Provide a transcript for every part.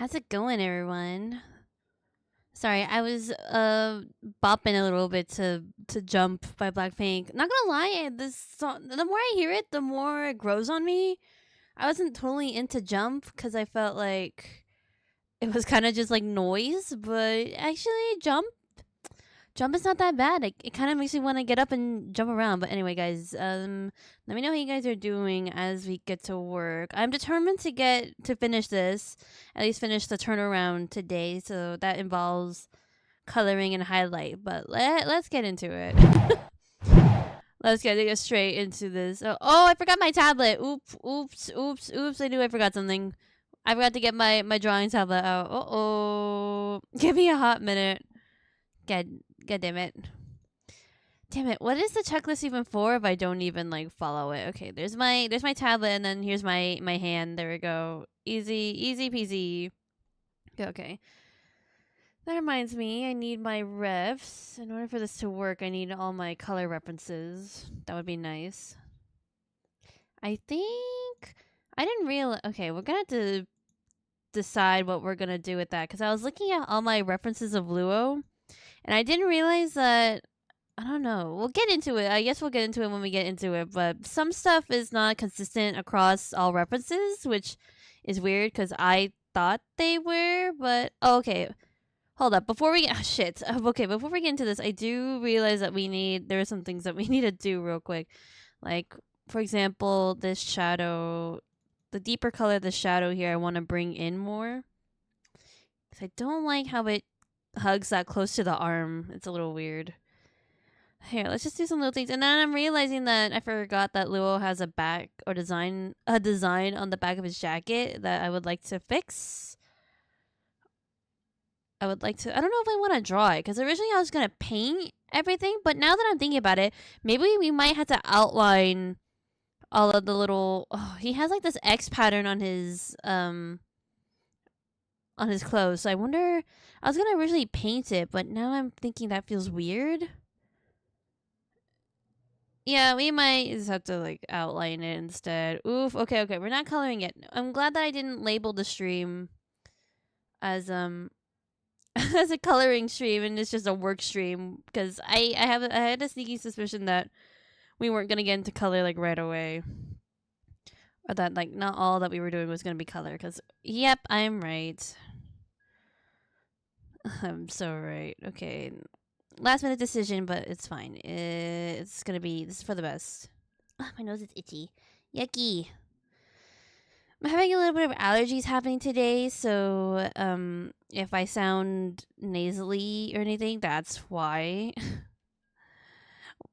How's it going, everyone? Sorry, I was bopping a little bit to "Jump" by Blackpink. Not gonna lie, this song, the more I hear it, the more it grows on me. I wasn't totally into "Jump" because I felt like it was kind of just like noise, but actually, Jump is not that bad. It kind of makes me want to get up and jump around. But anyway, guys, let me know how you guys are doing as we get to work. I'm determined to finish this, at least finish the turnaround today. So that involves coloring and highlight. But let's get into it. Let's get straight into this. Oh, I forgot my tablet. Oops. I knew I forgot something. I forgot to get my drawing tablet out. Oh. Give me a hot minute. God damn it. Damn it. What is the checklist even for if I don't even like follow it? Okay, there's my tablet and then here's my hand. There we go. Easy peasy. Okay. That reminds me, I need my refs. In order for this to work, I need all my color references. That would be nice. I think I didn't realize. Okay, we're gonna have to decide what we're gonna do with that because I was looking at all my references of Luo, and I didn't realize that. I don't know. We'll get into it. I guess we'll get into it when we get into it. But some stuff is not consistent across all references, which is weird because I thought they were. But okay, hold up. Before we shit. Okay, before we get into this, I do realize that there are some things that we need to do real quick. Like for example, this shadow, the deeper color of the shadow here, I want to bring in more. Cause I don't like how it hugs that close to the arm. It's a little weird. Here, let's just do some little things. And then I'm realizing that I forgot that Luo has a design on the back of his jacket that I would like to fix. I don't know if I want to draw it because originally I was going to paint everything, but now that I'm thinking about it, maybe we might have to outline all of the little he has like this X pattern on his clothes. So I wonder, I was going to originally paint it, but now I'm thinking that feels weird. Yeah, we might just have to like outline it instead. Oof. Okay. We're not coloring it. I'm glad that I didn't label the stream as as a coloring stream and it's just a work stream because I had a sneaky suspicion that we weren't gonna get into color like right away, or that like not all that we were doing was gonna be color. Because yep, I'm right. I'm so right. Okay, last minute decision, but it's fine. It's gonna be, this is for the best. My nose is itchy. Yucky. I'm having a little bit of allergies happening today, so if I sound nasally or anything, that's why.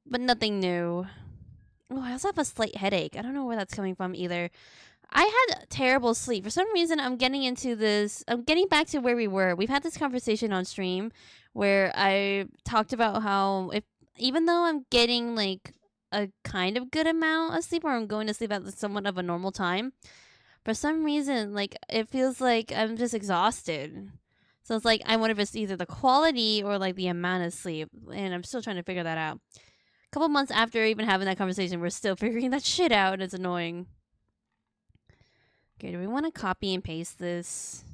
But nothing new. Oh, I also have a slight headache. I don't know where that's coming from either. I had terrible sleep. For some reason, I'm getting into this. I'm getting back to where we were. We've had this conversation on stream where I talked about how even though I'm getting like a kind of good amount of sleep, or I'm going to sleep at somewhat of a normal time, for some reason, like it feels like I'm just exhausted. So it's like I wonder if it's either the quality or like the amount of sleep, and I'm still trying to figure that out. A couple months after even having that conversation, we're still figuring that shit out, and it's annoying. Okay, do we want to copy and paste this?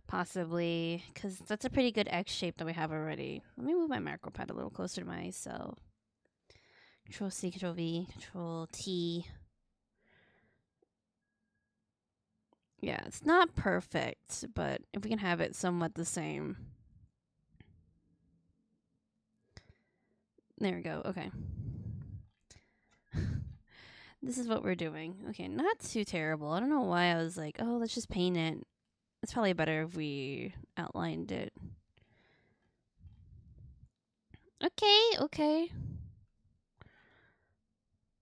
Possibly, because that's a pretty good X shape that we have already. Let me move my macro pad a little closer to myself. Control C, Control V, Control T. Yeah, it's not perfect, but if we can have it somewhat the same. There we go. Okay. This is what we're doing. Okay, not too terrible. I don't know why I was like, oh, let's just paint it. It's probably better if we outlined it. Okay.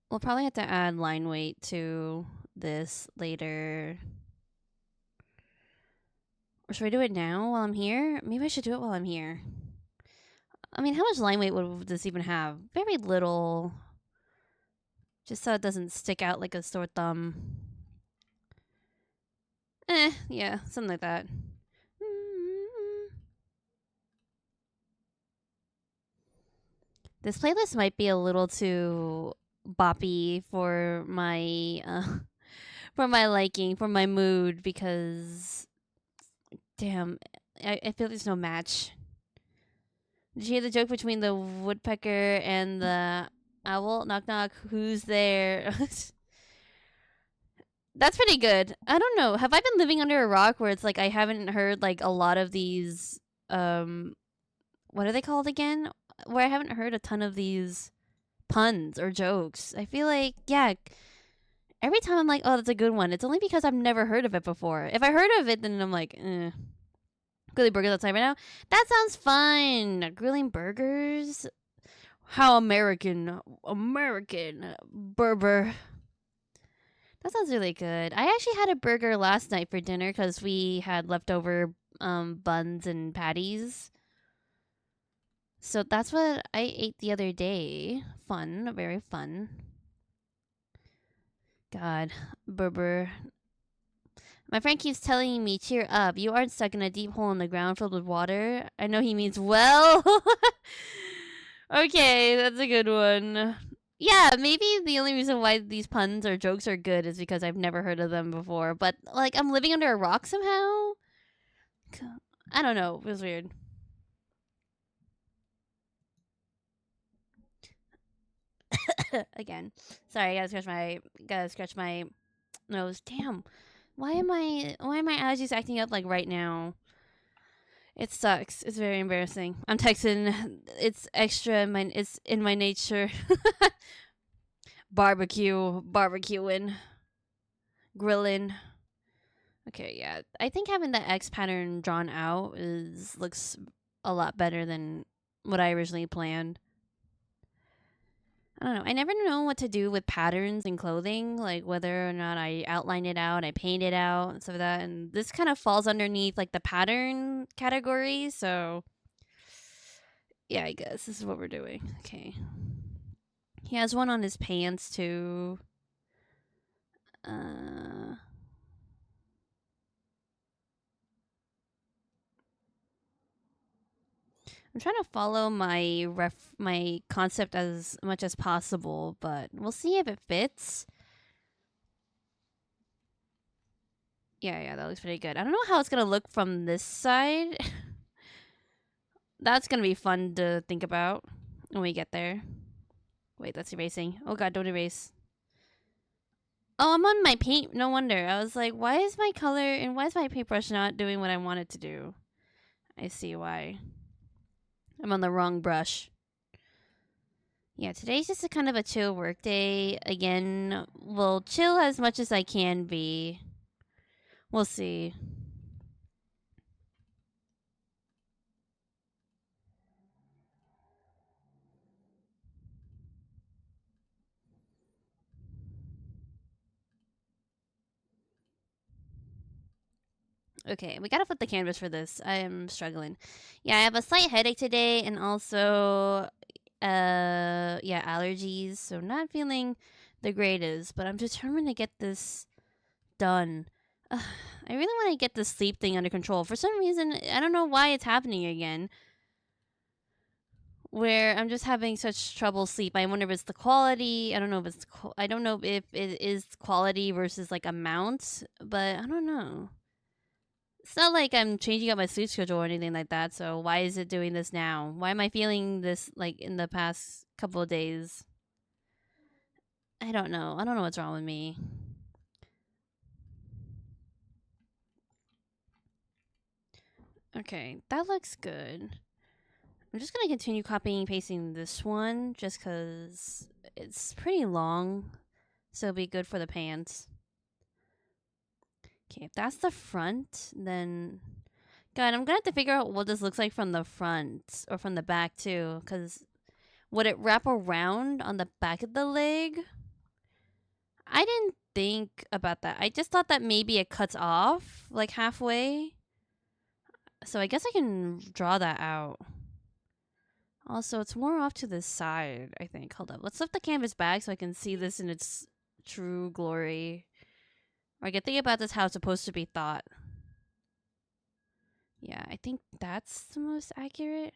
We'll probably have to add line weight to this later. Or should I do it now while I'm here? Maybe I should do it while I'm here. I mean, how much line weight would this even have? Very little. Just so it doesn't stick out like a sore thumb. Yeah, something like that. This playlist might be a little too boppy for my liking, for my mood, because Damn, I feel there's no match. Did you hear the joke between the woodpecker and the owl? Knock knock, who's there? That's pretty good. I don't know. Have I been living under a rock where it's like I haven't heard like a lot of these what are they called again? Where I haven't heard a ton of these puns or jokes. I feel like yeah, every time I'm like, "Oh, that's a good one." It's only because I've never heard of it before. If I heard of it, then I'm like, eh. Grilling burgers outside right now. That sounds fun. Grilling burgers. How American, American Berber. That sounds really good. I actually had a burger last night for dinner because we had leftover buns and patties. So that's what I ate the other day. Fun, very fun. God, Berber. My friend keeps telling me, cheer up. You aren't stuck in a deep hole in the ground filled with water. I know he means well. Okay, that's a good one. Yeah, maybe the only reason why these puns or jokes are good is because I've never heard of them before. But, like, I'm living under a rock somehow? I don't know. It was weird. Again. Sorry, I gotta scratch my nose. Damn. Why are my allergies acting up like right now? It sucks. It's very embarrassing. I'm Texan. It's extra. It's in my nature. Barbecuing, grilling. Okay, yeah. I think having the X pattern drawn out looks a lot better than what I originally planned. I don't know. I never know what to do with patterns in clothing, like whether or not I outline it out, I paint it out, and stuff like that. And this kind of falls underneath like the pattern category. So, yeah, I guess this is what we're doing. Okay. He has one on his pants too. I'm trying to follow my concept as much as possible, but we'll see if it fits. Yeah, that looks pretty good. I don't know how it's gonna look from this side. That's gonna be fun to think about when we get there. Wait, that's erasing. Oh god, don't erase. Oh, I'm on my paint. No wonder. I was like, why is my color and why is my paintbrush not doing what I want it to do? I see why. I'm on the wrong brush. Yeah, today's just a kind of a chill work day. Again, well, chill as much as I can be. We'll see. Okay, we gotta flip the canvas for this. I am struggling. Yeah, I have a slight headache today and also yeah, allergies, so not feeling the greatest, but I'm determined to get this done. I really want to get this sleep thing under control. For some reason, I don't know why it's happening again. Where I'm just having such trouble sleep. I wonder if it's the quality. I don't know if I don't know if it is quality versus like amount, but I don't know. It's not like I'm changing up my sleep schedule or anything like that. So why is it doing this now? Why am I feeling this like in the past couple of days? I don't know. I don't know what's wrong with me. Okay, that looks good. I'm just gonna continue copying and pasting this one just because it's pretty long. So it'll be good for the pants. Okay, if that's the front, then God, I'm gonna have to figure out what this looks like from the front or from the back too. Cause would it wrap around on the back of the leg? I didn't think about that. I just thought that maybe it cuts off like halfway. So I guess I can draw that out. Also, it's more off to the side, I think. Hold up. Let's lift the canvas back so I can see this in its true glory. Or I can think about this how it's supposed to be thought. Yeah, I think that's the most accurate.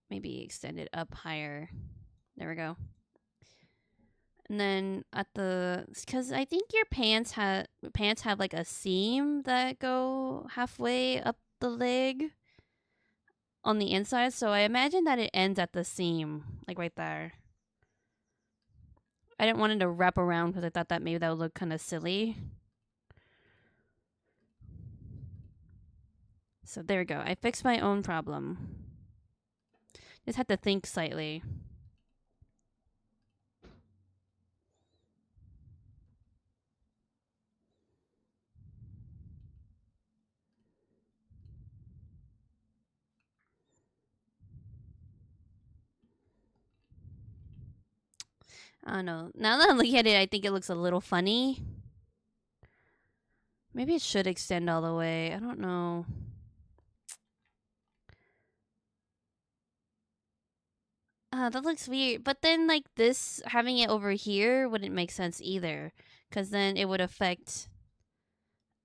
Maybe extend it up higher. There we go. And then at the, because I think your pants have like a seam that go halfway up the leg on the inside. So I imagine that it ends at the seam, like right there. I didn't want it to wrap around because I thought that maybe that would look kind of silly. So there we go. I fixed my own problem. Just had to think slightly. I don't know. Now that I'm looking at it, I think it looks a little funny. Maybe it should extend all the way. I don't know. That looks weird. But then, like, this, having it over here wouldn't make sense either. Because then it would affect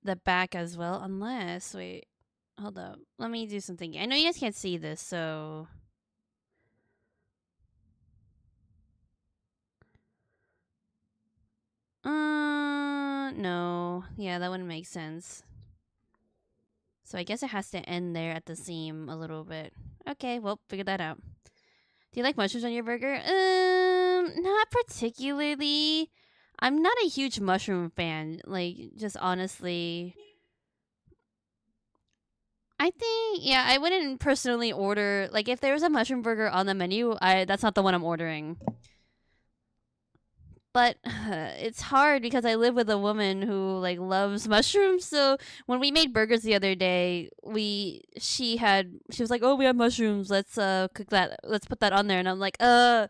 the back as well. Unless, wait, hold up. Let me do something. I know you guys can't see this, so. No. Yeah, that wouldn't make sense. So I guess it has to end there at the seam a little bit. Okay, well, figure that out. Do you like mushrooms on your burger? Not particularly. I'm not a huge mushroom fan. Like, just honestly. I think, yeah, I wouldn't personally order, like, if there was a mushroom burger on the menu, that's not the one I'm ordering. But it's hard because I live with a woman who like loves mushrooms. So when we made burgers the other day, she was like, "Oh, we have mushrooms. Let's cook that. Let's put that on there." And I'm like, okay,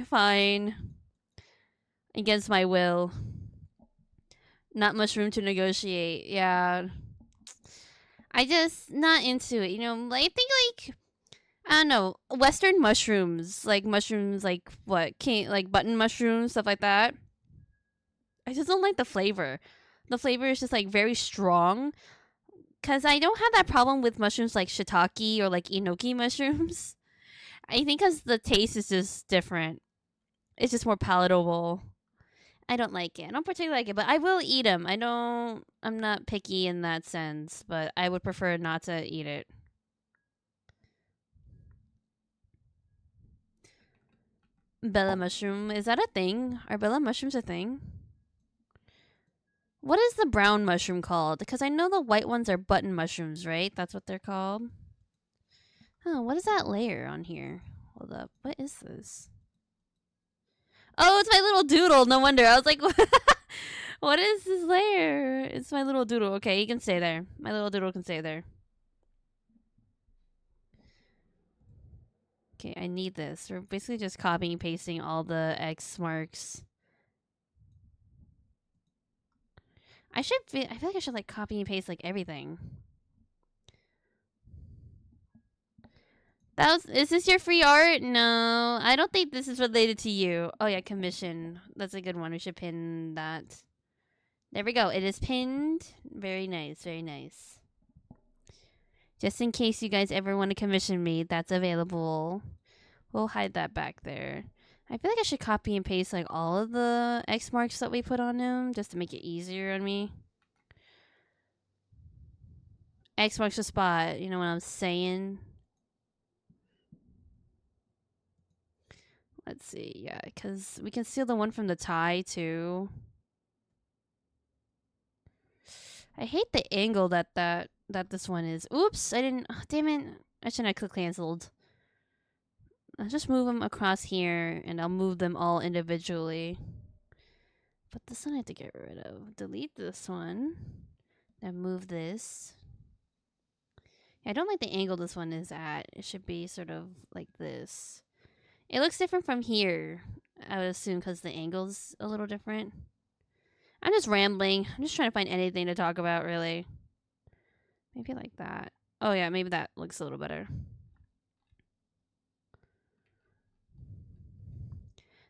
fine." Against my will. Not much room to negotiate. Yeah. I just not into it. I think like I don't know, Western mushrooms, like what, like button mushrooms, stuff like that. I just don't like the flavor. The flavor is just like very strong. Cause I don't have that problem with mushrooms like shiitake or like enoki mushrooms. I think cause the taste is just different. It's just more palatable. I don't like it. I don't particularly like it, but I will eat them. I'm not picky in that sense, but I would prefer not to eat it. Bella mushroom, is that a thing? Are bella mushrooms a thing? What is the brown mushroom called? Because I know the white ones are button mushrooms, right? That's what they're called. Oh, what is that layer on here? Hold up. What is this? Oh, it's my little doodle. No wonder. I was like, what is this layer? It's my little doodle. Okay, he can stay there. My little doodle can stay there. Okay, I need this. We're basically just copying and pasting all the X marks. I feel like I should like copy and paste like everything. Is this your free art? No, I don't think this is related to you. Oh yeah, commission. That's a good one. We should pin that. There we go. It is pinned. Very nice, very nice. Just in case you guys ever want to commission me, that's available. We'll hide that back there. I feel like I should copy and paste like all of the X marks that we put on him just to make it easier on me. X marks the spot. You know what I'm saying? Let's see. Yeah, because we can steal the one from the tie too. I hate the angle that this one is. Oops, I didn't. Oh, damn it! I shouldn't have click canceled. I'll just move them across here, and I'll move them all individually. But this one I have to get rid of. Delete this one. Then move this. Yeah, I don't like the angle this one is at. It should be sort of like this. It looks different from here, I would assume, because the angle's a little different. I'm just rambling. I'm just trying to find anything to talk about, really. Maybe like that. Oh, yeah, maybe that looks a little better.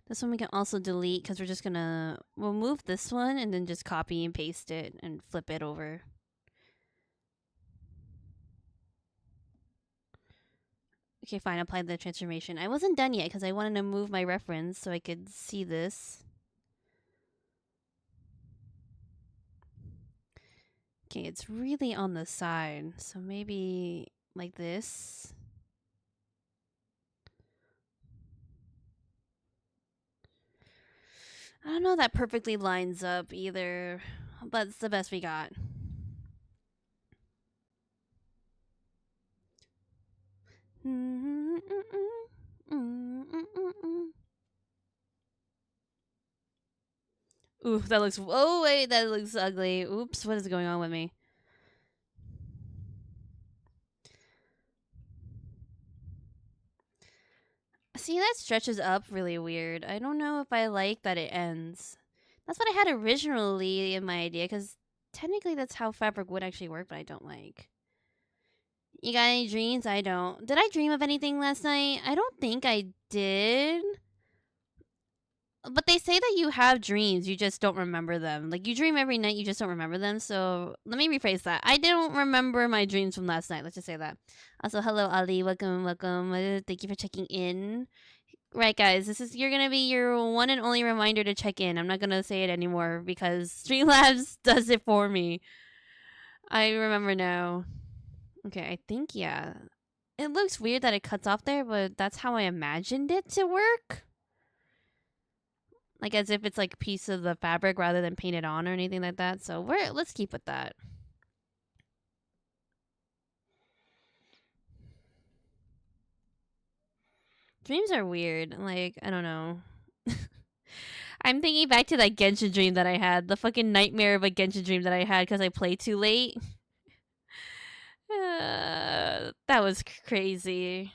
This one we can also delete because we're just gonna... We'll move this one and then just copy and paste it and flip it over. Okay, fine. Apply the transformation. I wasn't done yet because I wanted to move my reference so I could see this. Okay, it's really on the side. So maybe like this. I don't know if that perfectly lines up either, but it's the best we got. Ooh, that looks. Oh wait, that looks ugly. Oops, what is going on with me? See, that stretches up really weird. I don't know if I like that it ends. That's what I had originally in my idea, because technically that's how fabric would actually work, but I don't like. You got any dreams? I don't. Did I dream of anything last night? I don't think I did. But they say that you have dreams, you just don't remember them. Like, you dream every night, you just don't remember them. So, let me rephrase that. I don't remember my dreams from last night. Let's just say that. Also, hello, Ali. Welcome, welcome. Thank you for checking in. Right, guys, you're gonna be your one and only reminder to check in. I'm not gonna say it anymore because Streamlabs does it for me. I remember now. Okay, I think, yeah. It looks weird that it cuts off there, but that's how I imagined it to work. Like as if it's like a piece of the fabric rather than painted on or anything like that. So let's keep with that. Dreams are weird. Like, I don't know. I'm thinking back to that Genshin dream that I had. The fucking nightmare of a Genshin dream that I had because I played too late. That was crazy.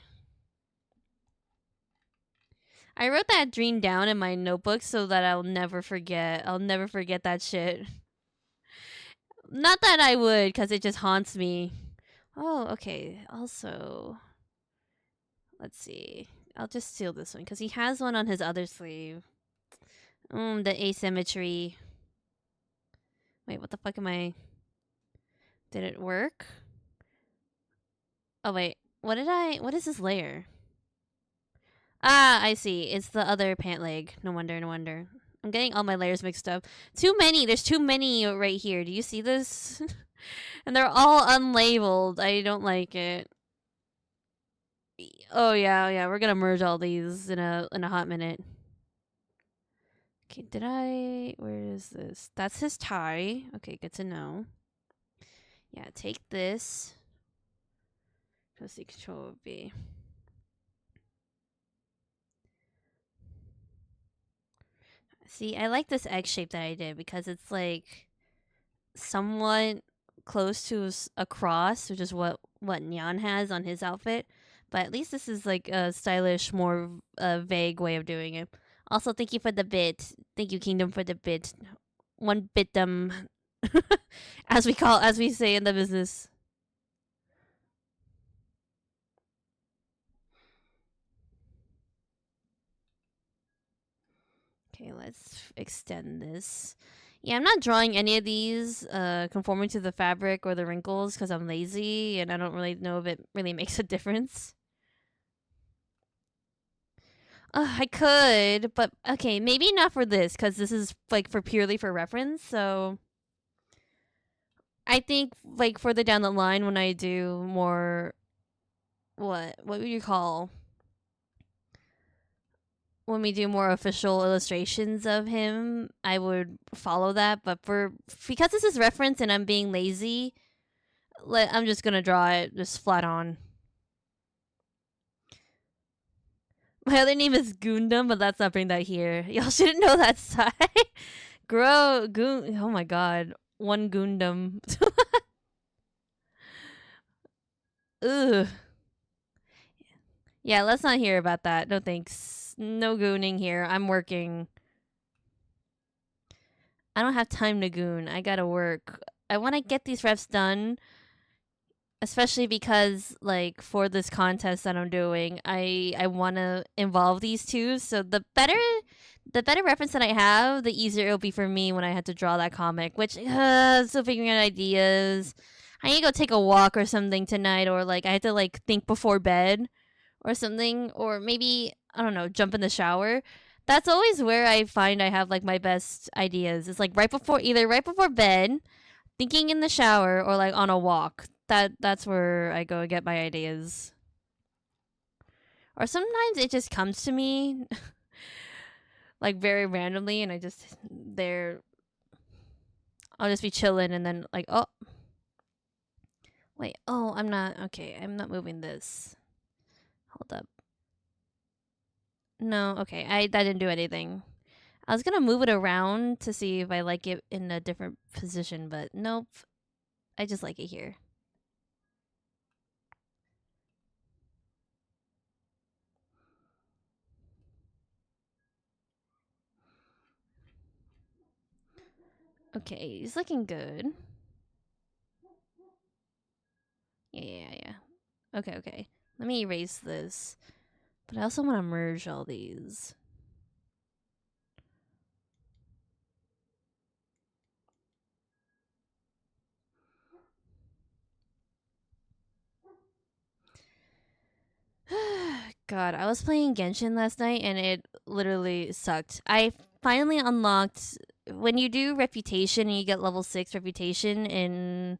I wrote that dream down in my notebook so that I'll never forget. I'll never forget that shit. Not that I would, because it just haunts me. Oh, okay. Also, let's see. I'll just seal this one, because he has one on his other sleeve. The asymmetry. Wait, what the fuck am I... Did it work? Oh, wait. What is this layer? Ah, I see. It's the other pant leg. No wonder, no wonder. I'm getting all my layers mixed up. Too many. There's too many right here. Do you see this? And they're all unlabeled. I don't like it. Oh yeah, yeah. We're gonna merge all these in a hot minute. Okay, where is this? That's his tie. Okay, good to know. Yeah, take this. Press the Control V. See, I like this egg shape that I did because it's like somewhat close to a cross, which is what Nyan has on his outfit. But at least this is like a stylish, more vague way of doing it. Also, thank you for the bit. Thank you, Kingdom, for the bit. One bit as we say in the business. Okay, let's extend this. Yeah, I'm not drawing any of these conforming to the fabric or the wrinkles because I'm lazy and I don't really know if it really makes a difference. I could, but okay, maybe not for this because this is like purely for reference. So I think like further down the line when I do more, what would you call, when we do more official illustrations of him, I would follow that. But because this is reference and I'm being lazy, I'm just gonna draw it just flat on. My other name is Gundam, but let's not bring that here. Y'all shouldn't know that side. Oh my god. One Gundam. Ugh. Yeah, let's not hear about that. No thanks. No gooning here. I'm working. I don't have time to goon. I gotta work. I want to get these reps done, especially because like for this contest that I'm doing, I want to involve these two. So the better reference that I have, the easier it'll be for me when I have to draw that comic. Which still figuring out ideas. I need to go take a walk or something tonight, or like I have to like think before bed, or something, or maybe I don't know, jump in the shower. That's always where I find I have like my best ideas. It's like right before bed, thinking in the shower, or like on a walk. That's where I go and get my ideas. Or sometimes it just comes to me like very randomly, and I just there I'll just be chilling, and then like, oh wait, oh, I'm not okay. I'm not moving this. Hold up. No, okay. That didn't do anything. I was gonna move it around to see if I like it in a different position, but nope. I just like it here. Okay, he's looking good. Yeah. Okay. Let me erase this. But I also want to merge all these. God, I was playing Genshin last night and it literally sucked. I finally unlocked when you do reputation and you get level 6 reputation in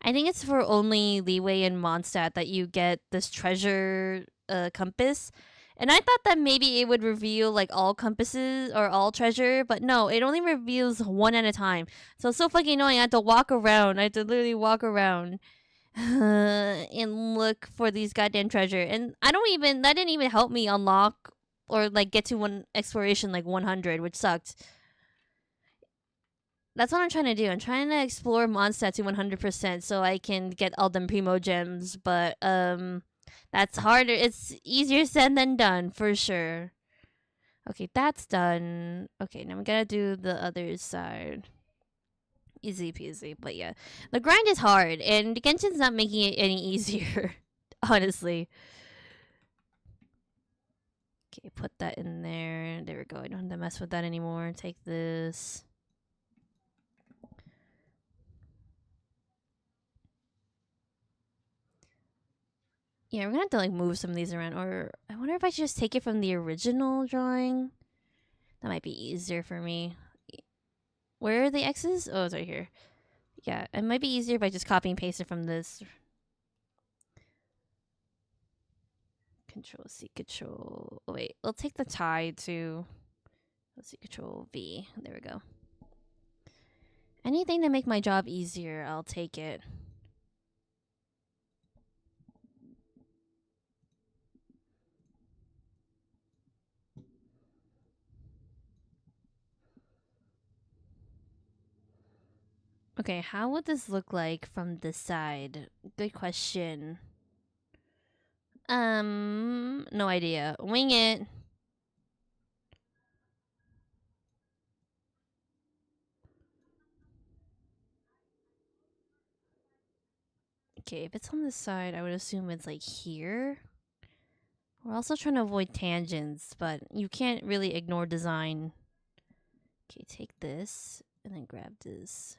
I think it's for only Leeway and Mondstadt that you get this treasure compass. And I thought that maybe it would reveal like all compasses or all treasure, but no, it only reveals one at a time. So it's so fucking annoying. I had to walk around. I had to literally walk around and look for these goddamn treasure. And that didn't even help me unlock or like get to one exploration like 100, which sucked. That's what I'm trying to do. I'm trying to explore Mondstadt to 100% so I can get all them primo gems, but that's harder. It's easier said than done for sure. Okay, that's done. Okay, now we gotta do the other side. Easy peasy, but yeah, the grind is hard, and Genshin's not making it any easier. Honestly. Okay, put that in there. There we go. I don't have to mess with that anymore. Take this. Yeah, we're gonna have to like move some of these around, or I wonder if I should just take it from the original drawing. That might be easier for me. Where are the X's? Oh, it's right here. Yeah, it might be easier if I just copy and paste it from this. Control C, Control. Oh, wait, we'll take the tie to. Let's see, Control V. There we go. Anything to make my job easier, I'll take it. Okay, how would this look like from this side? Good question. No idea. Wing it. Okay, if it's on this side, I would assume it's like here. We're also trying to avoid tangents, but you can't really ignore design. Okay, take this and then grab this.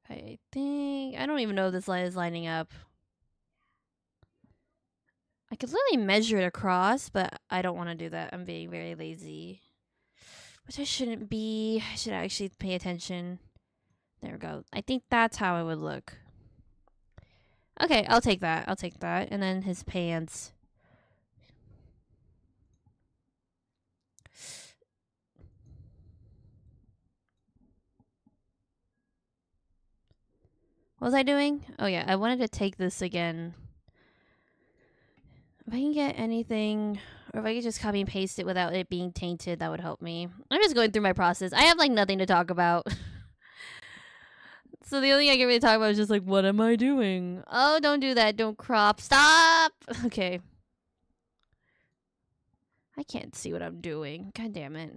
I think I don't even know if this line is lining up. I could literally measure it across, but I don't want to do that. I'm being very lazy. Which I shouldn't be. I should actually pay attention. There we go. I think that's how it would look. Okay, I'll take that. And then his pants. What was I doing? Oh yeah, I wanted to take this again. If I can get anything, or if I could just copy and paste it without it being tainted, that would help me. I'm just going through my process. I have like nothing to talk about. So the only thing I can really talk about is just like, what am I doing? Oh, don't do that. Don't crop. Stop. Okay. I can't see what I'm doing. God damn it.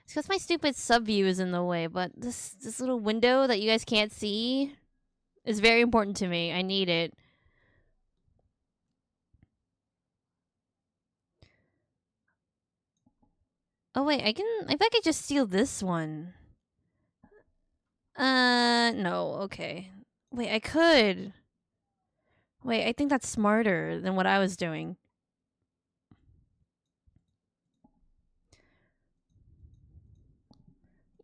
It's because my stupid sub view is in the way, but this little window that you guys can't see is very important to me. I need it. Oh wait, I can. If I could just steal this one. No. Okay. Wait, I could. Wait, I think that's smarter than what I was doing.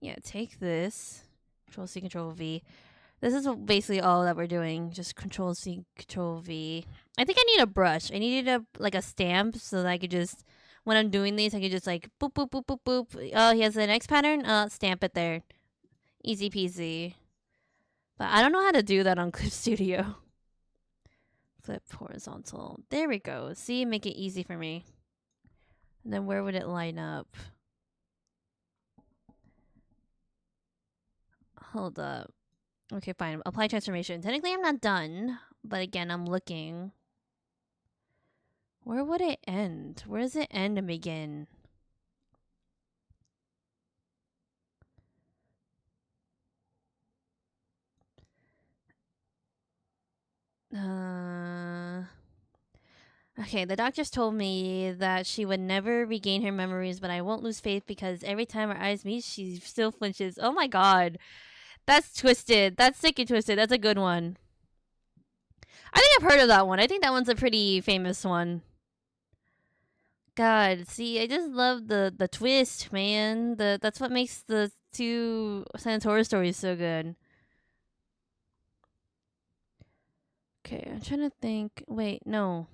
Yeah, take this. Control C, Control V. This is basically all that we're doing. Just Control C, Control V. I think I need a brush. I needed a stamp so that I could just, when I'm doing these, I could just like boop boop boop boop boop. Oh, he has the next pattern. Stamp it there. Easy peasy. But I don't know how to do that on Clip Studio. Flip horizontal. There we go. See, make it easy for me. And then where would it line up? Hold up. Okay, fine. Apply transformation. Technically, I'm not done. But again, I'm looking. Where would it end? Where does it end and begin? Okay, the doctors told me that she would never regain her memories, but I won't lose faith because every time our eyes meet, she still flinches. Oh my god. That's twisted. That's sick and twisted. That's a good one. I think I've heard of that one. I think that one's a pretty famous one. God, see, I just love the twist, man. That's what makes the two Silent Horror stories so good. Okay, I'm trying to think. Wait, no.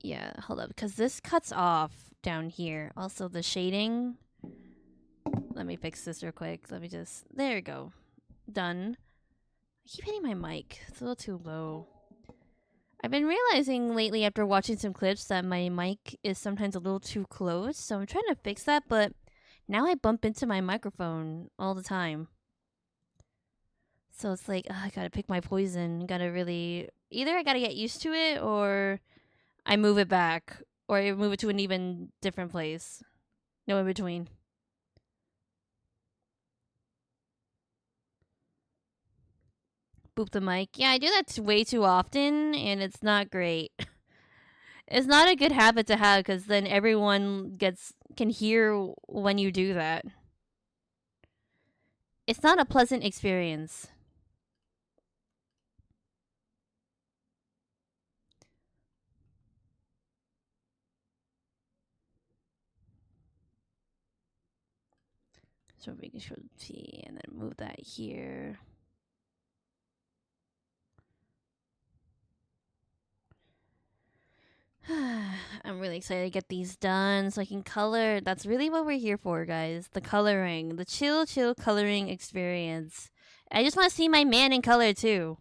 Yeah, hold up, because this cuts off down here. Also, the shading. Let me fix this real quick. Let me just. There we go. Done. I keep hitting my mic. It's a little too low. I've been realizing lately after watching some clips that my mic is sometimes a little too close, so I'm trying to fix that, but now I bump into my microphone all the time. So it's like, I gotta pick my poison. Gotta really. Either I gotta get used to it, or I move it back, or I move it to an even different place. No in between. Boop the mic. Yeah, I do that way too often, and it's not great. It's not a good habit to have because then everyone can hear when you do that. It's not a pleasant experience. So we can show T and then move that here. I'm really excited to get these done so I can color. That's really what we're here for, guys. The coloring. The chill coloring experience. I just want to see my man in color, too.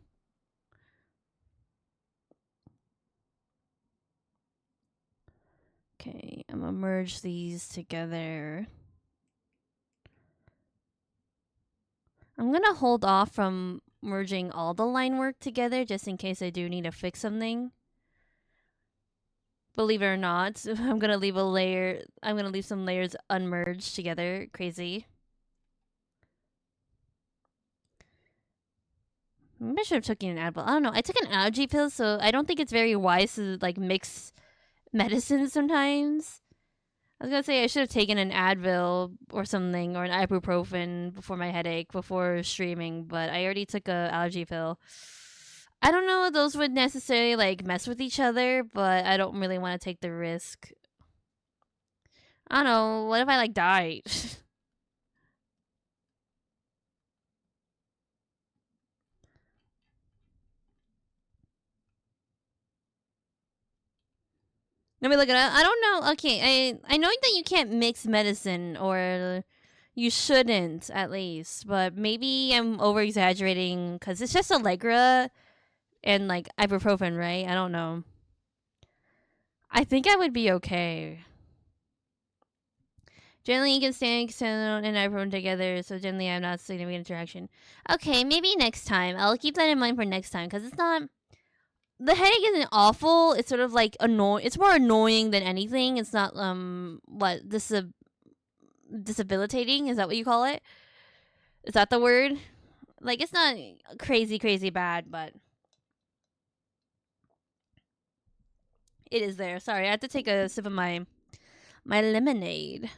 Okay, I'm gonna merge these together. I'm gonna hold off from merging all the line work together just in case I do need to fix something. Believe it or not, I'm gonna leave a layer. I'm gonna leave some layers unmerged together. Crazy. Maybe I should have taken an Advil. I don't know. I took an allergy pill, so I don't think it's very wise to like mix medicine sometimes. I was gonna say I should have taken an Advil or something or an ibuprofen before my headache before streaming, but I already took a allergy pill. I don't know if those would necessarily like mess with each other, but I don't really want to take the risk. I don't know. What if I like died? Let me look at it. I don't know. Okay, I know that you can't mix medicine, or you shouldn't at least, but maybe I'm over exaggerating because it's just Allegra and like ibuprofen, right? I don't know. I think I would be okay. Generally, you can stand and ibuprofen together, so generally I'm not significant interaction. Okay, maybe next time. I'll keep that in mind for next time because it's not. The headache isn't awful. It's sort of like annoying. It's more annoying than anything. It's not what disabilitating. Is that what you call it? Is that the word? Like it's not crazy bad, but it is there. Sorry, I had to take a sip of my my lemonade.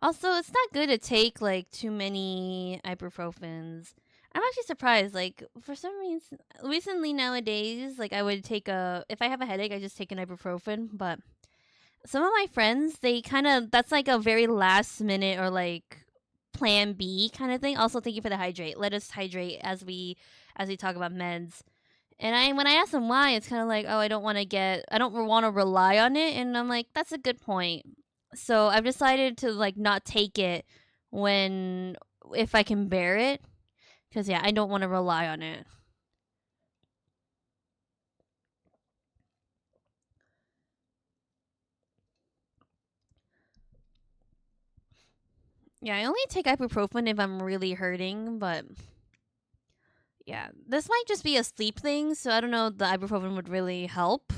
Also, it's not good to take like too many ibuprofens. I'm actually surprised. Like for some reason, recently nowadays, like I would take a if I have a headache, I just take an ibuprofen. But some of my friends, they kind of that's like a very last minute or like plan B kind of thing. Also, thank you for the hydrate. Let us hydrate as we talk about meds. And I when I ask them why, it's kind of like, oh, I don't want to rely on it. And I'm like, that's a good point. So I've decided to like not take it when if I can bear it, because yeah, I don't want to rely on it. Yeah, I only take ibuprofen if I'm really hurting, but yeah, this might just be a sleep thing, so I don't know if the ibuprofen would really help.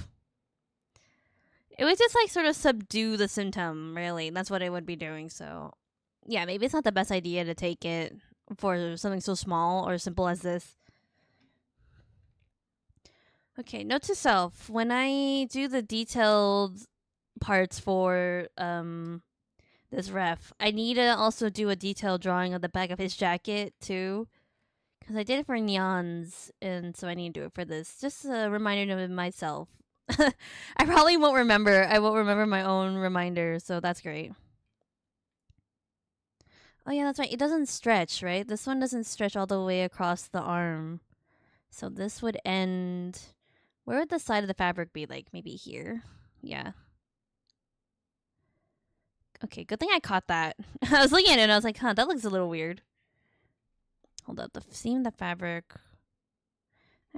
It would just like sort of subdue the symptom, really. That's what it would be doing. So, yeah, maybe it's not the best idea to take it for something so small or simple as this. Okay, note to self: when I do the detailed parts for this ref, I need to also do a detailed drawing of the back of his jacket too, because I did it for Nyan's, and so I need to do it for this. Just a reminder to myself. I probably won't remember. I won't remember my own reminder, so that's great. Oh yeah, that's right. It doesn't stretch, right? This one doesn't stretch all the way across the arm. So this would end. Where would the side of the fabric be? Like maybe here. Yeah. Okay, good thing I caught that. I was looking at it and I was like, huh, that looks a little weird. Hold up, the seam of the fabric.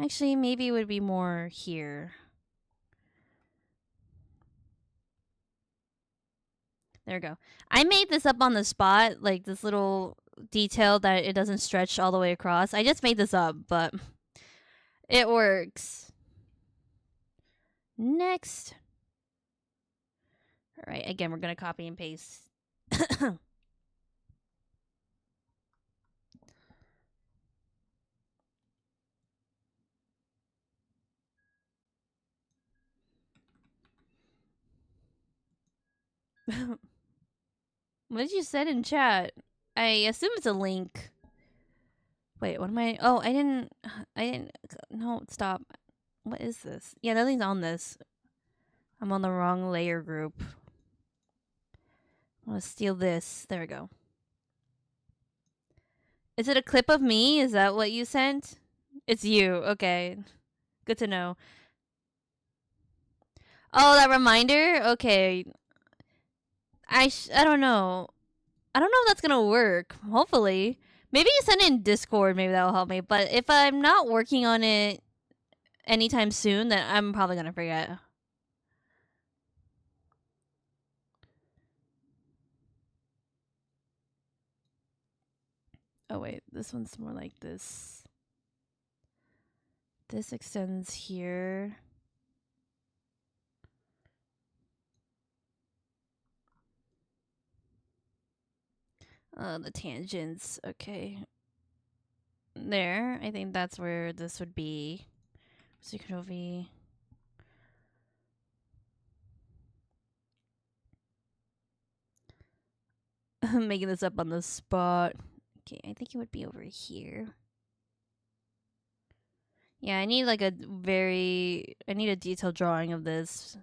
Actually, maybe it would be more here. There we go. I made this up on the spot, like this little detail that it doesn't stretch all the way across. I just made this up, but it works. Next. All right, again, we're going to copy and paste. What did you said in chat? I assume it's a link. Wait, what am I? Oh, I didn't. No, stop. What is this? Yeah, nothing's on this. I'm on the wrong layer group. I'm gonna steal this. There we go. Is it a clip of me? Is that what you sent? It's you. Okay. Good to know. Oh, that reminder? Okay. I don't know. I don't know if that's gonna work. Hopefully. Maybe you send it in Discord, maybe that'll help me. But if I'm not working on it anytime soon, then I'm probably gonna forget. Oh wait, this one's more like this. This extends here. The tangents. Okay. There. I think that's where this would be. So Control V. I'm making this up on the spot. Okay, I think it would be over here. Yeah, I need like I need a detailed drawing of this.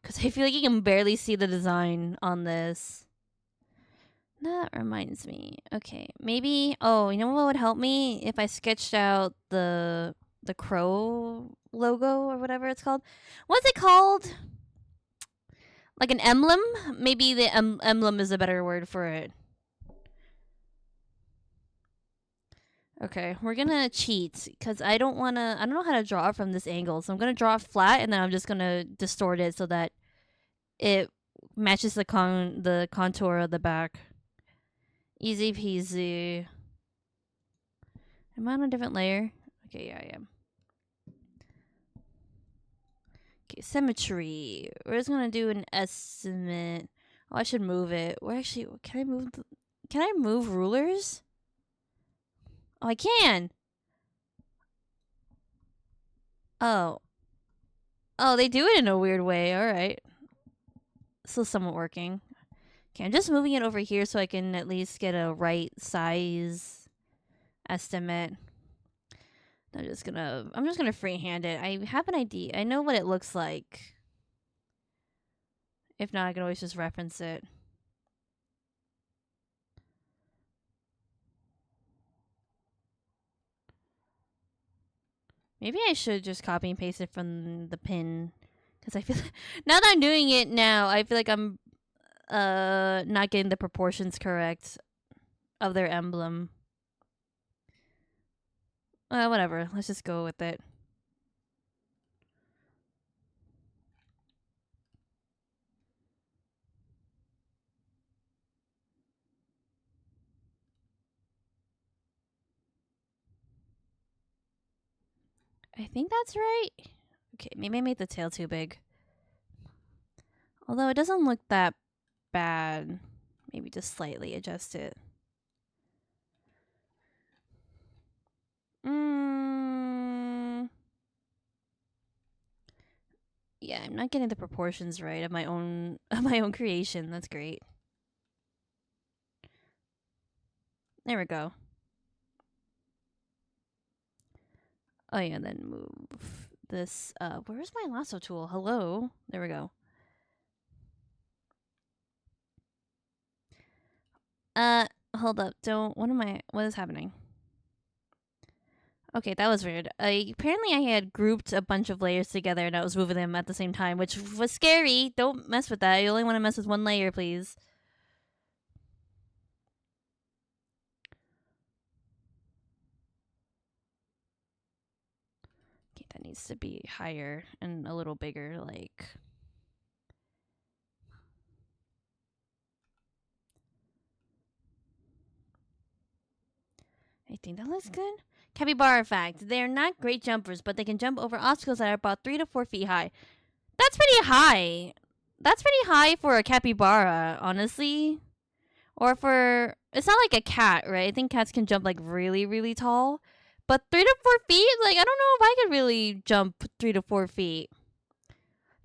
Because I feel like you can barely see the design on this. That reminds me. Okay, maybe. Oh, you know what would help me if I sketched out the crow logo or whatever it's called. What's it called? Like an emblem? Maybe the emblem is a better word for it. Okay, we're gonna cheat because I don't know how to draw it from this angle. So I'm gonna draw it flat and then I'm just gonna distort it so that it matches the contour of the back. Easy peasy. Am I on a different layer? Okay, yeah, I am. Okay, symmetry. We're just gonna do an estimate. Oh, I should move it. Or actually, can I move rulers? Oh, I can. Oh. Oh, they do it in a weird way. All right. Still somewhat working. Okay, I'm just moving it over here so I can at least get a right size estimate. I'm just gonna freehand it. I have an idea. I know what it looks like. If not, I can always just reference it. Maybe I should just copy and paste it from the pin, because I feel now that I'm doing it now, I feel like I'm not getting the proportions correct of their emblem. Whatever. Let's just go with it. I think that's right. Okay, maybe I made the tail too big. Although it doesn't look that bad. Maybe just slightly adjust it. Yeah, I'm not getting the proportions right of my own creation. That's great. There we go. Oh yeah, then move this. Where's my lasso tool? Hello. There we go. Hold up. Don't. What is happening? Okay, that was weird. Apparently I had grouped a bunch of layers together and I was moving them at the same time, which was scary. Don't mess with that. You only want to mess with one layer, please. Okay, that needs to be higher and a little bigger, like. I think that looks good. Capybara fact. They're not great jumpers, but they can jump over obstacles that are about 3 to 4 feet high. That's pretty high. That's pretty high for a capybara, honestly. Or for... It's not like a cat, right? I think cats can jump, like, really, really tall. But 3 to 4 feet? Like, I don't know if I could really jump 3 to 4 feet.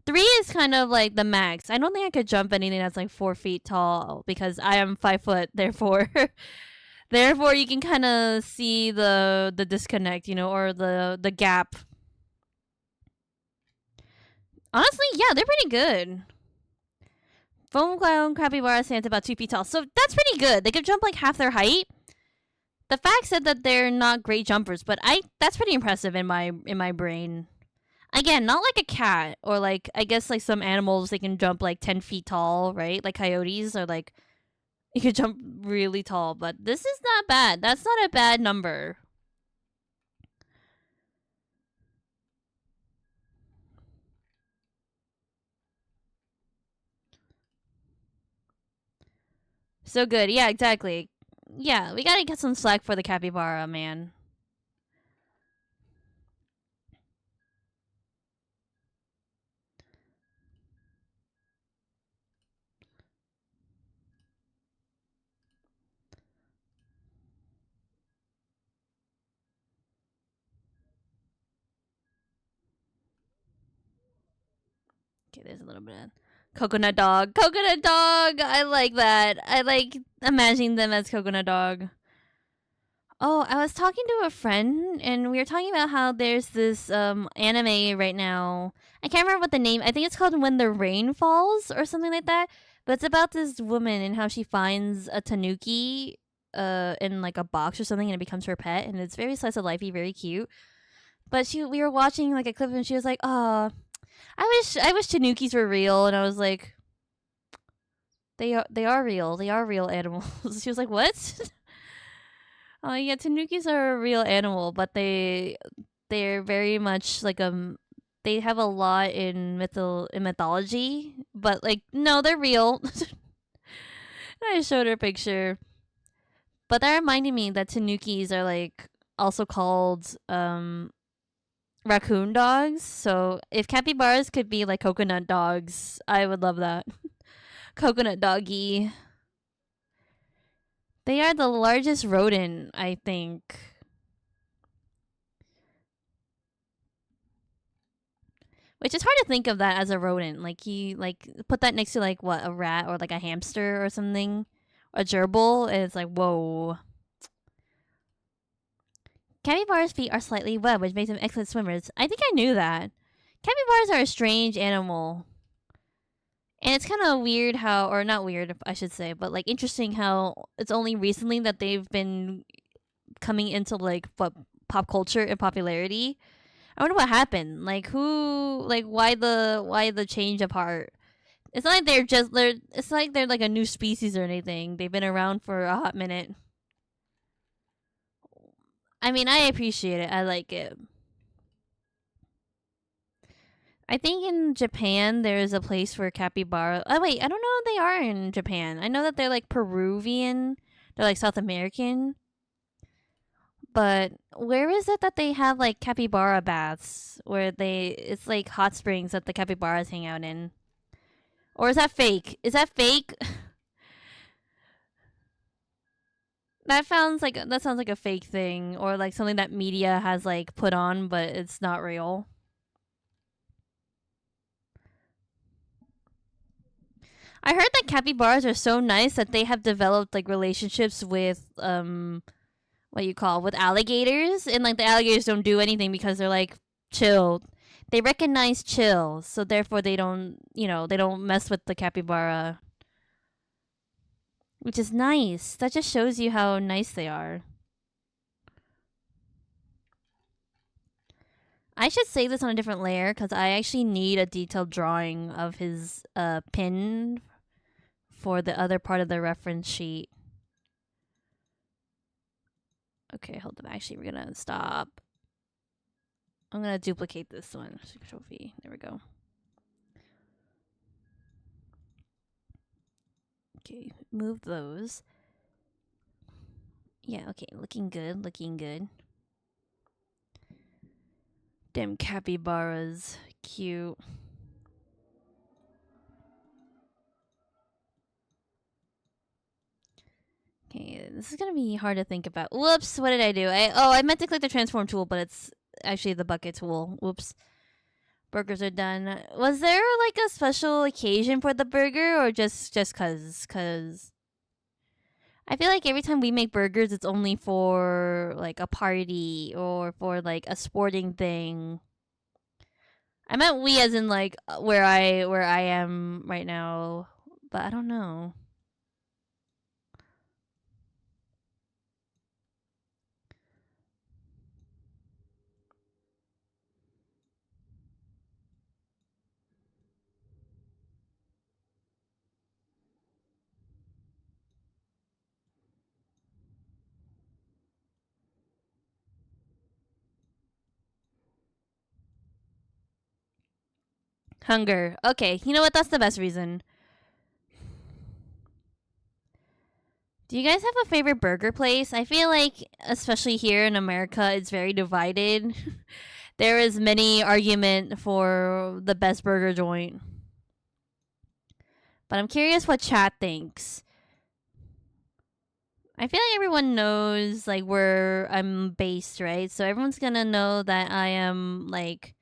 3 is kind of like the max. I don't think I could jump anything that's, like, 4 feet tall because I am 5 foot, therefore... Therefore, you can kind of see the disconnect, or the gap. Honestly, yeah, they're pretty good. Foam clown capybara stands about 2 feet tall, so that's pretty good. They can jump like half their height. The fact said that they're not great jumpers, but that's pretty impressive in my brain. Again, not like a cat or like I guess like some animals they can jump like 10 feet tall, right? Like coyotes or like you could jump really tall, but this is not bad. That's not a bad number. So good. Yeah, exactly. Yeah, we gotta get some slack for the capybara, man. Okay, there's a little bit of coconut dog. Coconut dog! I like that. I like imagining them as coconut dog. Oh, I was talking to a friend and we were talking about how there's this anime right now. I can't remember what the name. I think it's called When the Rain Falls or something like that. But it's about this woman and how she finds a tanuki in like a box or something and it becomes her pet and it's very slice of lifey, very cute. But we were watching like a clip and she was like, "Oh, I wish tanukis were real." And I was like, they are real. They are real animals." She was like, "What?" Oh yeah, tanukis are a real animal, but they're very much like they have a lot in mythology, but like no, they're real. I showed her a picture, but that reminded me that tanukis are like also called raccoon dogs. So if capybaras could be like coconut dogs, I would love that. Coconut doggy. They are the largest rodent, I think. Which is hard to think of that as a rodent. Like he like put that next to like what, a rat or like a hamster or something, a gerbil, and it's like whoa. Capybara's feet are slightly webbed, which makes them excellent swimmers. I think I knew that. Capybaras are a strange animal. And it's kind of weird how, or not weird, I should say, but like interesting how it's only recently that they've been coming into like what, pop culture and popularity. I wonder what happened. Like who, like why the change of heart? It's not like it's like they're like a new species or anything. They've been around for a hot minute. I mean, I appreciate it. I like it. I think in Japan there's a place for capybara. Oh wait, I don't know if they are in Japan. I know that they're like Peruvian. They're like South American. But where is it that they have like capybara baths where it's like hot springs that the capybaras hang out in? Or is that fake? Is that fake? That sounds like a fake thing or like something that media has like put on but it's not real. I heard that capybaras are so nice that they have developed like relationships with what you call, with alligators, and like the alligators don't do anything because they're like chill. They recognize chill, so therefore they don't, they don't mess with the capybara, which is nice. That just shows you how nice they are. I should save this on a different layer because I actually need a detailed drawing of his pin for the other part of the reference sheet. Okay, hold on. Actually, we're gonna stop. I'm gonna duplicate this one. Control V. There we go. Okay, move those. Yeah, okay, looking good, looking good. Damn capybaras. Cute. Okay, this is gonna be hard to think about. Whoops, what did I do? I meant to click the transform tool, but it's actually the bucket tool. Whoops. Burgers are done. Was there like a special occasion for the burger or just cuz I feel like every time we make burgers it's only for like a party or for like a sporting thing. I meant we as in like where I am right now, but I don't know. Hunger. Okay, you know what? That's the best reason. Do you guys have a favorite burger place? I feel like, especially here in America, it's very divided. There is many argument for the best burger joint. But I'm curious what chat thinks. I feel like everyone knows like where I'm based, right? So everyone's gonna know that I am like,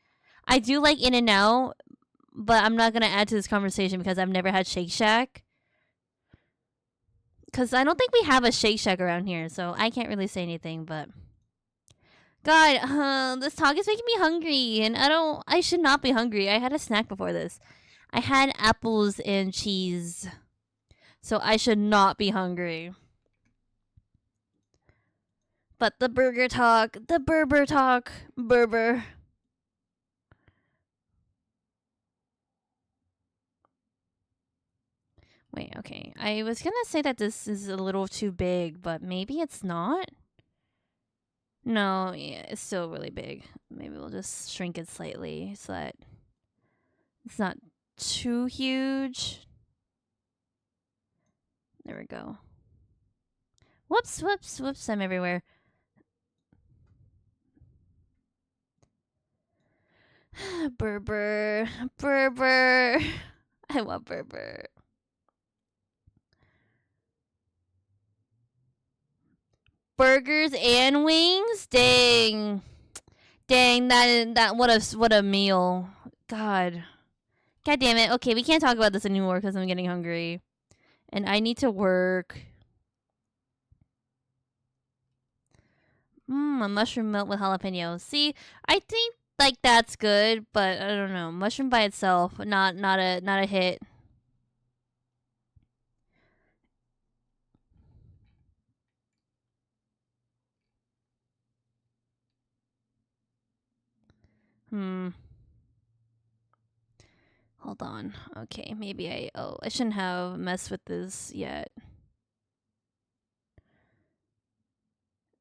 I do like In and Out, but I'm not gonna add to this conversation because I've never had Shake Shack. Because I don't think we have a Shake Shack around here, so I can't really say anything. But God, this talk is making me hungry, and I should not be hungry. I had a snack before this. I had apples and cheese, so I should not be hungry. But the burger talk, the Berber talk, Berber. Wait, okay. I was gonna say that this is a little too big, but maybe it's not. No, yeah, it's still really big. Maybe we'll just shrink it slightly so that it's not too huge. There we go. Whoops, whoops, whoops, I'm everywhere. Berber, Berber. I want Berber. Burgers and wings? Dang. Dang, that what a meal. God. God damn it. Okay, we can't talk about this anymore because I'm getting hungry. And I need to work. A mushroom melt with jalapenos. See, I think like that's good, but I don't know. Mushroom by itself, not a hit. Hmm. Hold on. Okay, maybe I shouldn't have messed with this yet.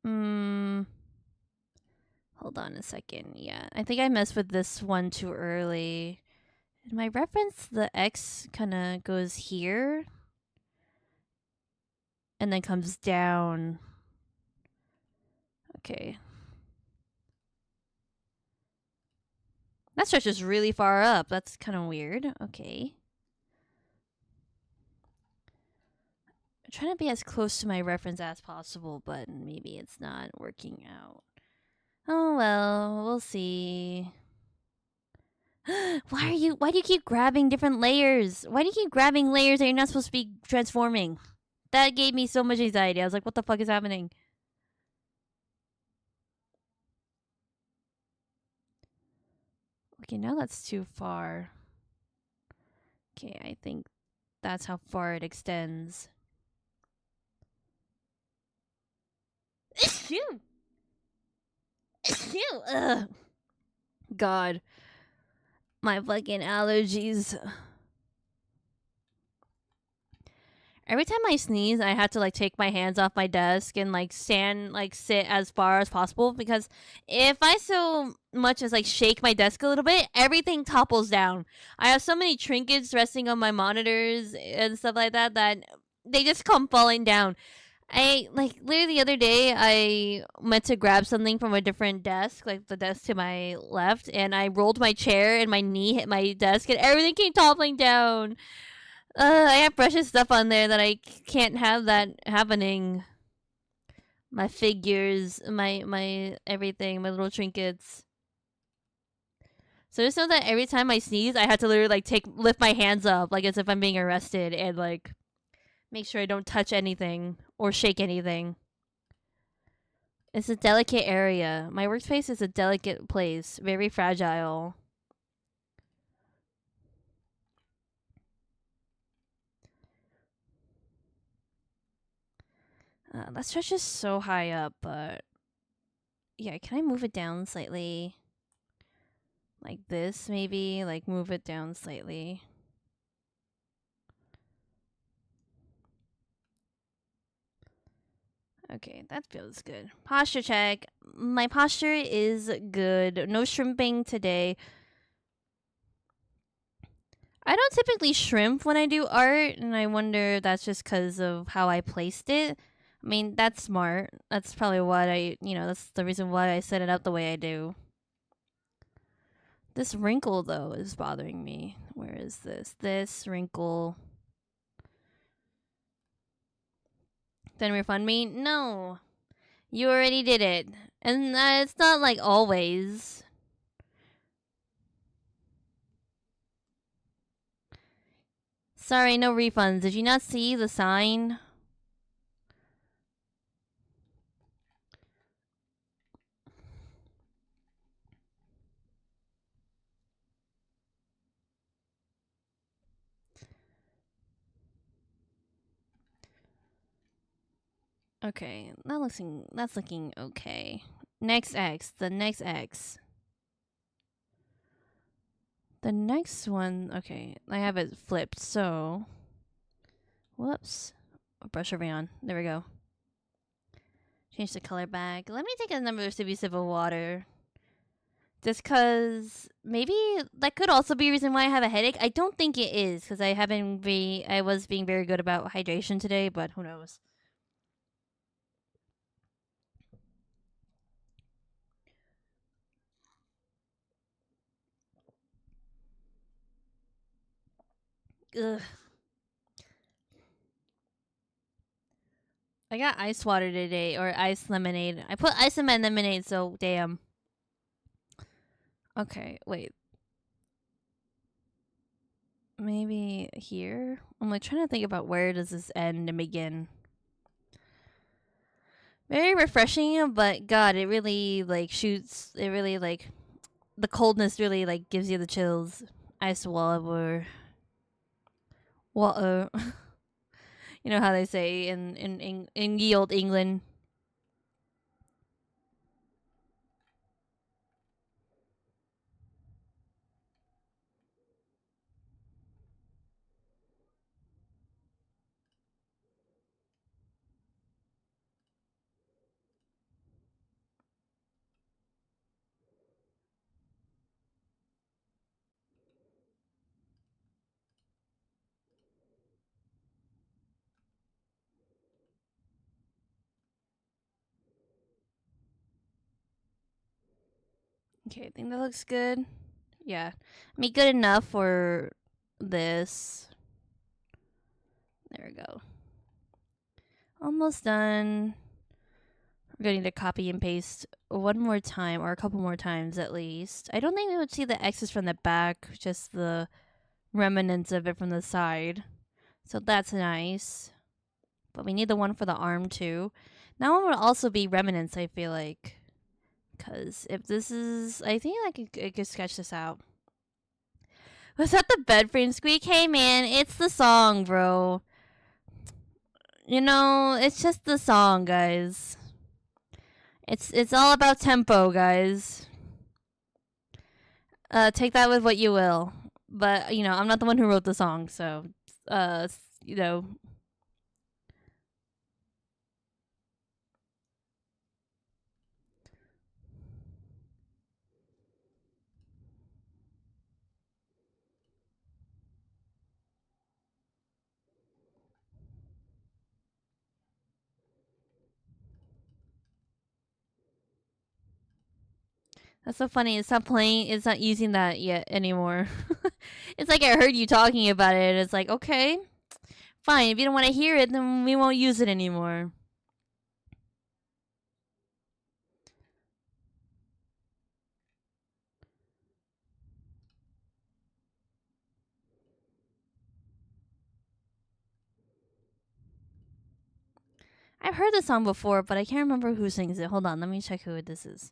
Hmm. Hold on a second. Yeah, I think I messed with this one too early. In my reference, the X kind of goes here and then comes down. Okay. That stretches really far up. That's kind of weird. Okay. I'm trying to be as close to my reference as possible, but maybe it's not working out. Oh well, we'll see. Why do you keep grabbing different layers? Why do you keep grabbing layers that you're not supposed to be transforming? That gave me so much anxiety. I was like, what the fuck is happening? Okay, now that's too far. Okay, I think that's how far it extends. Phew! Phew! Ugh. God. My fucking allergies. Every time I sneeze, I have to like take my hands off my desk and like sit as far as possible because if I so much as like shake my desk a little bit, everything topples down. I have so many trinkets resting on my monitors and stuff like that that they just come falling down. I like literally the other day I meant to grab something from a different desk, like the desk to my left, and I rolled my chair and my knee hit my desk and everything came toppling down. I have precious stuff on there that I can't have that happening. My figures, my everything, my little trinkets. So just know that every time I sneeze, I have to literally like lift my hands up, like as if I'm being arrested, and like make sure I don't touch anything or shake anything. It's a delicate area. My workspace is a delicate place, very fragile. That stretches so high up, but yeah, can I move it down slightly? Like this, maybe? Like move it down slightly. Okay, that feels good. Posture check. My posture is good. No shrimping today. I don't typically shrimp when I do art, and I wonder if that's just because of how I placed it. I mean, that's smart. That's probably what that's the reason why I set it up the way I do. This wrinkle, though, is bothering me. Where is this? This wrinkle. Then refund me? No. You already did it. And it's not like always. Sorry, no refunds. Did you not see the sign? Okay, that's looking okay. Next X, the next X. The next one, okay, I have it flipped, so whoops. Brush over on. There we go. Change the color back. Let me take another sip of water. Just cause maybe that could also be a reason why I have a headache. I don't think it is, because I was being very good about hydration today, but who knows. Ugh. I got ice water today, or ice lemonade. I put ice in my lemonade, so damn. Okay, wait. maybe here. I'm like trying to think about where does this end and begin. Very refreshing, but God, it really like shoots. It really like the coldness really like gives you the chills. Ice water, water. You know how they say in ye old England. Okay, I think that looks good. Yeah, I mean good enough for this. There we go. Almost done. We're going to copy and paste one more time, or a couple more times at least. I don't think we would see the X's from the back, just the remnants of it from the side. So that's nice. But we need the one for the arm too. That one would also be remnants, I feel like. Because if this is... I think I could sketch this out. Was that the bed frame squeak? Hey man, it's the song, bro. You know, it's just the song, guys. It's all about tempo, guys. Take that with what you will. But, you know, I'm not the one who wrote the song, so you know. That's so funny. It's not playing. It's not using that yet anymore. It's like I heard you talking about it. It's like, okay, fine. If you don't want to hear it, then we won't use it anymore. I've heard this song before, but I can't remember who sings it. Hold on, let me check who this is.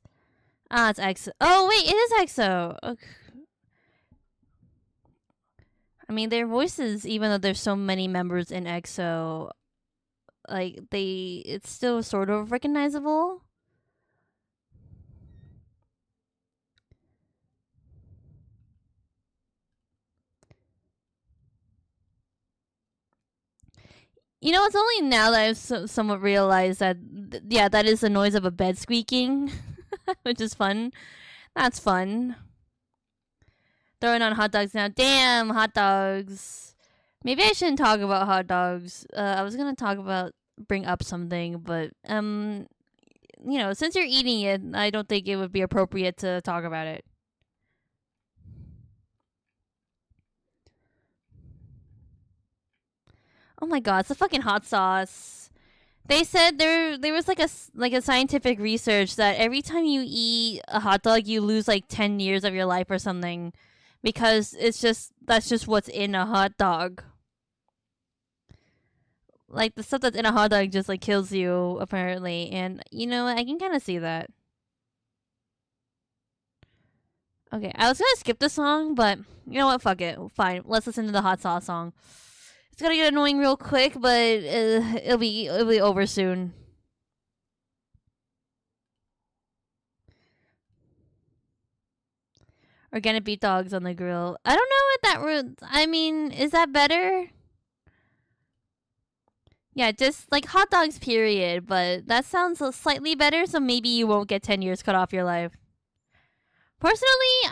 Ah, it's EXO. Oh wait, it is EXO. Okay. I mean, their voices, even though there's so many members in EXO, like it's still sort of recognizable. You know, it's only now that I've somewhat realized that, yeah, that is the noise of a bed squeaking, which is fun. That's fun. Throwing on hot dogs now. Damn, hot dogs. Maybe I shouldn't talk about hot dogs. I was gonna bring up something, but you know, since you're eating it, I don't think it would be appropriate to talk about it. Oh my god, it's a fucking hot sauce. They said there was like a scientific research that every time you eat a hot dog, you lose like 10 years of your life or something, because that's just what's in a hot dog. Like the stuff that's in a hot dog just like kills you apparently, and you know what? I can kind of see that. Okay, I was gonna skip the song, but you know what? Fuck it. Fine, let's listen to the hot sauce song. It's gonna get annoying real quick, but it'll be over soon. Organic beef dogs on the grill. I don't know what I mean, is that better? Yeah, just like hot dogs, period. But that sounds slightly better, so maybe you won't get 10 years cut off your life. Personally,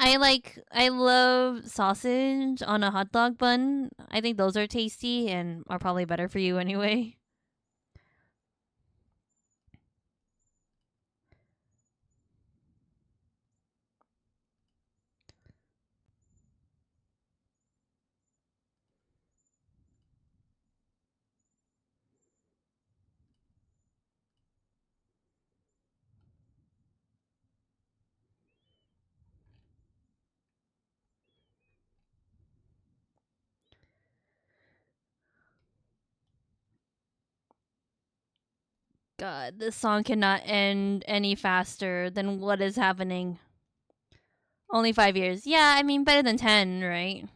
I love sausage on a hot dog bun. I think those are tasty and are probably better for you anyway. God, this song cannot end any faster than what is happening. Only 5 years. Yeah, I mean, better than 10, right?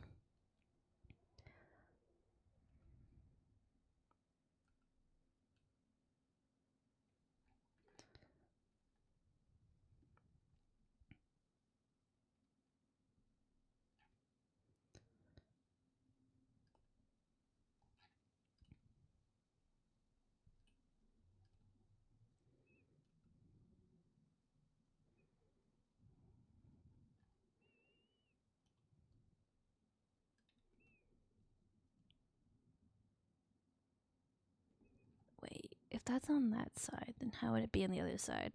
Wait, if that's on that side, then how would it be on the other side?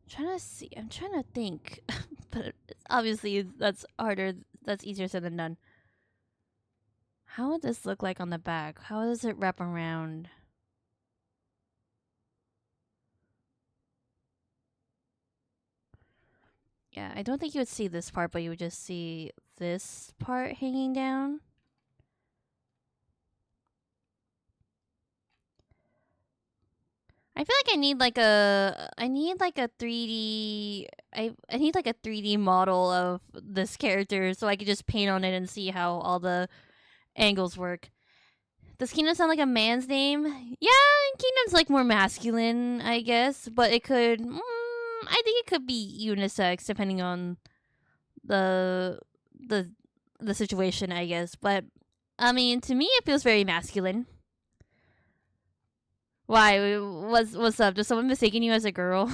Trying to see. I'm trying to think, but obviously that's harder. That's easier said than done. How would this look like on the back? How does it wrap around? Yeah, I don't think you would see this part, but you would just see this part hanging down. I feel like I need like a 3D I need like a 3D model of this character so I could just paint on it and see how all the angles work. Does Kingdom sound like a man's name? Yeah, Kingdom's like more masculine, I guess, but it could I think it could be unisex depending on the the the situation, I guess. But I mean, to me it feels very masculine. Why? What's up? Does someone mistaken you as a girl?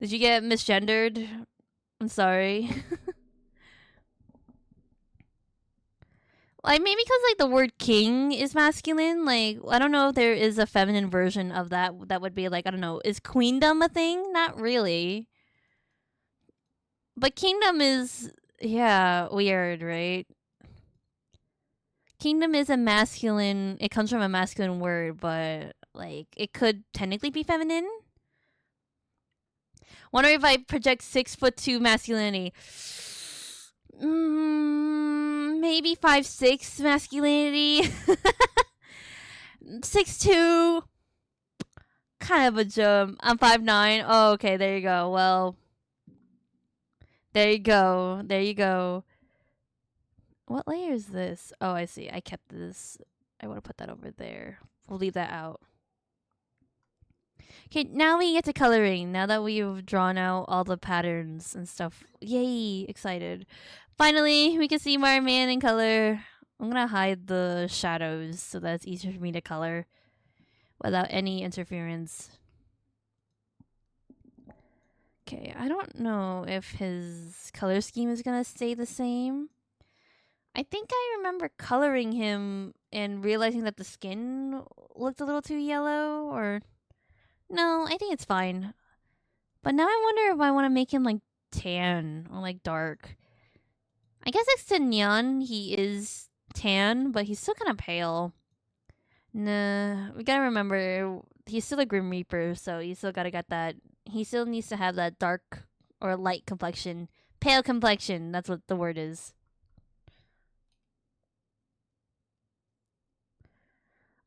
Did you get misgendered? I'm sorry. Like maybe because like the word king is masculine. Like I don't know if there is a feminine version of that. That would be like I don't know. Is queendom a thing? Not really. But kingdom is yeah weird, right? Kingdom is a masculine. It comes from a masculine word, but like it could technically be feminine. Wonder if I project 6'2" masculinity. Maybe 5'6" masculinity. 6'2". Kind of a jump. I'm 5'9". Oh, okay, there you go. Well, there you go. There you go. What layer is this? Oh, I see. I kept this. I want to put that over there. We'll leave that out. Okay, now we get to coloring. Now that we've drawn out all the patterns and stuff. Yay, excited. Finally, we can see my man in color. I'm gonna hide the shadows so that it's easier for me to color without any interference. Okay, I don't know if his color scheme is gonna stay the same. I think I remember coloring him and realizing that the skin looked a little too yellow, or no, I think it's fine. But now I wonder if I want to make him like tan or like dark. I guess next to Nyan, he is tan, but he's still kind of pale. Nah, we gotta remember he's still a Grim Reaper, so you still gotta get that. He still needs to have that dark or light complexion, pale complexion. That's what the word is.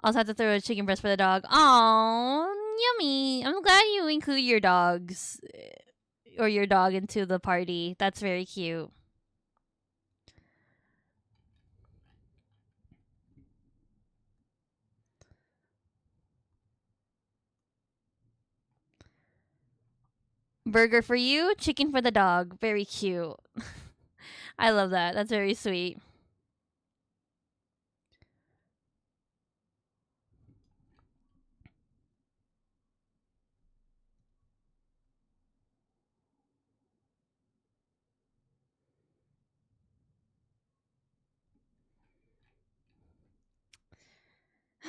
Also have to throw a chicken breast for the dog. Aw, yummy. I'm glad you include your dogs or your dog into the party. That's very cute. Burger for you, chicken for the dog. Very cute. I love that. That's very sweet.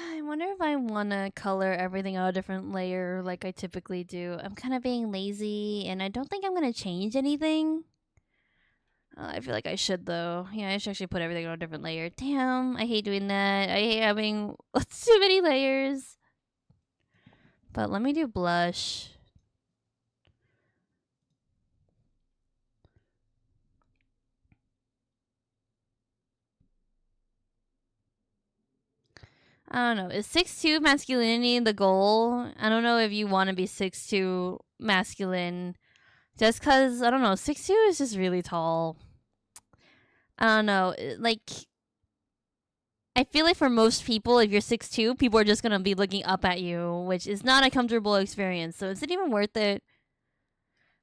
I wonder if I want to color everything out a different layer like I typically do. I'm kind of being lazy and I don't think I'm going to change anything. I feel like I should though. Yeah, I should actually put everything on a different layer. Damn, I hate doing that. I hate having too many layers. But let me do blush I don't know. Is 6'2" masculinity the goal? I don't know if you want to be 6'2" masculine. Just because, I don't know, 6'2" is just really tall. I don't know. Like, I feel like for most people, if you're 6'2", people are just going to be looking up at you, which is not a comfortable experience. So is it even worth it?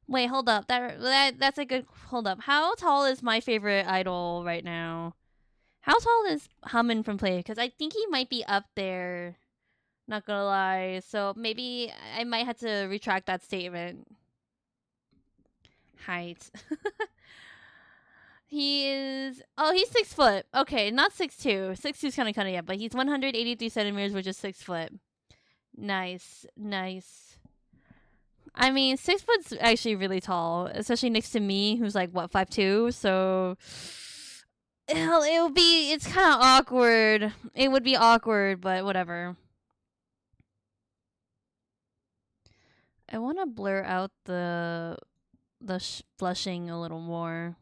Wait, hold up. That's a good... Hold up. How tall is my favorite idol right now? How tall is Haman from Play? Because I think he might be up there. Not gonna lie. So maybe I might have to retract that statement. Height. He is... Oh, he's 6 foot. Okay, not 6'2". 6'2" is kind of cutting it, but he's 183 centimeters, which is 6 foot. Nice. Nice. I mean, 6 foot's actually really tall, especially next to me, who's like, what, 5'2"? So... It'll be... It's kind of awkward. It would be awkward, but whatever. I want to blur out the blushing a little more.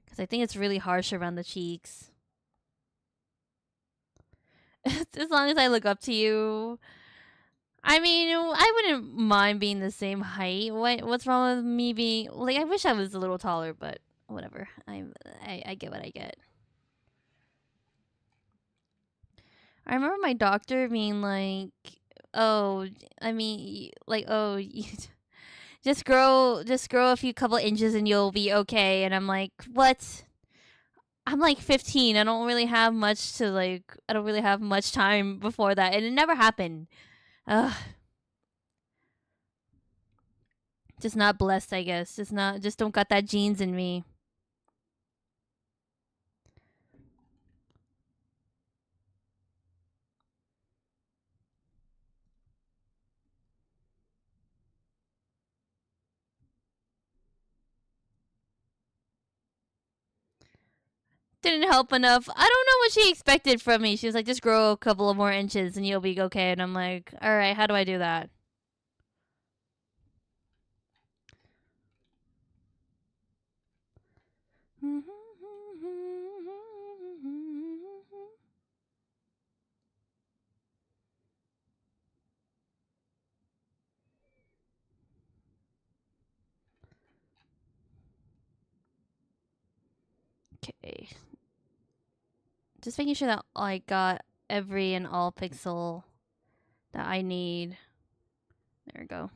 Because I think it's really harsh around the cheeks. As long as I look up to you. I mean, I wouldn't mind being the same height. What's wrong with me being... Like, I wish I was a little taller, but whatever. I get what I get. I remember my doctor being like, oh, I mean, like, oh, just grow a few couple inches and you'll be okay. And I'm like, what? I'm like 15. I don't really have much to like. I don't really have much time before that, and it never happened. Ugh. Just not blessed, I guess. Just don't got that genes in me. Didn't help enough. I don't know what she expected from me. She was like, just grow a couple of more inches and you'll be okay. And I'm like, all right, how do I do that? Okay. Just making sure that I got every and all pixel that I need. There we go.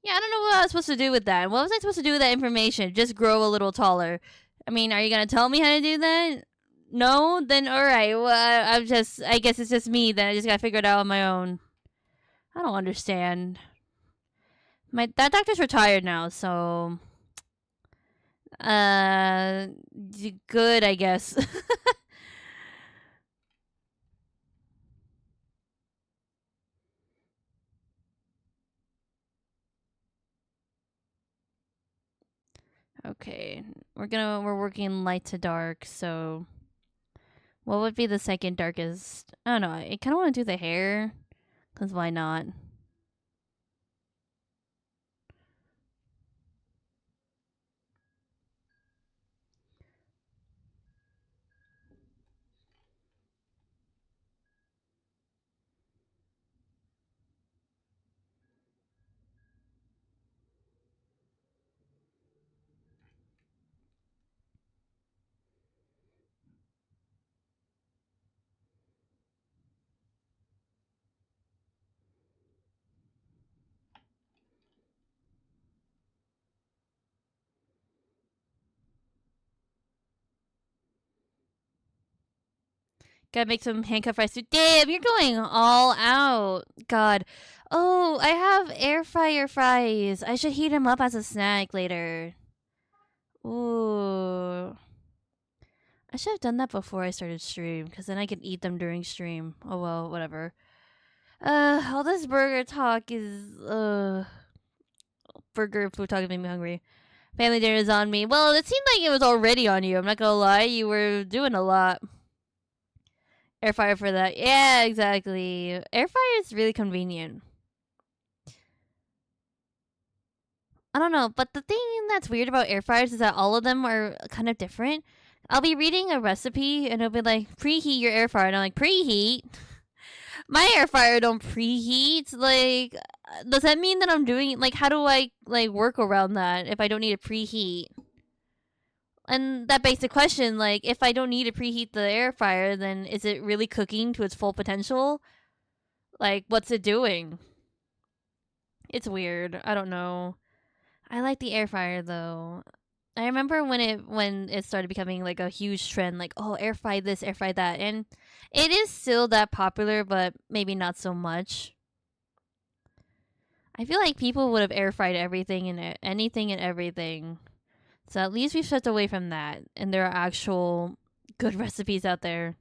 Yeah, I don't know what I was supposed to do with that. What was I supposed to do with that information? Just grow a little taller. I mean, are you gonna tell me how to do that? No? Then alright. Well, I guess it's just me. Then I just gotta figure it out on my own. I don't understand. That doctor's retired now, so... Good, I guess. Okay. We're working light to dark, so... What would be the second darkest? I don't know. I kind of want to do the hair. Because why not? Gotta make some handcuff rice soup. Damn, you're going all out. God. Oh, I have air fryer fries. I should heat them up as a snack later. Ooh. I should have done that before I started stream, because then I could eat them during stream. Oh well, whatever. All this burger talk is, burger food talk is making me hungry. Family dinner is on me. Well, it seemed like it was already on you. I'm not gonna lie. You were doing a lot. Air fryer for that. Yeah, exactly. Air fryer is really convenient. I don't know, but the thing that's weird about air fryers is that all of them are kind of different. I'll be reading a recipe and it'll be like preheat your air fryer, and I'm like preheat. My air fryer don't preheat. Like, does that mean that I'm doing like how do I like work around that if I don't need to preheat? And that begs the question, like, if I don't need to preheat the air fryer, then is it really cooking to its full potential? Like, what's it doing? It's weird. I don't know. I like the air fryer though. I remember when it started becoming like a huge trend, like oh air fry this, air fry that, and it is still that popular, but maybe not so much. I feel like people would have air fried everything and anything and everything, so at least we've stepped away from that, and there are actual good recipes out there.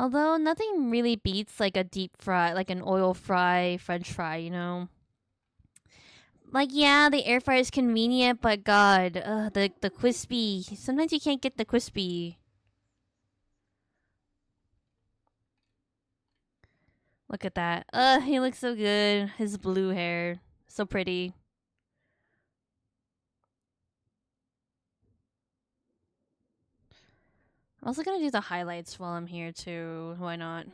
Although nothing really beats like a deep fry, like an oil fry, French fry, you know. Like yeah, the air fryer is convenient, but God, the crispy. Sometimes you can't get the crispy. Look at that. He looks so good. His blue hair, so pretty. I'm also gonna do the highlights while I'm here too. Why not?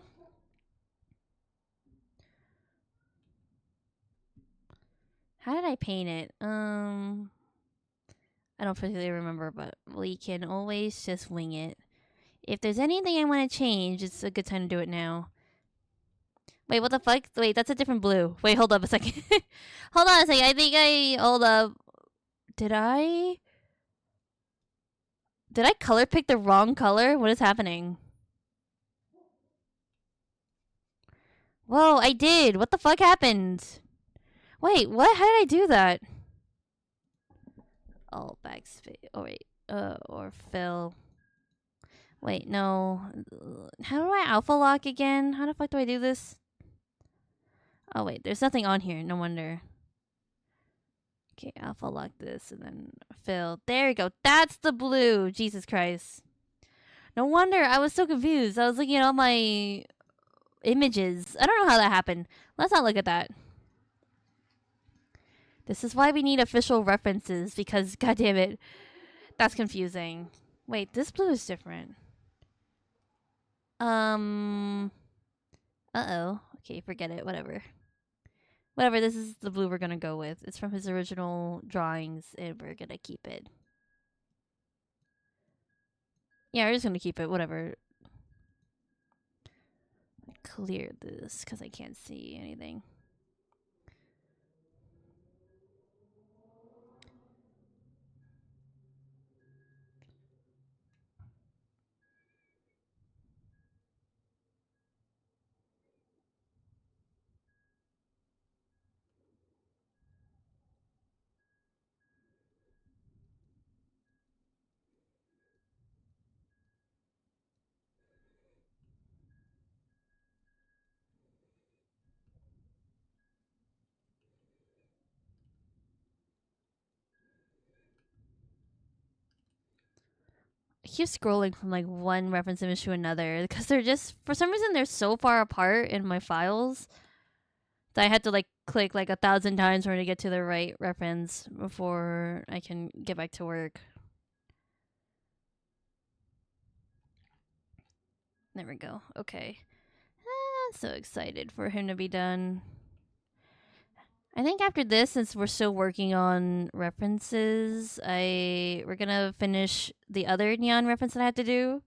How did I paint it? I don't particularly remember, but we can always just wing it. If there's anything I want to change, it's a good time to do it now. Wait, what the fuck? Wait, that's a different blue. Wait, hold up a second. Hold on a second. I think I hold up. Did I? Did I color pick the wrong color? What is happening? Whoa, I did. What the fuck happened? Wait, what? How did I do that? Oh, backspace. Oh, wait. Or fill. Wait, no. How do I alpha lock again? How the fuck do I do this? Oh, wait. There's nothing on here. No wonder. Okay, alpha lock this and then fill. There we go. That's the blue. Jesus Christ. No wonder. I was so confused. I was looking at all my images. I don't know how that happened. Let's not look at that. This is why we need official references because, god damn it, that's confusing. Wait, this blue is different. Uh-oh. Okay, forget it. Whatever. Whatever, this is the blue we're gonna go with. It's from his original drawings, and we're gonna keep it. Yeah, we're just gonna keep it. Whatever. Clear this, because I can't see anything. I keep scrolling from like one reference image to another because they're just for some reason they're so far apart in my files that I had to like click like 1,000 times in order to get to the right reference before I can get back to work. There we go. Okay. I'm so excited for him to be done. I think after this, since we're still working on references, we're gonna finish the other neon reference that I had to do.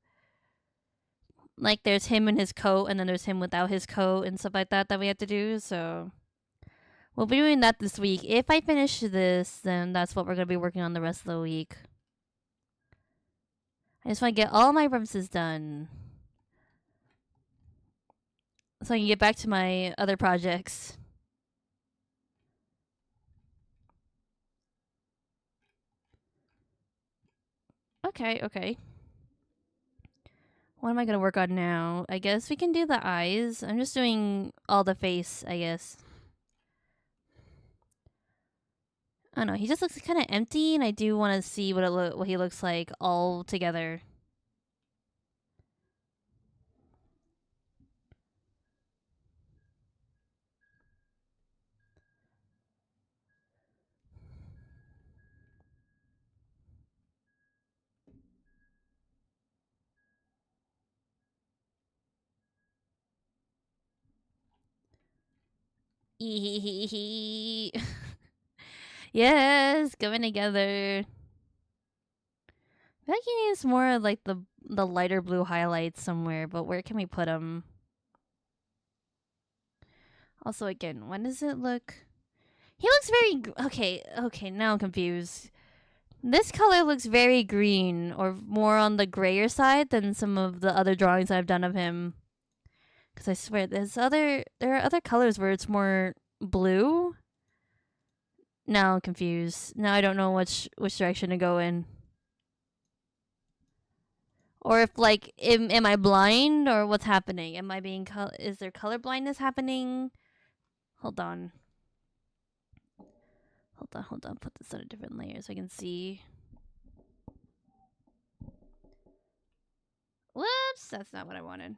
Like there's him in his coat, and then there's him without his coat and stuff like that we have to do. So we'll be doing that this week. If I finish this, then that's what we're gonna be working on the rest of the week. I just want to get all my references done, so I can get back to my other projects. Okay. What am I gonna work on now? I guess we can do the eyes. I'm just doing all the face, I guess. I don't know. He just looks kind of empty, and I do want to see what he looks like all together. Yes, coming together. I feel like he needs more of, like, the lighter blue highlights somewhere, but where can we put them? Also, again, when does it look? He looks very okay. Now I'm confused. This color looks very green, or more on the grayer side than some of the other drawings I've done of him. Because I swear, there are other colors where it's more blue. Now I'm confused. Now I don't know which direction to go in. Or if, like, am I blind or what's happening? Am I being is there color blindness happening? Hold on. Hold on. Put this on a different layer so I can see. Whoops, that's not what I wanted.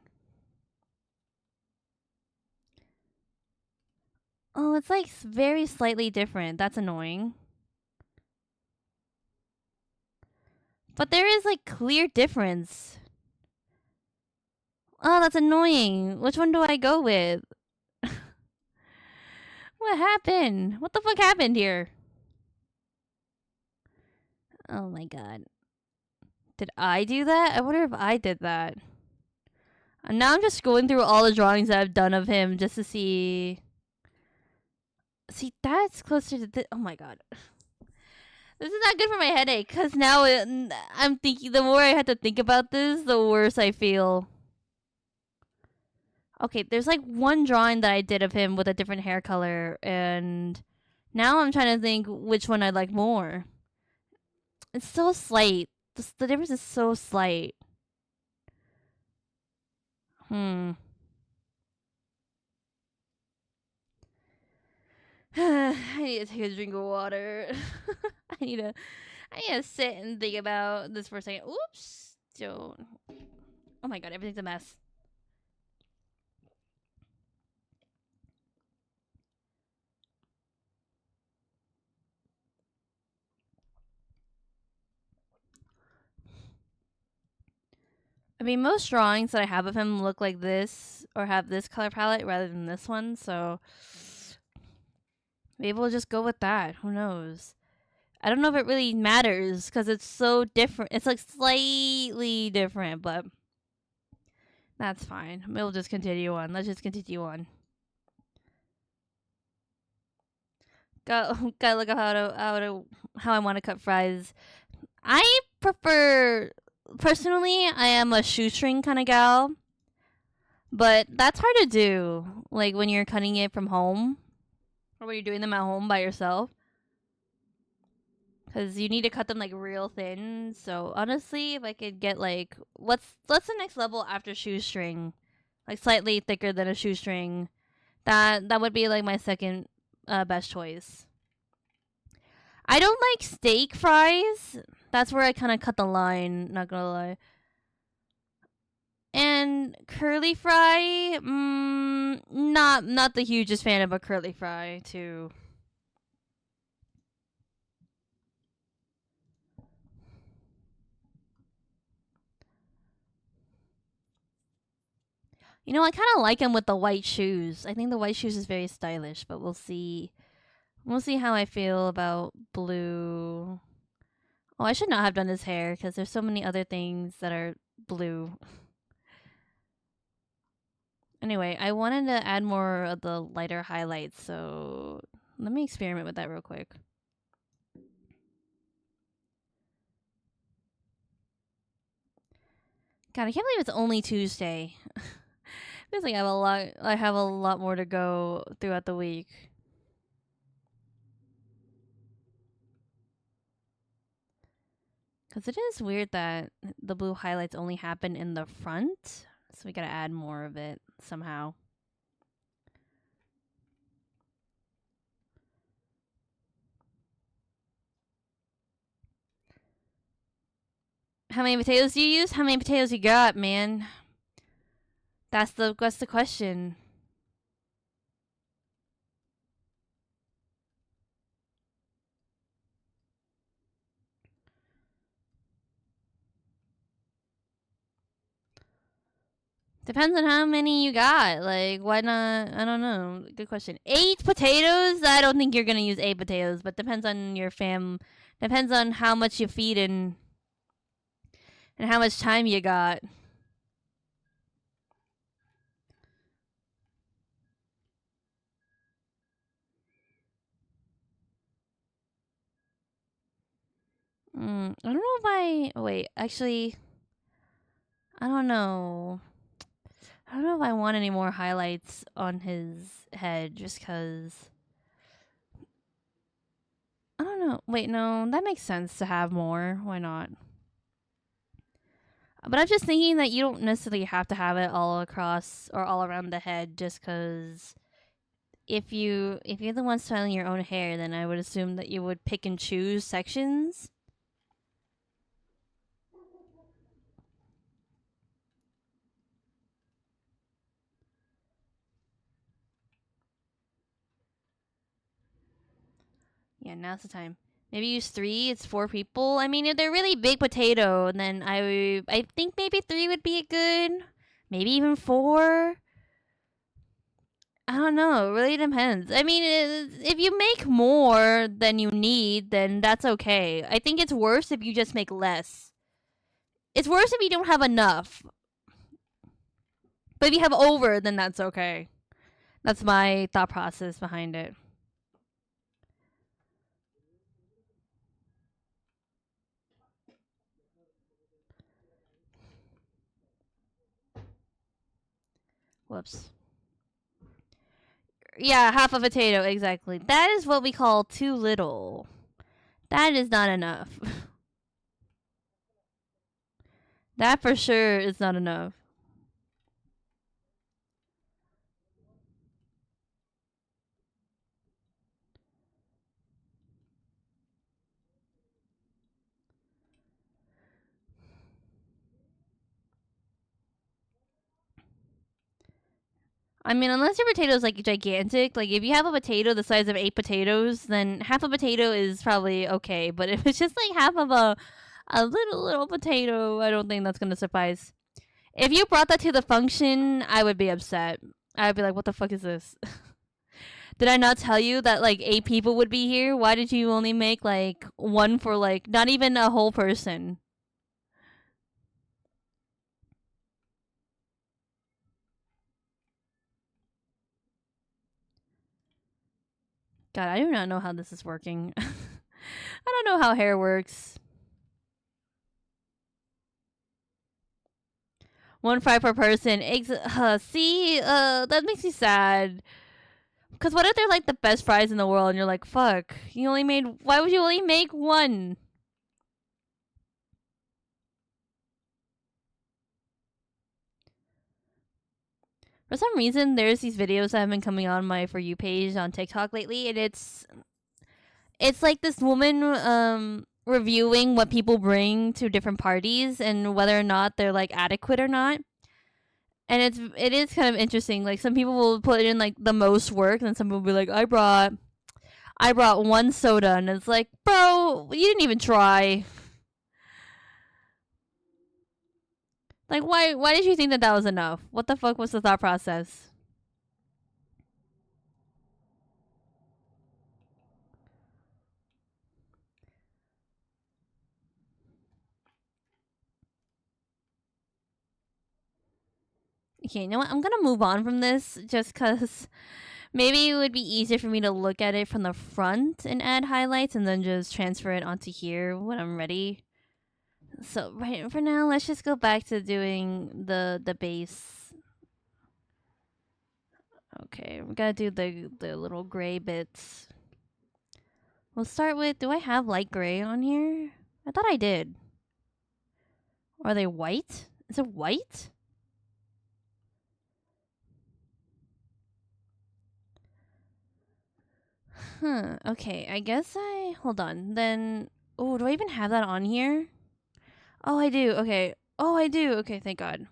Oh, it's like very slightly different. That's annoying. But there is, like, clear difference. Oh, that's annoying. Which one do I go with? What happened? What the fuck happened here? Oh my god. Did I do that? I wonder if I did that. And now I'm just going through all the drawings that I've done of him just to see. See, that's closer to this. Oh my god. This is not good for my headache because now I'm thinking, the more I have to think about this, the worse I feel. Okay, there's like one drawing that I did of him with a different hair color, and now I'm trying to think which one I like more. It's so slight. The difference is so slight. Hmm. I need to take a drink of water. I need to sit and think about this for a second. Oops. Don't. Oh my god, everything's a mess. I mean, most drawings that I have of him look like this or have this color palette rather than this one, so maybe we'll just go with that. Who knows? I don't know if it really matters because it's so different. It's like slightly different, but that's fine. We'll just continue on. Let's just continue on. Gotta look up how I want to cut fries. I prefer, personally, I am a shoestring kind of gal, but that's hard to do. Like when you're cutting it from home, or when you're doing them at home by yourself, because you need to cut them like real thin. So honestly, if I could get like what's the next level after shoestring, like slightly thicker than a shoestring, that would be like my second best choice. I don't like steak fries. That's where I kind of cut the line. Not gonna lie. And curly fry, not the hugest fan of a curly fry too. You know, I kind of like him with the white shoes. I think the white shoes is very stylish, but we'll see. We'll see how I feel about blue. Oh, I should not have done his hair because there's so many other things that are blue. Anyway, I wanted to add more of the lighter highlights, so let me experiment with that real quick. God, I can't believe it's only Tuesday. Feels like I have a lot more to go throughout the week. Because it is weird that the blue highlights only happen in the front. So we gotta add more of it somehow. How many potatoes do you use? How many potatoes you got, man? That's the question. Depends on how many you got. Like, why not? I don't know. Good question. 8 potatoes? I don't think you're gonna use 8 potatoes, but depends on your fam. Depends on how much you feed and how much time you got. I don't know if I. Wait, actually, I don't know. I don't know if I want any more highlights on his head just because. I don't know. Wait, no, that makes sense to have more. Why not? But I'm just thinking that you don't necessarily have to have it all across or all around the head just because if you're the one styling your own hair, then I would assume that you would pick and choose sections. Yeah, now's the time. Maybe use 3. It's 4 people. I mean, if they're really big potato, then I think maybe 3 would be good. Maybe even 4. I don't know. It really depends. I mean, if you make more than you need, then that's okay. I think it's worse if you just make less. It's worse if you don't have enough. But if you have over, then that's okay. That's my thought process behind it. Whoops. Yeah, half a potato, exactly. That is what we call too little. That is not enough. That for sure is not enough. I mean, unless your potato is like gigantic, like if you have a potato the size of 8 potatoes, then half a potato is probably okay. But if it's just like half of a little potato, I don't think that's gonna suffice. If you brought that to the function, I would be upset. I'd be like, "What the fuck is this? Did I not tell you that like 8 people would be here? Why did you only make like one for like not even a whole person?" God, I do not know how this is working. I don't know how hair works. 1 fry per person. See, that makes me sad. Cause what if they're like the best fries in the world, and you're like, fuck, you only made. Why would you only make one? For some reason, there's these videos that have been coming on my For You page on TikTok lately, and it's like this woman reviewing what people bring to different parties and whether or not they're like adequate or not. And it is kind of interesting. Like some people will put in like the most work, and some people will be like, I brought one soda, and it's like, bro, you didn't even try. Like, why did you think that that was enough? What the fuck was the thought process? Okay, you know what? I'm gonna move on from this just because maybe it would be easier for me to look at it from the front and add highlights and then just transfer it onto here when I'm ready. So right for now, let's just go back to doing the base. Okay, we gotta do the little gray bits. We'll start with. Do I have light gray on here? I thought I did. Are they white? Is it white? Huh. Okay. I guess I. Hold on. Then. Oh, do I even have that on here? Oh, I do. Okay. Oh, I do. Okay. Thank God.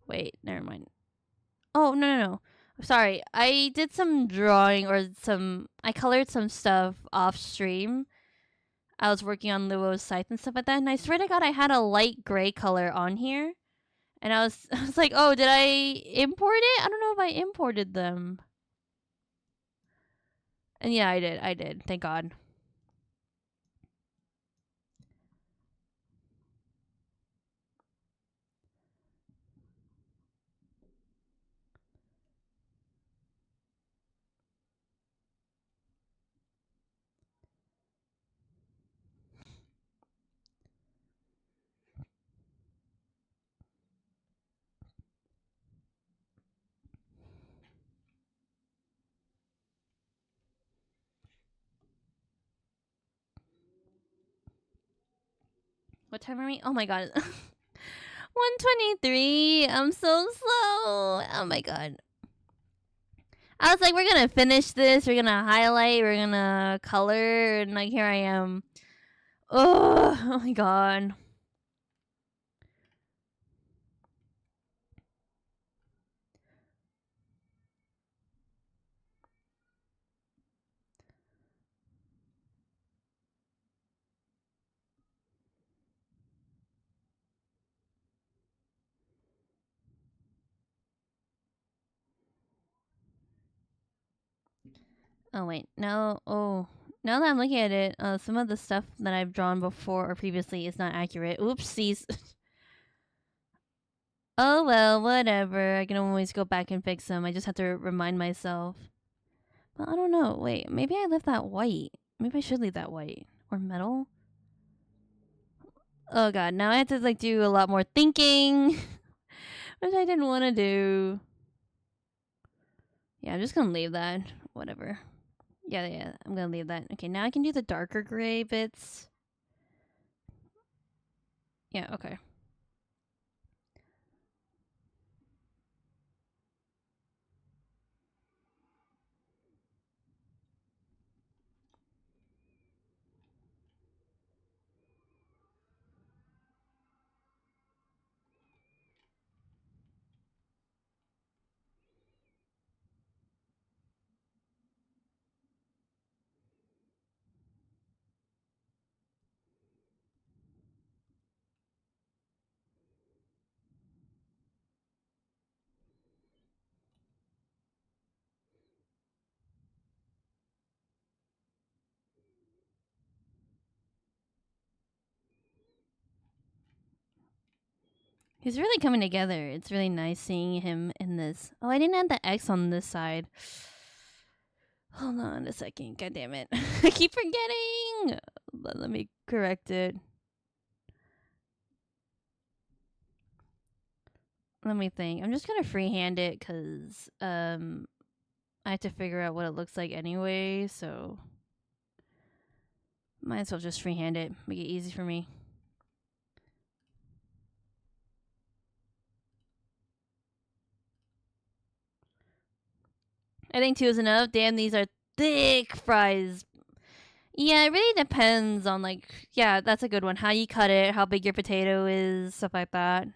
Wait. Never mind. Oh, no, no, no. Sorry. I did some drawing or some. I colored some stuff off stream. I was working on Luo's site and stuff like that. And I swear to God, I had a light gray color on here. And I was like, oh, did I import it? I don't know if I imported them. And yeah, I did. I did. Thank God. What time are we? Oh my God. 1:23. I'm so slow. Oh my God. I was like, we're gonna finish this. We're gonna highlight. We're gonna color. And like, here I am. Oh my God. Oh wait, no. Oh, now that I'm looking at it, some of the stuff that I've drawn before or previously is not accurate. Oopsies. Oh well, whatever. I can always go back and fix them. I just have to remind myself. But I don't know. Wait, maybe I left that white. Maybe I should leave that white or metal. Oh god, now I have to like do a lot more thinking, which I didn't want to do. Yeah, I'm just gonna leave that. Whatever. Yeah, I'm gonna leave that. Okay, now I can do the darker gray bits. Yeah, okay. He's really coming together. It's really nice seeing him in this. Oh, I didn't add the X on this side. Hold on a second. God damn it. I keep forgetting. Let me correct it. Let me think. I'm just gonna freehand it because I have to figure out what it looks like anyway, so might as well just freehand it. Make it easy for me. I think 2 is enough. Damn, these are thick fries. Yeah, it really depends on like yeah, that's a good one. How you cut it, how big your potato is, stuff like that.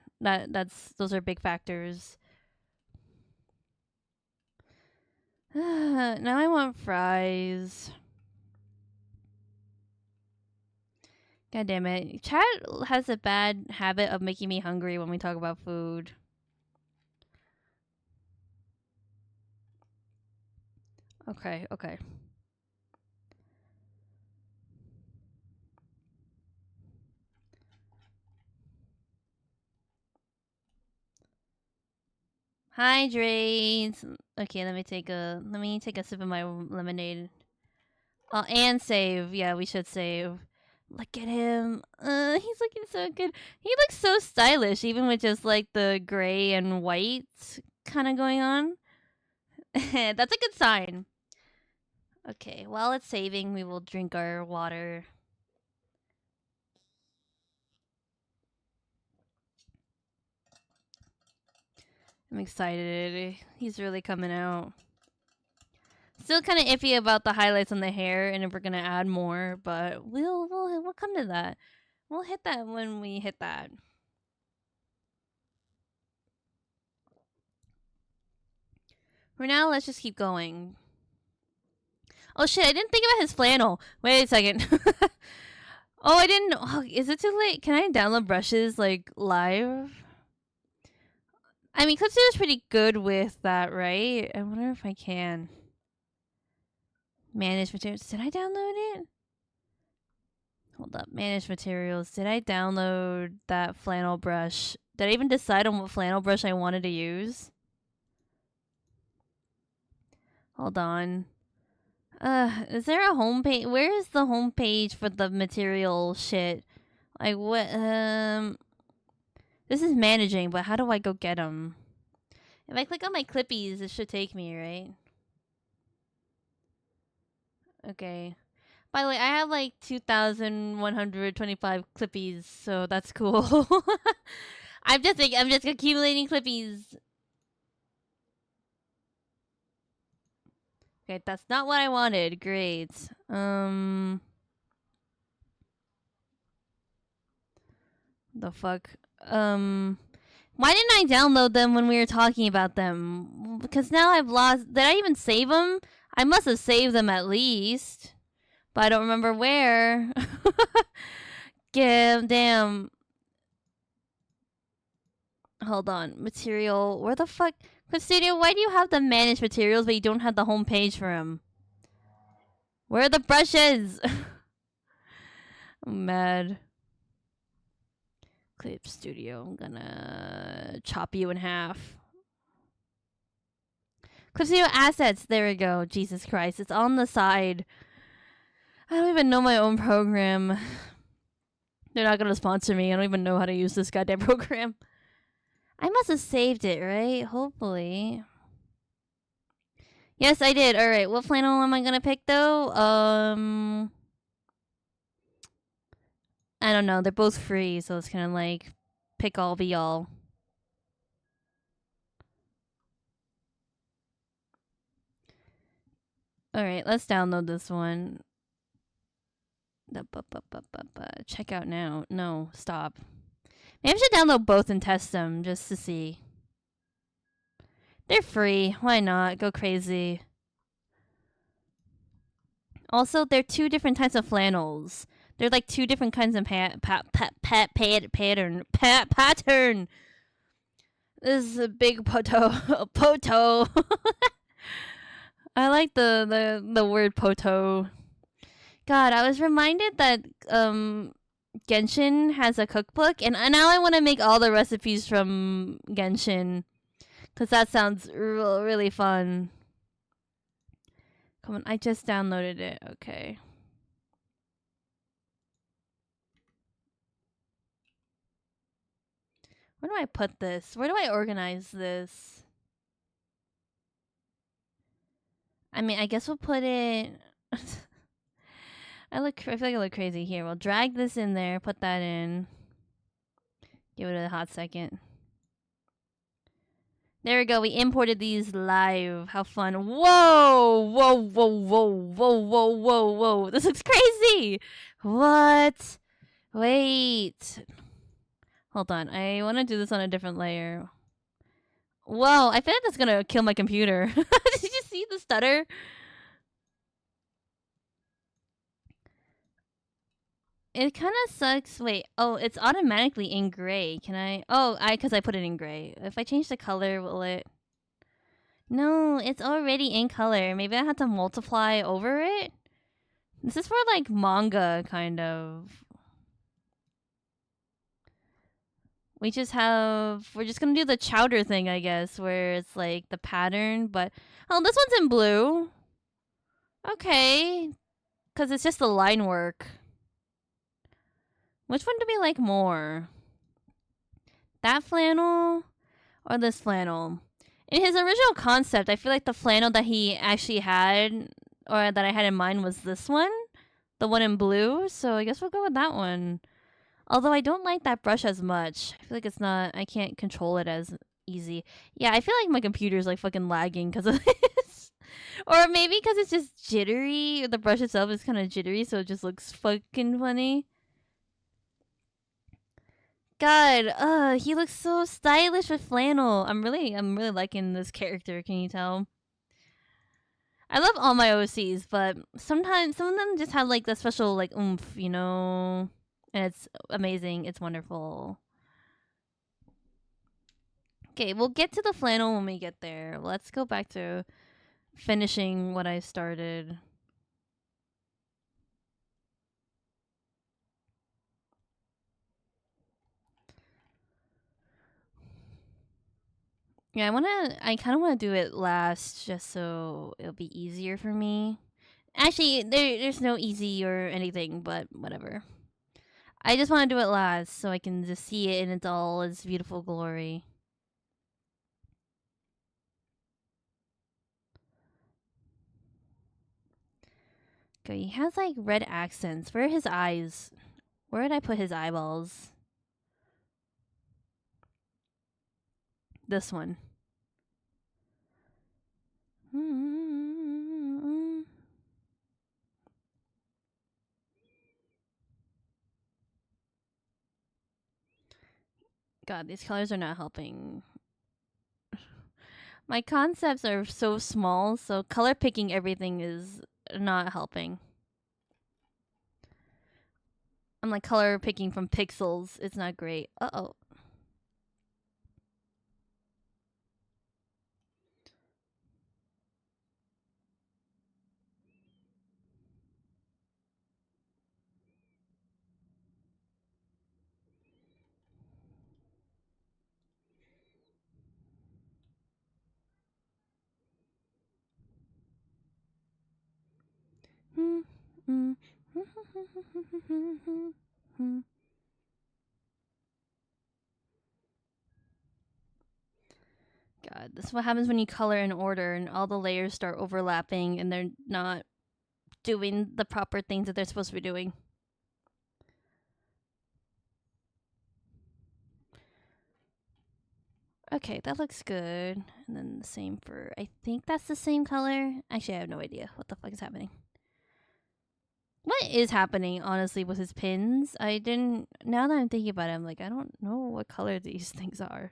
Those are big factors. Now I want fries. God damn it. Chat has a bad habit of making me hungry when we talk about food. Okay, okay. Hydrate. Okay, let me take a sip of my lemonade. Oh, and save. Yeah, we should save. Look at him. He's looking so good. He looks so stylish, even with just like the gray and white kind of going on. That's a good sign. Okay, while it's saving, we will drink our water. I'm excited. He's really coming out. Still kind of iffy about the highlights on the hair, and if we're gonna add more, but we'll come to that. We'll hit that when we hit that. For now, let's just keep going. Oh shit! I didn't think about his flannel. Wait a second. Oh, I didn't. Oh, is it too late? Can I download brushes like live? I mean, Clip Studio's pretty good with that, right? I wonder if I can manage materials. Did I download it? Hold up, manage materials. Did I download that flannel brush? Did I even decide on what flannel brush I wanted to use? Hold on. Is there a home page? Where is the home page for the material shit? Like what? This is managing, but how do I go get them? If I click on my clippies, it should take me, right? Okay. By the way, I have like 2,125 clippies, so that's cool. I'm just accumulating clippies. Okay, that's not what I wanted. Great. The fuck. Why didn't I download them when we were talking about them? Because now I've lost. Did I even save them? I must have saved them at least, but I don't remember where. Damn. Hold on. Material. Where the fuck? Clip Studio, why do you have the managed materials but you don't have the home page for them? Where are the brushes? I'm mad. Clip Studio, I'm gonna chop you in half. Clip Studio assets. There we go. Jesus Christ. It's on the side. I don't even know my own program. They're not gonna sponsor me. I don't even know how to use this goddamn program. I must have saved it, right? Hopefully. Yes, I did. Alright, what flannel am I gonna pick though? I don't know. They're both free, so it's kind of like pick all be all. Alright, let's download this one. Check out now. No, stop. Maybe I should download both and test them just to see. They're free. Why not? Go crazy. Also, they're two different types of flannels. They're like two different kinds of pattern. This is a big poto. Poto. I like the word poto. God, I was reminded that Genshin has a cookbook, and now I want to make all the recipes from Genshin, because that sounds really fun. Come on, I just downloaded it. Okay. Where do I put this? Where do I organize this? I mean, I guess we'll put it... I feel like I look crazy here. We'll drag this in there, put that in. Give it a hot second. There we go. We imported these live. How fun. Whoa! Whoa, whoa, whoa, whoa, whoa, whoa, whoa. This looks crazy! What? Wait. Hold on. I want to do this on a different layer. Whoa, I feel like that's gonna kill my computer. Did you see the stutter? It kind of sucks. Wait. Oh, it's automatically in gray. Can I? Oh, because I put it in gray. If I change the color, will it? No, it's already in color. Maybe I have to multiply over it. This is for like manga, kind of. We're just gonna do the chowder thing, I guess, where it's like the pattern, but oh, this one's in blue. Okay, because it's just the line work. Which one do we like more? That flannel or this flannel? In his original concept, I feel like the flannel that he actually had, or that I had in mind, was this one, the one in blue. So I guess we'll go with that one. Although I don't like that brush as much. I feel like I can't control it as easy. Yeah, I feel like my computer's like fucking lagging because of this. Or maybe because it's just jittery. The brush itself is kind of jittery, so it just looks fucking funny. God, he looks so stylish with flannel. I'm really liking this character, can you tell? I love all my OCs, but sometimes some of them just have like the special like oomph, you know? And it's amazing. It's wonderful. Okay, we'll get to the flannel when we get there. Let's go back to finishing what I started. Yeah, I kind of want to do it last just so it'll be easier for me. Actually, there's no easy or anything, but whatever. I just want to do it last so I can just see it in its beautiful glory. Okay, he has like red accents. Where are his eyes? Where did I put his eyeballs? This one. God, these colors are not helping. My concepts are so small, so color picking everything is not helping. I'm like color picking from pixels. It's not great. Uh-oh. God, this is what happens when you color in order and all the layers start overlapping and they're not doing the proper things that they're supposed to be doing. Okay, that looks good. And then the same for, I think that's the same color. Actually, I have no idea what the fuck is happening. What is happening, honestly, with his pins? I didn't, now that I'm thinking about it, I'm like, I don't know what color these things are.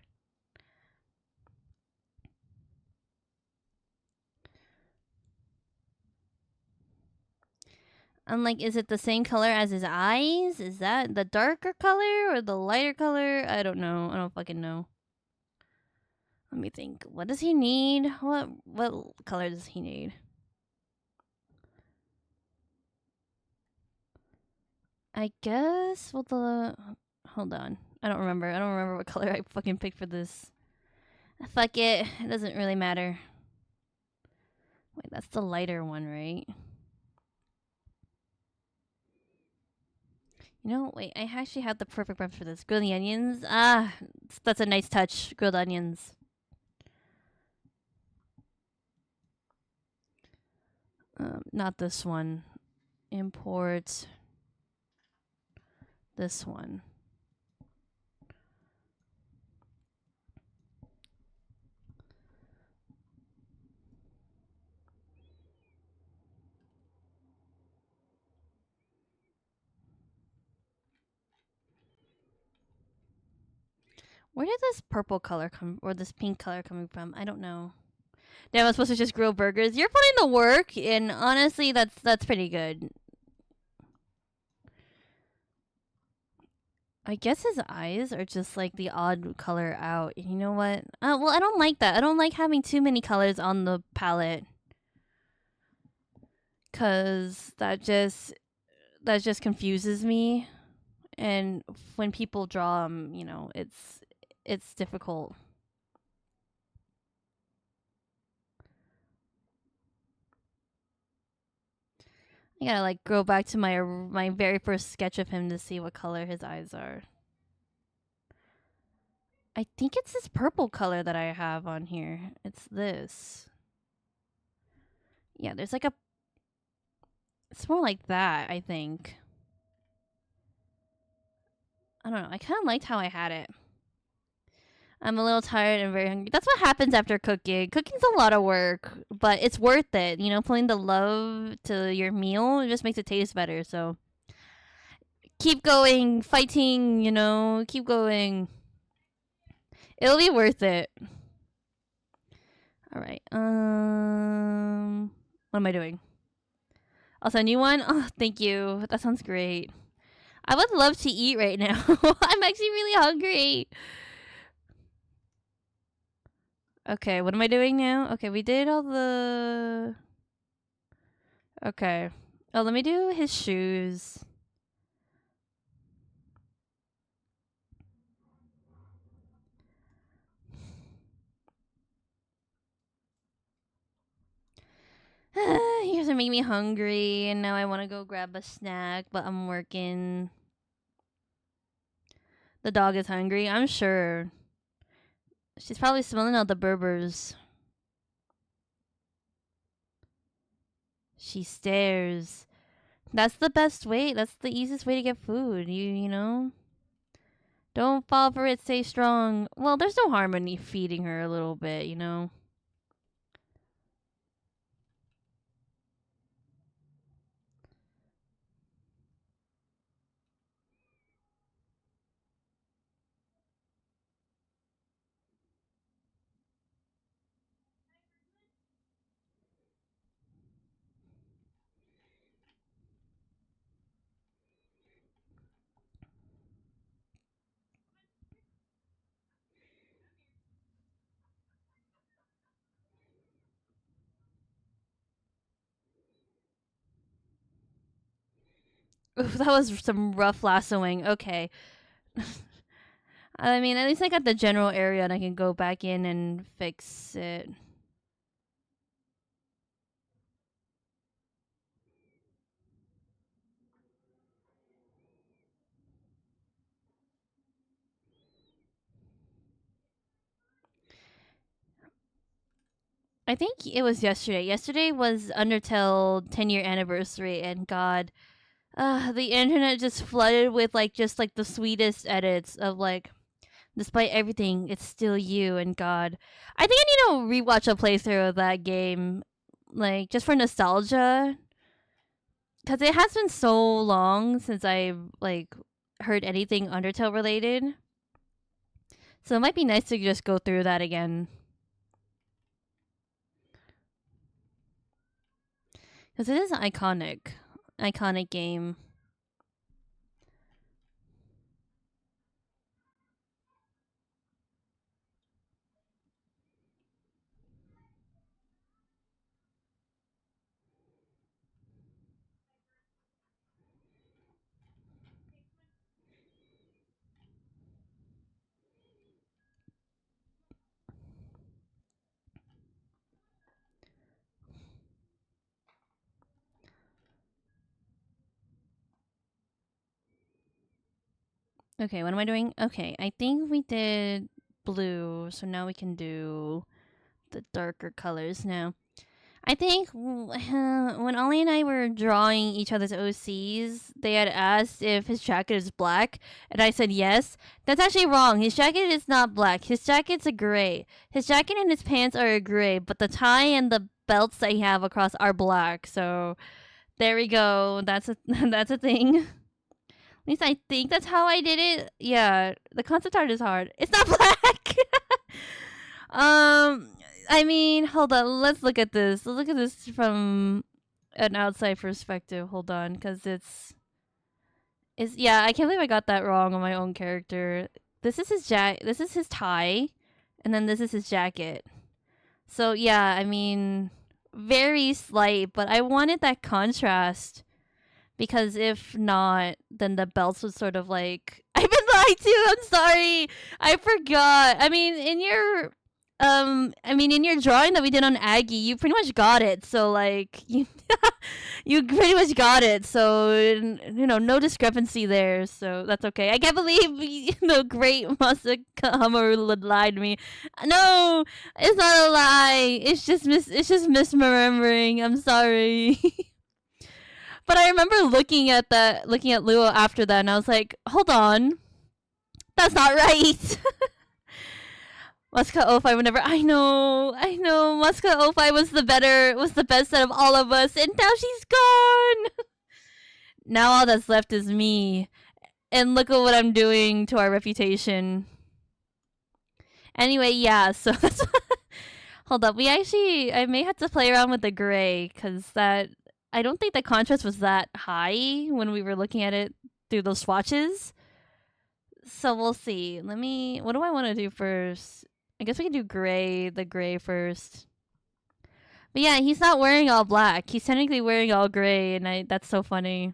I'm like, is it the same color as his eyes? Is that the darker color or the lighter color? I don't know. I don't fucking know. Let me think. What does he need? What color does he need? I guess hold on. I don't remember what color I fucking picked for this. Fuck it. It doesn't really matter. Wait, that's the lighter one, right? You know, wait, I actually have the perfect brush for this. Grilled onions. Ah, that's a nice touch. Grilled onions. Not this one. Import this one. Where did this purple color come, or this pink color coming from? I don't know. Damn, I'm supposed to just grill burgers. You're putting the work, and honestly, that's pretty good. I guess his eyes are just like the odd color out. You know what? Well, I don't like that. I don't like having too many colors on the palette, cause that just confuses me. And when people draw them, you know, it's difficult. I gotta like go back to my very first sketch of him to see what color his eyes are. I think it's this purple color that I have on here. It's this. Yeah, there's like a. It's more like that, I think. I don't know. I kind of liked how I had it. I'm a little tired and very hungry. That's what happens after cooking. Cooking's a lot of work, but it's worth it. You know, putting the love to your meal, it just makes it taste better. So keep going, fighting, you know, keep going. It'll be worth it. All right. What am I doing? I'll send you one. Oh, thank you. That sounds great. I would love to eat right now. I'm actually really hungry. Okay, what am I doing now? Okay, we did all the... Okay. Oh, let me do his shoes. You guys are making me hungry, and now I want to go grab a snack, but I'm working. The dog is hungry, I'm sure. She's probably smelling out the Berbers. She stares. That's the best way. That's the easiest way to get food. You know? Don't fall for it, stay strong. Well, there's no harm in feeding her a little bit, you know? Oof, that was some rough lassoing. Okay. I mean, at least I got the general area and I can go back in and fix it. I think it was yesterday. Yesterday was Undertale 10-year anniversary, and God, the internet just flooded with just like the sweetest edits of like, despite everything, it's still you. And God, I think I need to rewatch a playthrough of that game, like just for nostalgia, because it has been so long since I like heard anything Undertale related. So it might be nice to just go through that again. Because it is an iconic game. Okay, what am I doing? Okay, I think we did blue, so now we can do the darker colors now. I think when Ollie and I were drawing each other's OCs, they had asked if his jacket is black, and I said yes. That's actually wrong. His jacket is not black. His jacket's a gray. His jacket and his pants are a gray, but the tie and the belts that he have across are black. So there we go. That's a that's a thing. At least I think that's how I did it. Yeah, the concept art is hard. It's not black. um, I mean, hold on. Let's look at this. Let's look at this from an outside perspective. Hold on, because it's yeah. I can't believe I got that wrong on my own character. This is his This is his tie, and then this is his jacket. So yeah, I mean, very slight, but I wanted that contrast. Because if not, then the belts would sort of like I've been lied to. I'm sorry. I forgot. I mean in your drawing that we did on Aggie, you pretty much got it. So like you pretty much got it. So no discrepancy there. So that's okay. I can't believe the great Masaka Hamaru lied to me. No, it's not a lie. It's just misremembering. I'm sorry. But I remember looking at Luo after that, and I was like, hold on, that's not right. Masaka 05 whenever I know Masaka 05 was the best out of all of us, and now she's gone. Now all that's left is me. And look at what I'm doing to our reputation. Anyway, yeah, so that's hold up. I may have to play around with the gray because that I don't think the contrast was that high when we were looking at it through those swatches. So we'll see. What do I want to do first? I guess we can do gray, the gray first. But yeah, he's not wearing all black. He's technically wearing all gray, and that's so funny.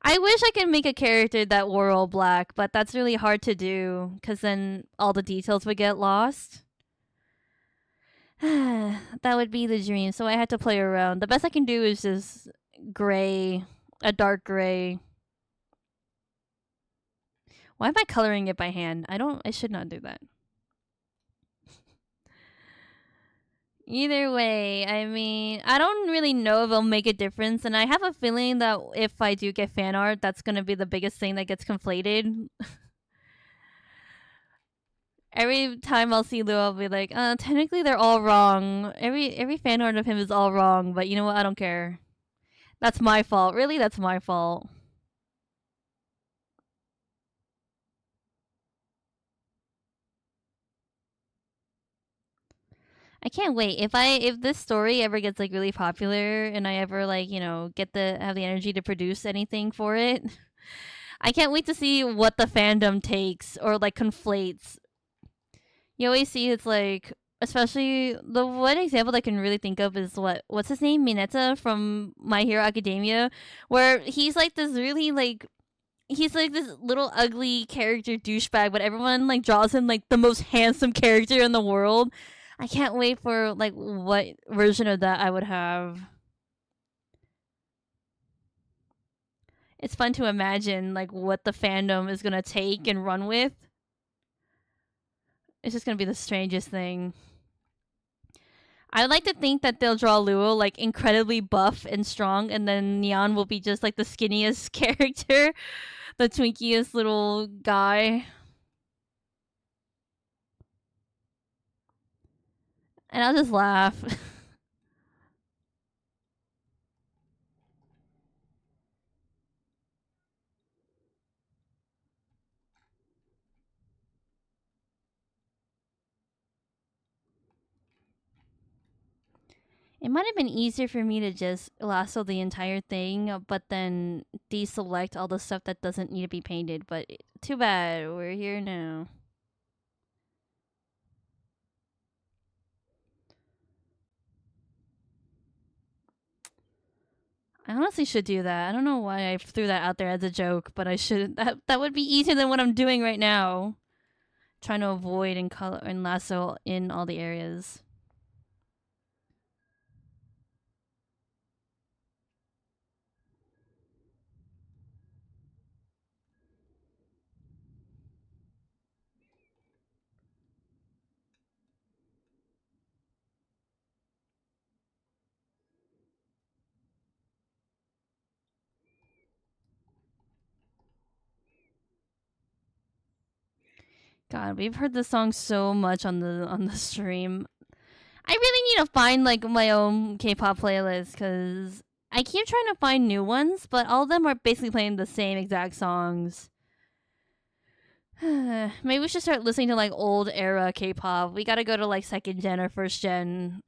I wish I could make a character that wore all black, but that's really hard to do because then all the details would get lost. That would be the dream. So I had to play around. The best I can do is just gray, a dark gray. Why am I coloring it by hand? I should not do that. Either way, I mean, I don't really know if it'll make a difference, and I have a feeling that if I do get fan art, that's gonna be the biggest thing that gets conflated. Every time I'll see Lou, I'll be like, technically they're all wrong. Every fan art of him is all wrong, but you know what? I don't care. That's my fault. Really, that's my fault. I can't wait. If this story ever gets like really popular and I ever like, have the energy to produce anything for it, I can't wait to see what the fandom takes or like conflates. You always see it's like, especially the one example I can really think of is what's his name? Mineta from My Hero Academia, where he's like this really like he's like this little ugly character douchebag, but everyone like draws him like the most handsome character in the world. I can't wait for like what version of that I would have. It's fun to imagine like what the fandom is gonna take and run with. It's just gonna be the strangest thing. I like to think that they'll draw Luo like incredibly buff and strong, and then Neon will be just like the skinniest character, the twinkiest little guy. And I'll just laugh. It might have been easier for me to just lasso the entire thing, but then deselect all the stuff that doesn't need to be painted. But too bad, we're here now. I honestly should do that. I don't know why I threw that out there as a joke, but I should. That would be easier than what I'm doing right now. Trying to avoid and color and lasso in all the areas. God, we've heard this song so much on the stream. I really need to find like my own K-pop playlist because I keep trying to find new ones, but all of them are basically playing the same exact songs. Maybe we should start listening to like old era K-pop. We gotta go to like second gen or first gen,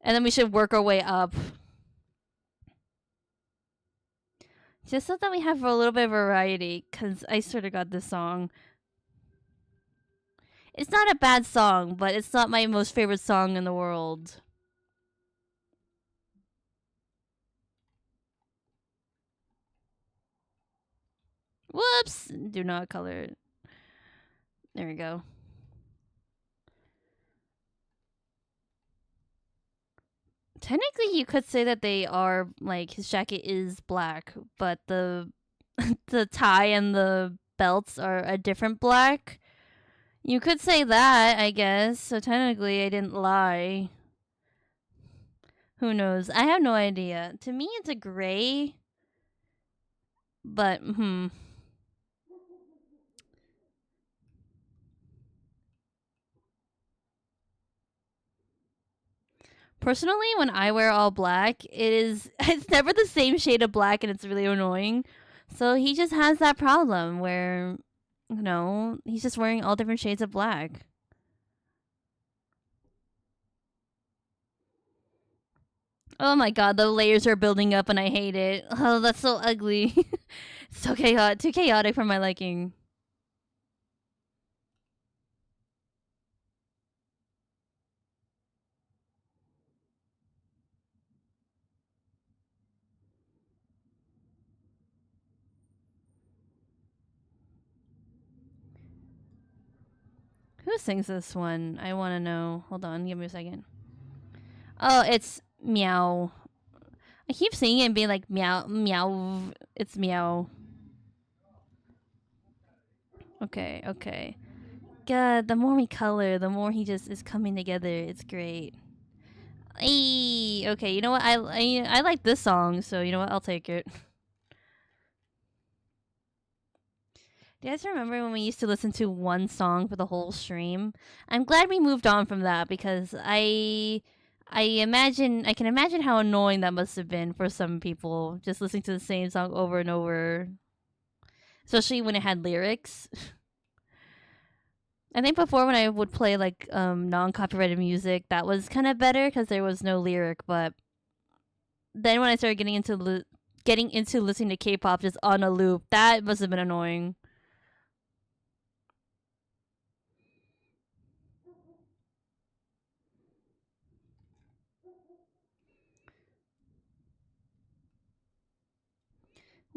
and then we should work our way up, just so that we have a little bit of variety. Cause I sort of got this song. It's not a bad song, but it's not my most favorite song in the world. Whoops! Do not color it. There we go. Technically, you could say that they are like his jacket is black, but the the tie and the belts are a different black. You could say that, I guess. So technically, I didn't lie. Who knows? I have no idea. To me, it's a gray, but Personally, when I wear all black, it's never the same shade of black, and it's really annoying. So he just has that problem where, he's just wearing all different shades of black. Oh my god, the layers are building up and I hate it. Oh, that's so ugly. So chaotic, too chaotic for my liking. Who sings this one? I want to know. Hold on, give me a second. Oh, it's Meow. I keep singing it and being like meow, meow. It's Meow. Okay, okay. God, the more we color, the more he just is coming together. It's great. Hey, okay. You know what? I like this song, so you know what? I'll take it. Do you guys remember when we used to listen to one song for the whole stream? I'm glad we moved on from that because I can imagine how annoying that must have been for some people just listening to the same song over and over, especially when it had lyrics. I think before when I would play like non-copyrighted music, that was kind of better because there was no lyric. But then when I started getting into listening to K-pop just on a loop, that must have been annoying.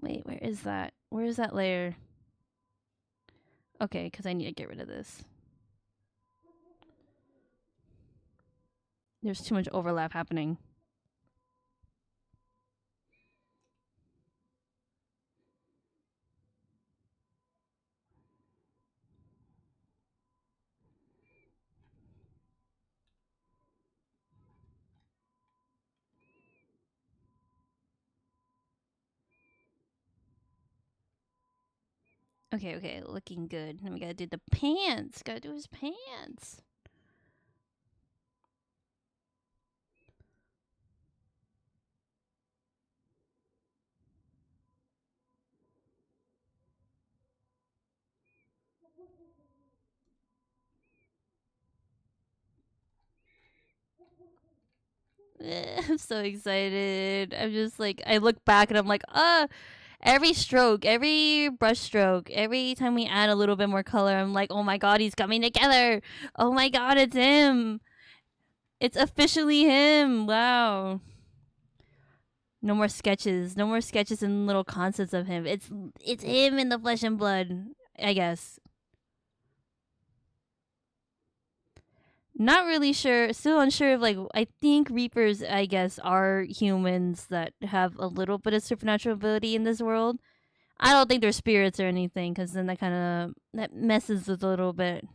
Wait, where is that? Where is that layer? Okay, because I need to get rid of this. There's too much overlap happening. Okay, okay, looking good. Then we gotta do the pants. Gotta do his pants. I'm so excited. I'm just like, I look back and I'm like, every stroke, every brush stroke, every time we add a little bit more color, I'm like, oh my god, he's coming together. Oh my god, it's him. It's officially him. Wow. No more sketches. No more sketches and little concepts of him. It's him in the flesh and blood, I guess. Not really sure. Still unsure of like. I think Reapers, I guess, are humans that have a little bit of supernatural ability in this world. I don't think they're spirits or anything, because then that messes with a little bit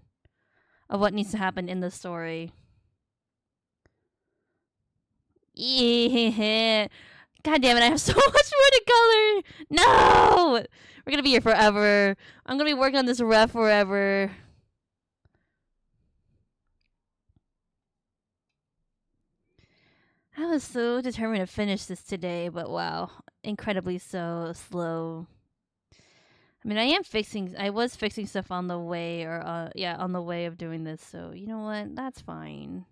of what needs to happen in the story. Yeah. God damn it! I have so much more to color. No, we're gonna be here forever. I'm gonna be working on this ref forever. I was so determined to finish this today, but wow, incredibly so slow. I mean, I was fixing stuff on the way, or yeah, on the way of doing this. So you know what? That's fine.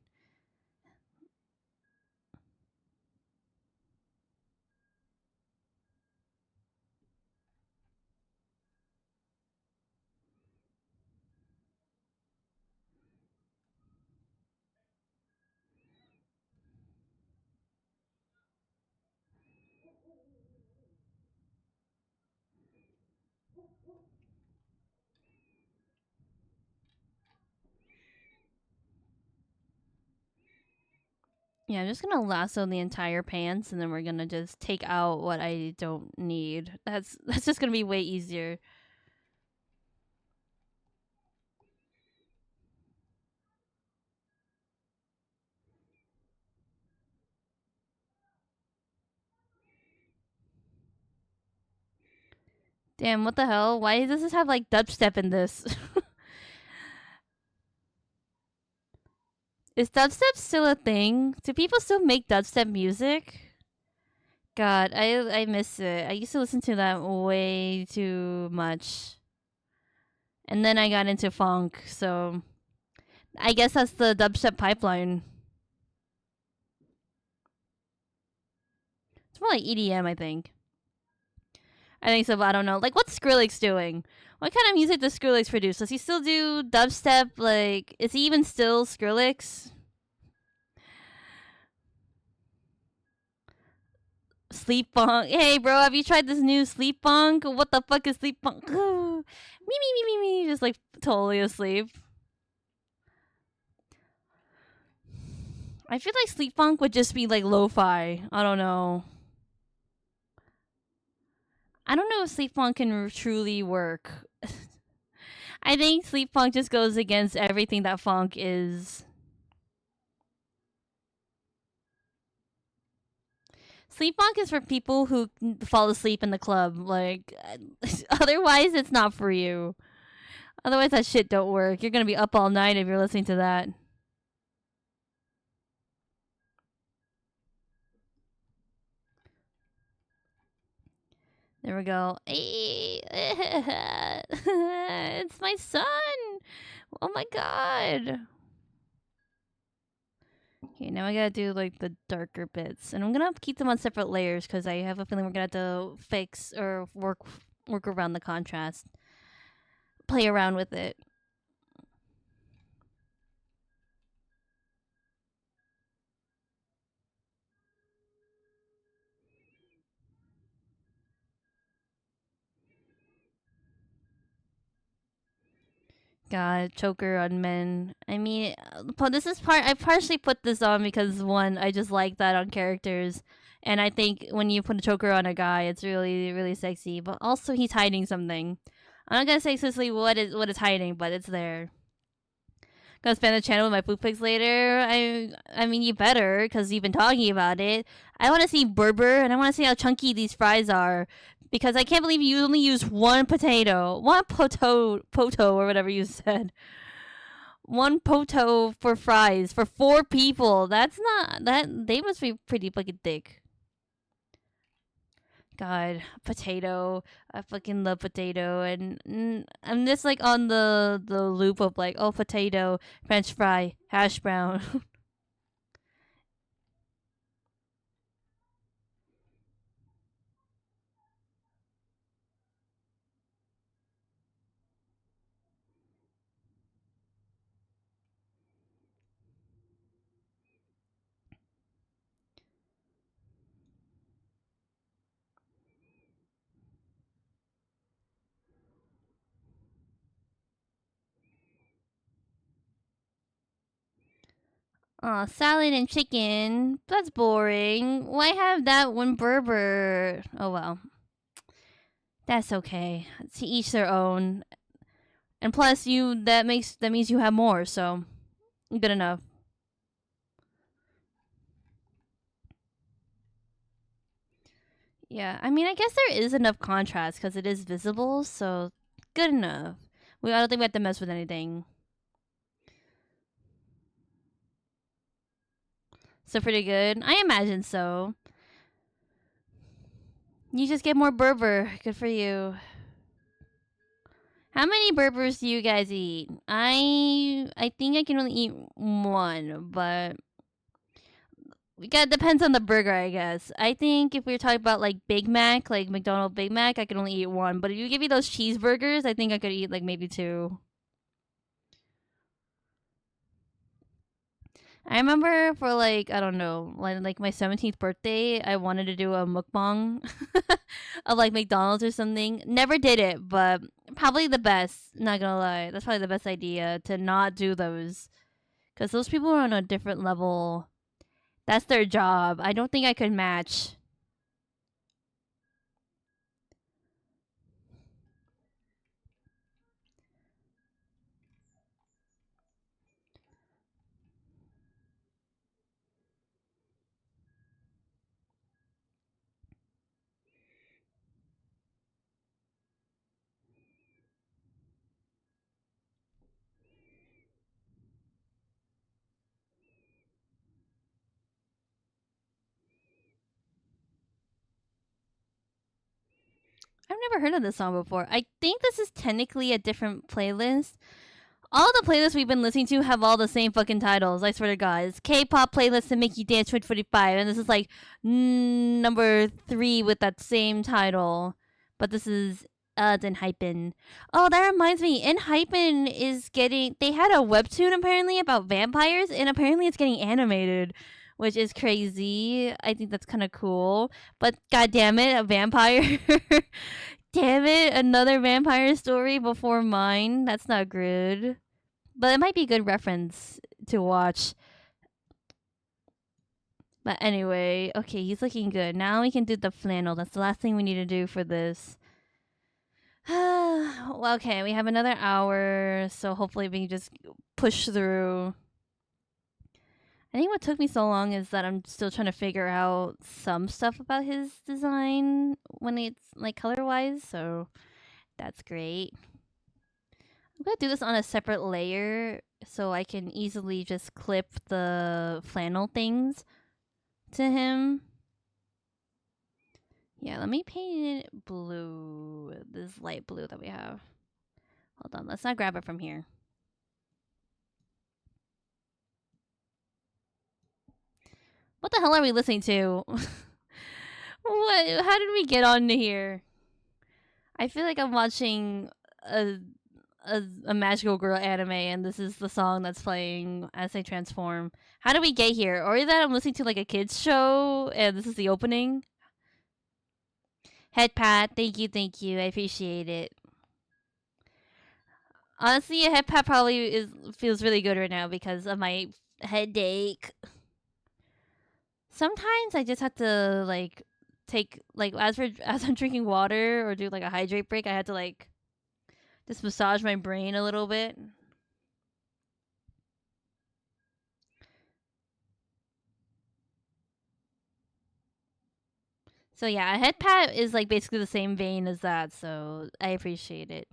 Yeah, I'm just gonna lasso the entire pants, and then we're gonna just take out what I don't need. That's just gonna be way easier. Damn, what the hell? Why does this have like dubstep in this? Is dubstep still a thing? Do people still make dubstep music? God, I miss it. I used to listen to that way too much. And then I got into funk, so I guess that's the dubstep pipeline. It's more like EDM, I think. I think so, but I don't know. Like, what's Skrillex doing? What kind of music does Skrillex produce? Does he still do dubstep? Like, is he even still Skrillex? Sleep funk. Hey, bro, have you tried this new sleep funk? What the fuck is sleep funk? Me, me, me, me, me. Just like totally asleep. I feel like sleep funk would just be like lo-fi. I don't know. I don't know if sleep funk can truly work. I think sleep funk just goes against everything that funk is. Sleep funk is for people who fall asleep in the club. Like, otherwise, it's not for you. Otherwise, that shit don't work. You're gonna be up all night if you're listening to that. There we go. Hey, it's my son. Oh my god. Okay, now I gotta do like the darker bits, and I'm gonna keep them on separate layers because I have a feeling we're gonna have to fix or work around the contrast, play around with it. God, choker on men. I mean, this is part. I partially put this on because one, I just like that on characters, and I think when you put a choker on a guy, it's really, really sexy. But also, he's hiding something. I'm not gonna say explicitly what it's hiding, but it's there. Gonna spam the channel with my poop pics later. I mean, you better because you've been talking about it. I want to see Berber, and I want to see how chunky these fries are. Because I can't believe you only use one potato, one poto or whatever you said. One poto for fries for 4 people. That's not that. They must be pretty fucking thick. God, potato. I fucking love potato, and I'm just like on the loop of like, oh, potato, French fry, hash brown. Oh, salad and chicken. That's boring. Why have that when Berber? Oh well, that's okay. To each their own. And plus, that means you have more. So good enough. Yeah, I mean, I guess there is enough contrast because it is visible. So good enough. I don't think we have to mess with anything. So pretty good. I imagine so. You just get more Berber. Good for you. How many burgers do you guys eat? I think I can only eat one, but depends on the burger, I guess. I think if we're talking about like Big Mac, like McDonald's Big Mac, I can only eat one. But if you give me those cheeseburgers, I think I could eat like maybe 2. I remember for like I don't know, like my 17th birthday, I wanted to do a mukbang of like McDonald's or something. Never did it, but probably the best. Not gonna lie, that's probably the best idea to not do those because those people are on a different level. That's their job. I don't think I could match. I've never heard of this song before. I think this is technically a different playlist. All the playlists we've been listening to have all the same fucking titles. I swear to God, it's K-pop playlists to make you dance 2045, and this is like number 3 with that same title. But this is Den Hypen. Oh, that reminds me, En Hypen is getting. They had a webtoon apparently about vampires, and apparently it's getting animated, which is crazy. I think that's kind of cool. But god damn it, a vampire. Damn it, another vampire story before mine. That's not good. But it might be a good reference to watch. But anyway, okay, he's looking good. Now we can do the flannel. That's the last thing we need to do for this. Well, okay, we have another hour, so hopefully we can just push through. I think what took me so long is that I'm still trying to figure out some stuff about his design when it's like color wise, so that's great. I'm gonna do this on a separate layer so I can easily just clip the flannel things to him. Yeah, let me paint it blue. This light blue that we have. Hold on, let's not grab it from here. What the hell are we listening to? What? How did we get on to here? I feel like I'm watching a, a magical girl anime, and this is the song that's playing as they transform. How did we get here? Or that I'm listening to like a kids show, and this is the opening. Head pat, thank you, I appreciate it. Honestly, a head pat probably feels really good right now because of my headache. Sometimes I just have to like take like as I'm drinking water or do like a hydrate break, I had to like just massage my brain a little bit. So yeah, a head pat is like basically the same vein as that, so I appreciate it.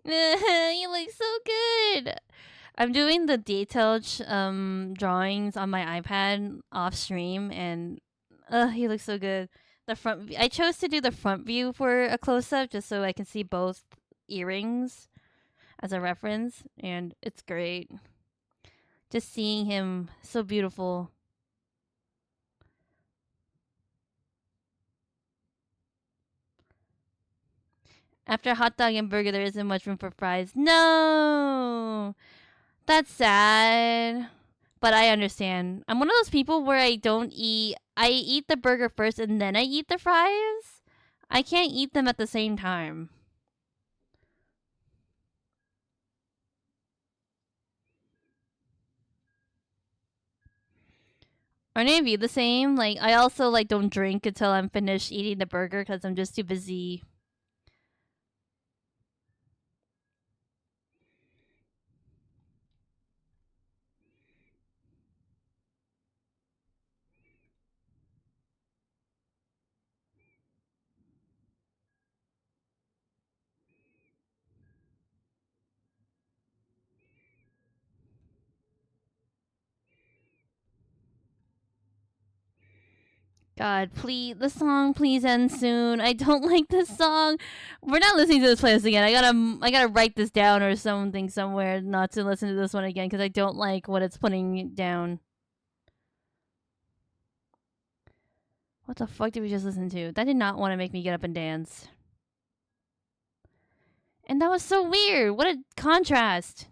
You look so good. I'm doing the detailed drawings on my iPad off stream, and he looks so good. The I chose to do the front view for a close up just so I can see both earrings as a reference, and it's great. Just seeing him so beautiful. After hot dog and burger, there isn't much room for fries. No, that's sad. But I understand. I'm one of those people where I don't eat. I eat the burger first and then I eat the fries. I can't eat them at the same time. Are any of you the same? Like, I also like don't drink until I'm finished eating the burger because I'm just too busy. God, please, the song please end soon. I don't like this song. We're not listening to this playlist again. I gotta write this down or something somewhere not to listen to this one again because I don't like what it's putting down. What the fuck did we just listen to? That did not want to make me get up and dance. And that was so weird. What a contrast.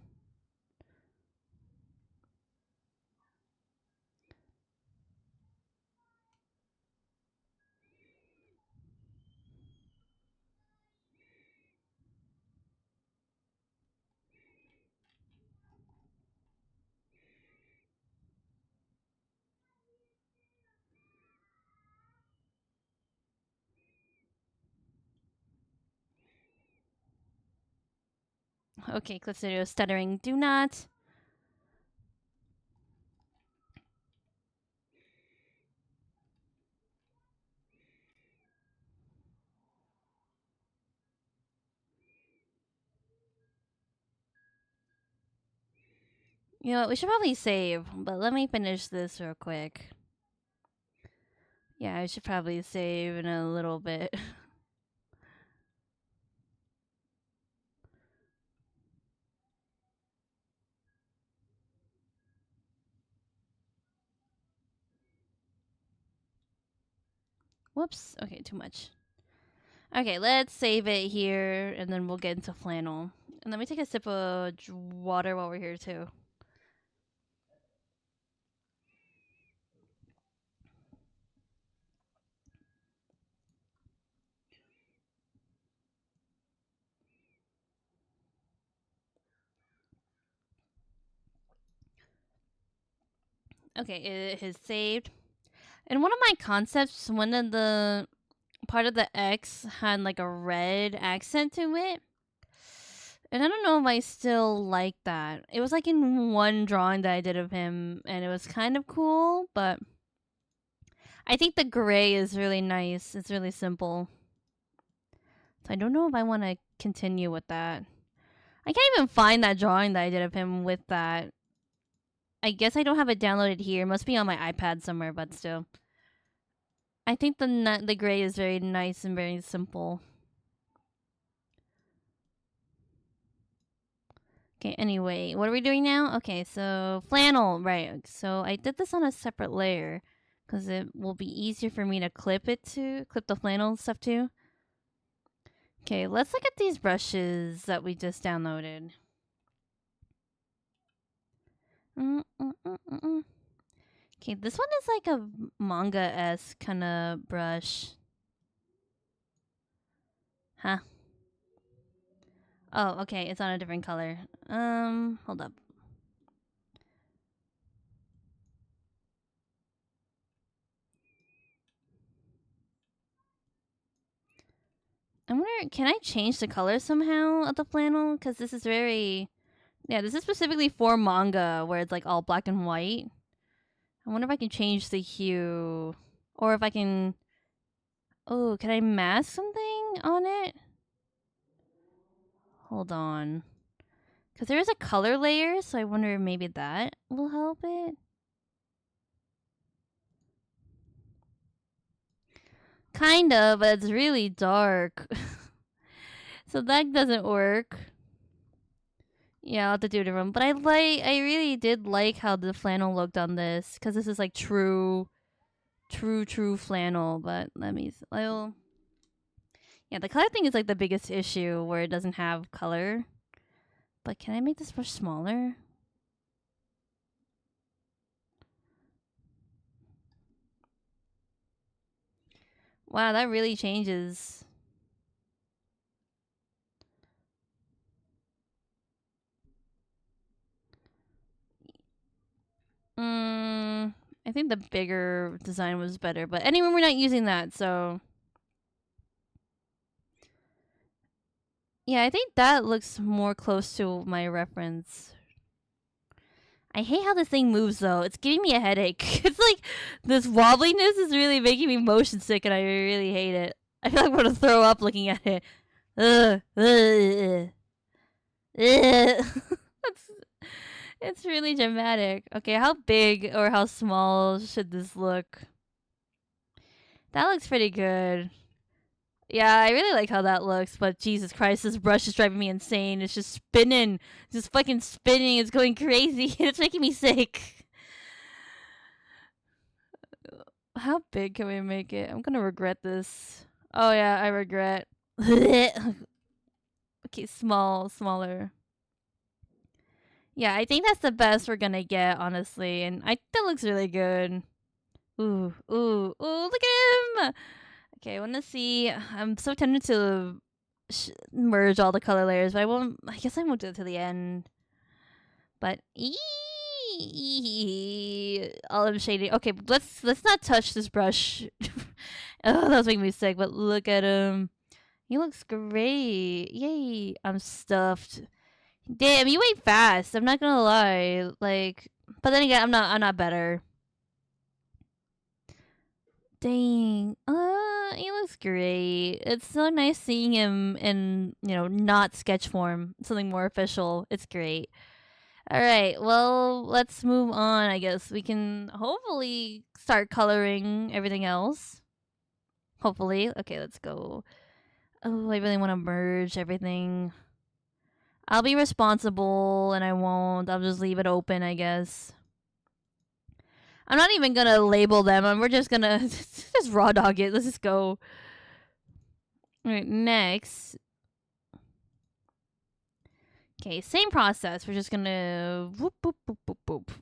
Okay, Cliff Studio stuttering. Do not. You know, we should probably save, but let me finish this real quick. Yeah, I should probably save in a little bit. Whoops. Okay, too much. Okay, let's save it here, and then we'll get into flannel. And let me take a sip of water while we're here, too. Okay, it is saved. In one of my concepts, one of the part of the X had like a red accent to it. And I don't know if I still like that. It was like in one drawing that I did of him, and it was kind of cool, but I think the gray is really nice. It's really simple. So I don't know if I want to continue with that. I can't even find that drawing that I did of him with that. I guess I don't have it downloaded here. It must be on my iPad somewhere, but still. I think the gray is very nice and very simple. Okay, anyway, what are we doing now? Okay, so flannel, right. So I did this on a separate layer because it will be easier for me to clip the flannel stuff too. Okay, let's look at these brushes that we just downloaded. Okay, this one is like a manga-esque kind of brush. Huh. Oh, okay, it's on a different color. Hold up. I wonder, can I change the color somehow of the flannel? Because this is very... Yeah, this is specifically for manga, where it's like all black and white. I wonder if I can change the hue. Or if I can... Oh, can I mask something on it? Hold on. Because there is a color layer, so I wonder if maybe that will help it. Kind of, but it's really dark. So that doesn't work. Yeah, I'll have to do a different one. But I really did like how the flannel looked on this. Because this is like true flannel. But let me, yeah, the color thing is like the biggest issue where it doesn't have color. But can I make this brush smaller? Wow, that really changes. I think the bigger design was better. But anyway, we're not using that, so... Yeah, I think that looks more close to my reference. I hate how this thing moves, though. It's giving me a headache. It's like this wobbliness is really making me motion sick, and I really hate it. I feel like I'm gonna throw up looking at it. Ugh. Ugh. Ugh. It's really dramatic. Okay, how big or how small should this look? That looks pretty good. Yeah, I really like how that looks, but Jesus Christ, this brush is driving me insane. It's just spinning. Just fucking spinning. It's going crazy. It's making me sick. How big can we make it? I'm gonna regret this. Oh yeah, I regret. Okay, smaller. Yeah, I think that's the best we're gonna get, honestly. And that looks really good. Ooh, look at him! Okay, I wanna see. I'm so tempted to merge all the color layers, but I guess I won't do it to the end. But all of shading. Okay, let's not touch this brush. Oh, that was making me sick. But look at him. He looks great. Yay! I'm stuffed. Damn, you ate fast. I'm not gonna lie. Like, but then again, I'm not better. Dang. He looks great. It's so nice seeing him in, not sketch form. Something more official. It's great. Alright, well, let's move on, I guess. We can hopefully start coloring everything else. Hopefully. Okay, let's go. Oh, I really want to merge everything. I'll be responsible and I won't. I'll just leave it open, I guess. I'm not even gonna label them. We're just gonna just raw dog it. Let's just go. Alright, next. Okay, same process. We're just gonna whoop, boop, boop, boop, boop. At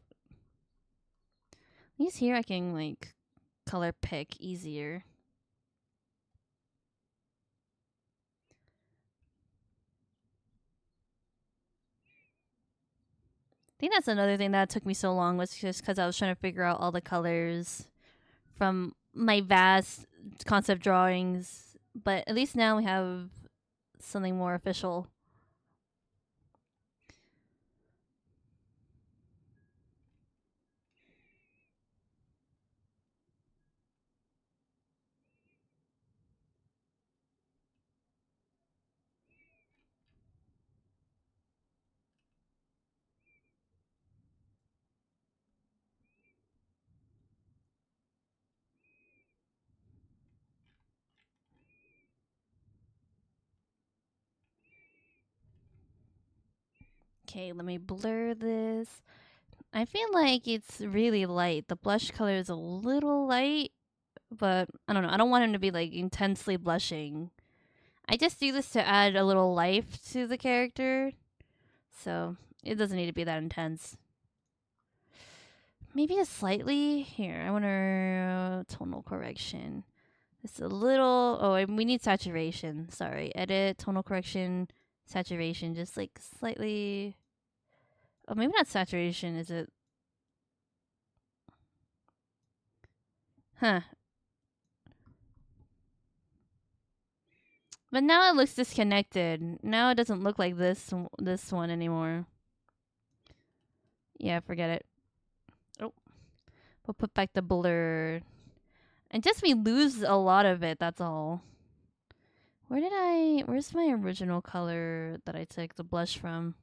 least here I can, like, color pick easier. think that's another thing that took me so long, was just because I was trying to figure out all the colors from my vast concept drawings. But at least now we have something more official. Okay, let me blur this. I feel like it's really light. The blush color is a little light, but I don't know. I don't want him to be like intensely blushing. I just do this to add a little life to the character, so it doesn't need to be that intense. Maybe a slightly here. I want a tonal correction. It's a little. Oh, we need saturation. Sorry, edit tonal correction, saturation. Just like slightly. Oh, maybe not saturation. Is it? Huh. But now it looks disconnected. Now it doesn't look like this one anymore. Yeah, forget it. Oh. We'll put back the blur. And just we lose a lot of it, that's all. Where's my original color that I took the blush from?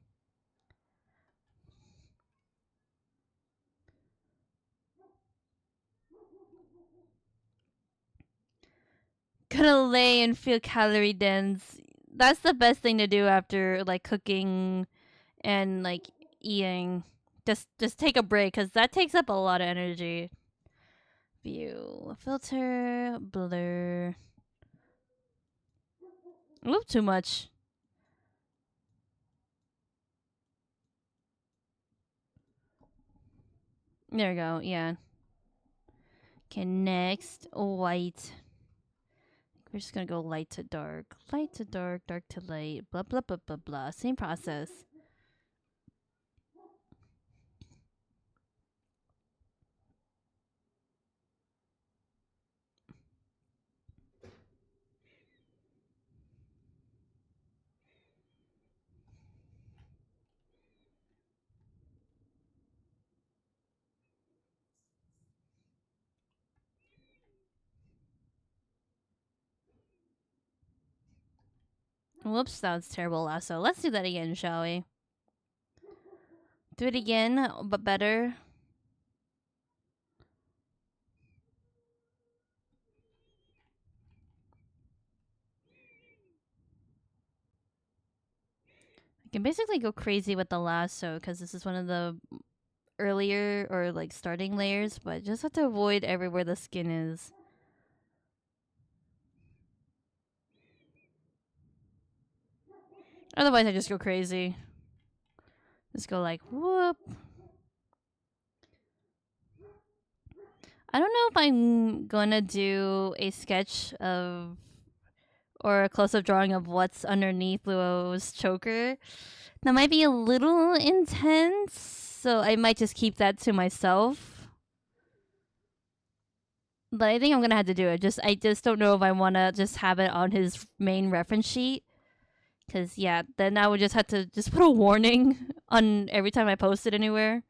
Gonna lay and feel calorie dense. That's the best thing to do after like cooking and like eating. Just take a break, because that takes up a lot of energy. View, filter, blur. Oop, too much. There we go, yeah. Okay, next, white. We're just gonna go light to dark, dark to light, blah, blah, blah, blah, blah. Same process. Whoops, that was terrible lasso. Let's do that again, shall we? Do it again, but better. I can basically go crazy with the lasso, because this is one of the earlier or like starting layers, but just have to avoid everywhere the skin is. Otherwise, I just go crazy. Just go like, whoop. I don't know if I'm gonna do a sketch of or a close-up drawing of what's underneath Luo's choker. That might be a little intense, so I might just keep that to myself. But I think I'm gonna have to do it. I just don't know if I wanna just have it on his main reference sheet. Cause yeah, then I would just have to just put a warning on every time I post it anywhere.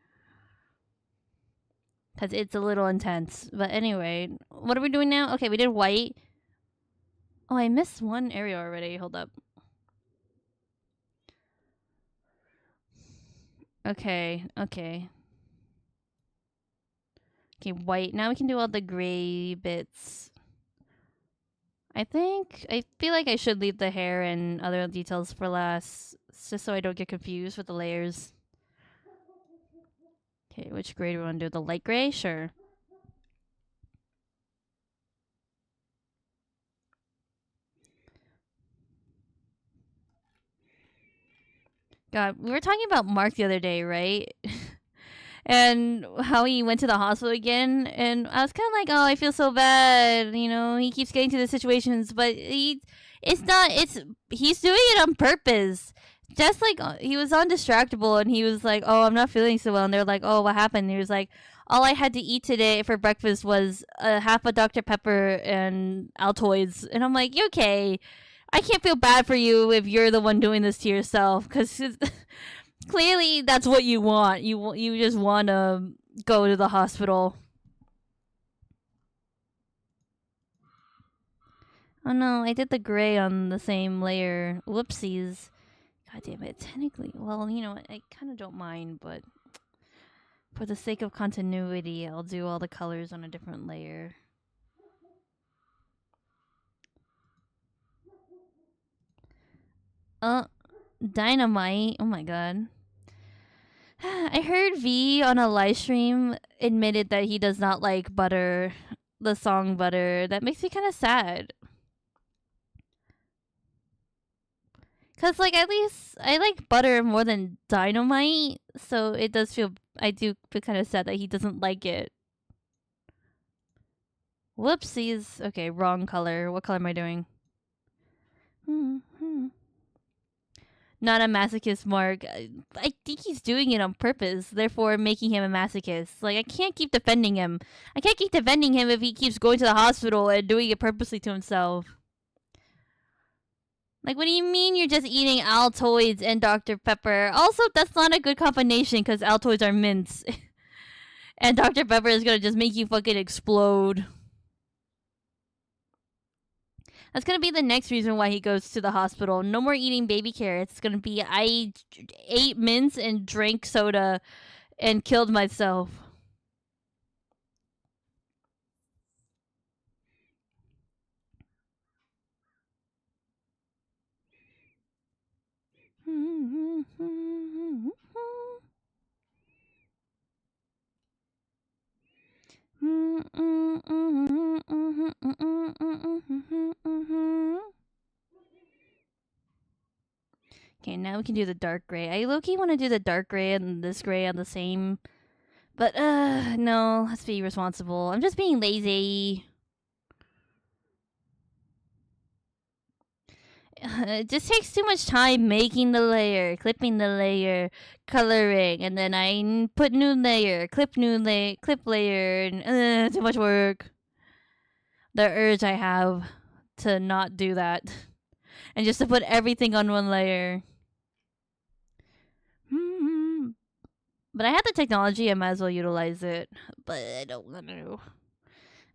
Cause it's a little intense. But anyway, what are we doing now? Okay, we did white. Oh, I missed one area already. Hold up. Okay. Okay, white. Now we can do all the gray bits. I feel like I should leave the hair and other details for last, just so I don't get confused with the layers. Okay, which gray do we want to do? The light gray? Sure. God, we were talking about Mark the other day, right? And how he went to the hospital again, and I was kind of like, oh, I feel so bad. You know, he keeps getting to the situations, but he's doing it on purpose just like he was undistractable, and he was like, "Oh, I'm not feeling so well," and they're like, "Oh, what happened?" And he was like, "All I had to eat today for breakfast was half a Dr Pepper and Altoids," and I'm like, "You okay? I can't feel bad for you if you're the one doing this to yourself, because clearly that's what you want. You just want to go to the hospital." Oh no, I did the gray on the same layer. Whoopsies. God damn it. Technically, well, you know what? I kind of don't mind, but for the sake of continuity, I'll do all the colors on a different layer. Dynamite. Oh my god. I heard V on a live stream admitted that he does not like Butter, the song Butter. That makes me kind of sad. Cause like at least I like Butter more than Dynamite, so it does feel I do feel kind of sad that he doesn't like it. Whoopsies. Okay, wrong color. What color am I doing? Not a masochist, Mark. I think he's doing it on purpose, therefore making him a masochist. Like, I can't keep defending him. I can't keep defending him if he keeps going to the hospital and doing it purposely to himself. Like, what do you mean you're just eating Altoids and Dr. Pepper? Also, that's not a good combination because Altoids are mints. And Dr. Pepper is gonna just make you fucking explode. That's gonna be the next reason why he goes to the hospital. No more eating baby carrots. It's gonna be I ate mints and drank soda and killed myself. Okay, now we can do the dark gray. I low-key want to do the dark gray and this gray on the same. But, no, let's be responsible. I'm just being lazy. It just takes too much time making the layer, clipping the layer, coloring, and then I put new layer, clip layer, and too much work. The urge I have to not do that and just to put everything on one layer. But I have the technology, I might as well utilize it. But I don't want to.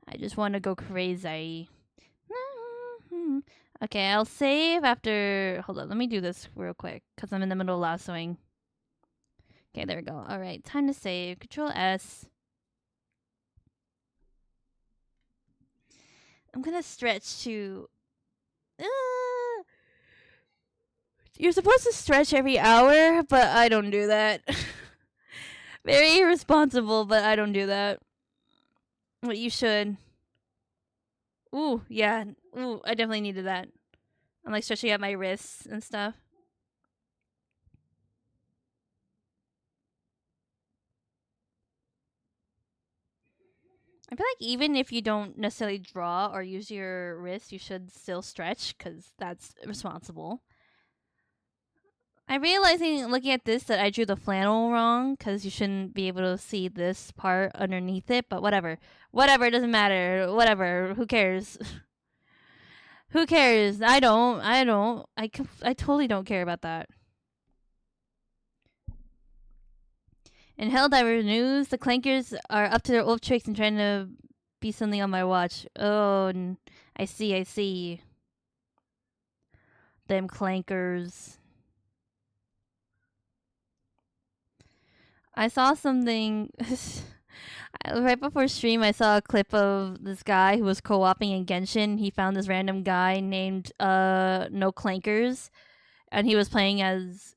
I just want to go crazy. Okay, I'll save after. Hold on, let me do this real quick because I'm in the middle of lassoing. Okay, there we go. All right, time to save. Control S. I'm gonna stretch to. You're supposed to stretch every hour, but I don't do that. Very irresponsible, but I don't do that. But you should. Ooh, yeah. Ooh, I definitely needed that. I'm like stretching out my wrists and stuff. I feel like even if you don't necessarily draw or use your wrist, you should still stretch because that's responsible. I'm realizing looking at this that I drew the flannel wrong because you shouldn't be able to see this part underneath it, but whatever. Whatever, it doesn't matter. Whatever, who cares? Who cares? I totally don't care about that. In Helldiver news, the Clankers are up to their old tricks and trying to be something on my watch. Oh, I see. Them Clankers. I saw something right before stream. I saw a clip of this guy who was co-oping in Genshin. He found this random guy named No Clankers, and he was playing as,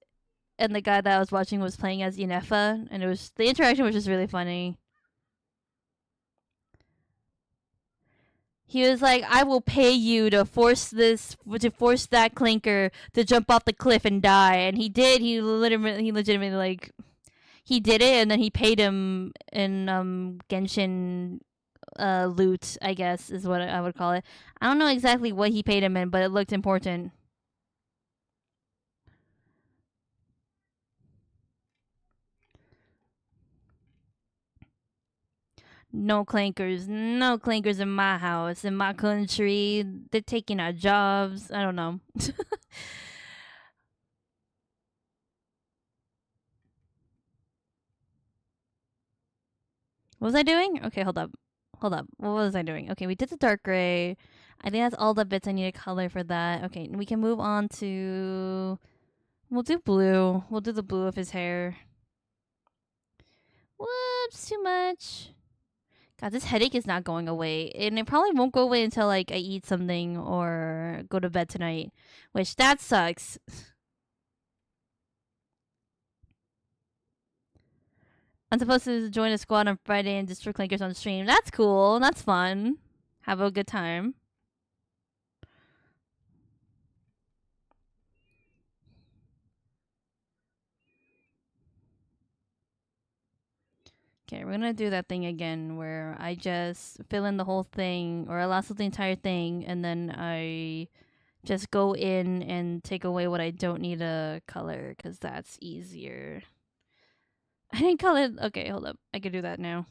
and the guy that I was watching was playing as Inefa, and the interaction was just really funny. He was like, "I will pay you to force that clinker to jump off the cliff and die," and he did. He legitimately like. He did it, and then he paid him in Genshin loot, I guess, is what I would call it. I don't know exactly what he paid him in, but it looked important. No clankers. No clankers in my house, in my country. They're taking our jobs. I don't know. What was I doing? Okay, hold up. Hold up. What was I doing? Okay, we did the dark gray. I think that's all the bits I need to color for that. Okay, we can move on to... We'll do blue. We'll do the blue of his hair. Whoops, too much. God, this headache is not going away. And it probably won't go away until, like, I eat something or go to bed tonight. Which, that sucks. I'm supposed to join a squad on Friday and just for clankers on stream. That's cool. That's fun. Have a good time. Okay, we're gonna do that thing again where I just fill in the whole thing or I lasso the entire thing and then I just go in and take away what I don't need to color because that's easier. I didn't color. Okay, hold up. I can do that now.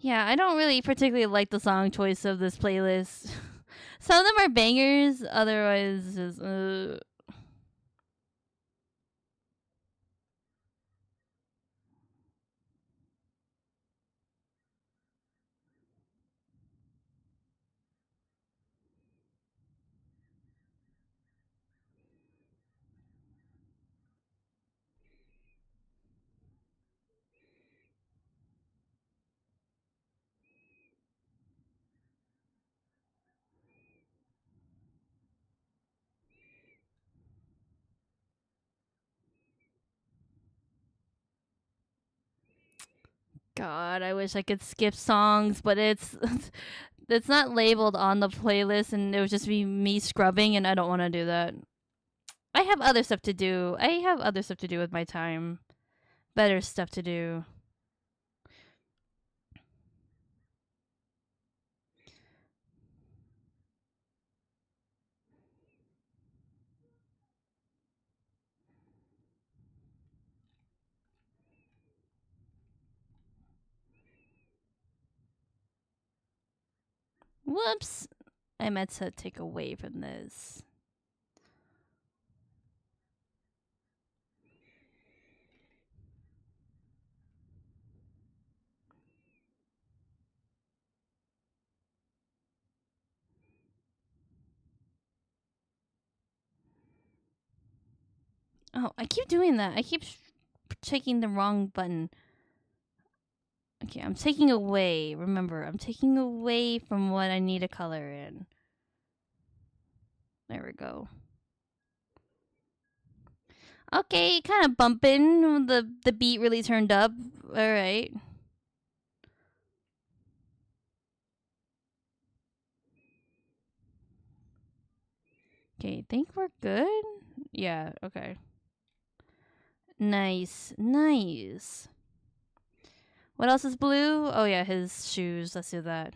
Yeah, I don't really particularly like the song choice of this playlist. Some of them are bangers, otherwise just God, I wish I could skip songs, but it's it's not labeled on the playlist and it would just be me scrubbing and I don't want to do that. I have other stuff to do. I have other stuff to do with my time. Better stuff to do. Whoops. I meant to take away from this. Oh, I keep doing that. I keep checking the wrong button. Okay, I'm taking away. Remember, I'm taking away from what I need to color in. There we go. Okay, kind of bumping. The beat really turned up. All right. Okay, I think we're good. Yeah. Okay. Nice. Nice. What else is blue? Oh yeah, his shoes. Let's do that.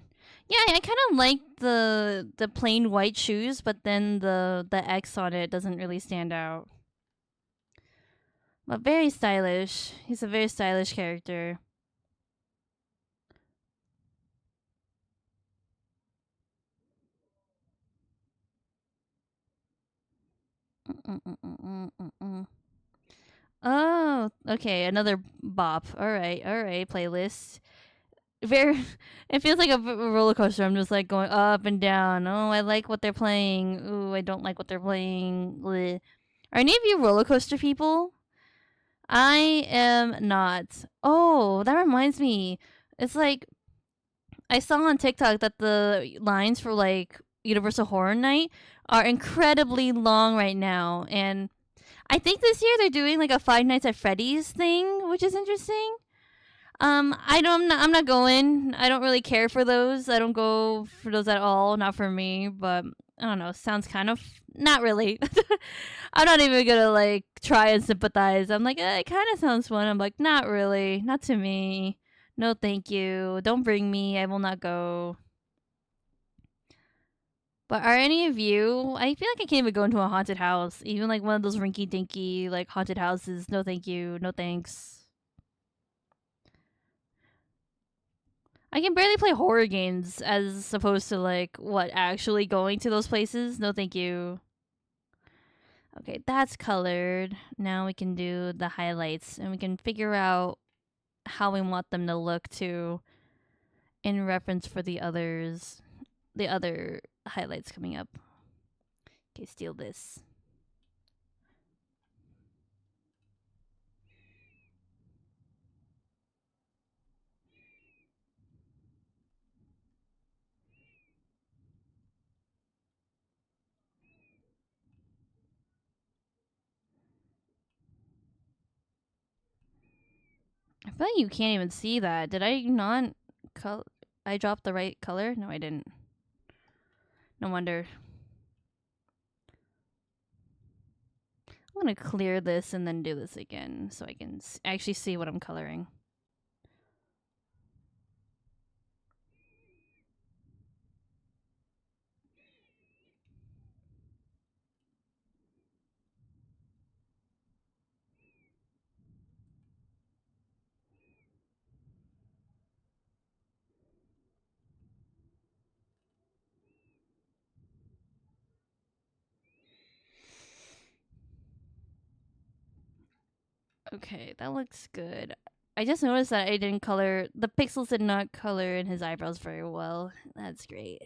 Yeah, I kind of like the plain white shoes, but then the X on it doesn't really stand out. But very stylish. He's a very stylish character. Oh, okay, another bop. All right, playlist. Very, it feels like a roller coaster. I'm just like going up and down. Oh, I like what they're playing. Ooh, I don't like what they're playing. Bleh. Are any of you roller coaster people? I am not. Oh, that reminds me. It's like I saw on TikTok that the lines for like Universal Horror Night are incredibly long right now, and I think this year they're doing like a Five Nights at Freddy's thing, which is interesting. I'm not going. I don't really care for those. I don't go for those at all. Not for me. But I don't know. Sounds kind of not really. I'm not even gonna like try and sympathize. I'm like, it kind of sounds fun. I'm like, not really. Not to me. No, thank you. Don't bring me. I will not go. But are any of you? I feel like I can't even go into a haunted house, even like one of those rinky dinky like haunted houses. No, thank you. No thanks. I can barely play horror games as opposed to like what actually going to those places. No, thank you. Okay, that's colored. Now we can do the highlights and we can figure out how we want them to look too in reference for the other highlights coming up. Okay, steal this. I feel like you can't even see that. Did I not I dropped the right color? No, I didn't. No wonder. I'm gonna clear this and then do this again so I can actually see what I'm coloring. Okay, that looks good. I just noticed that I didn't color the pixels did not color in his eyebrows very well. That's great.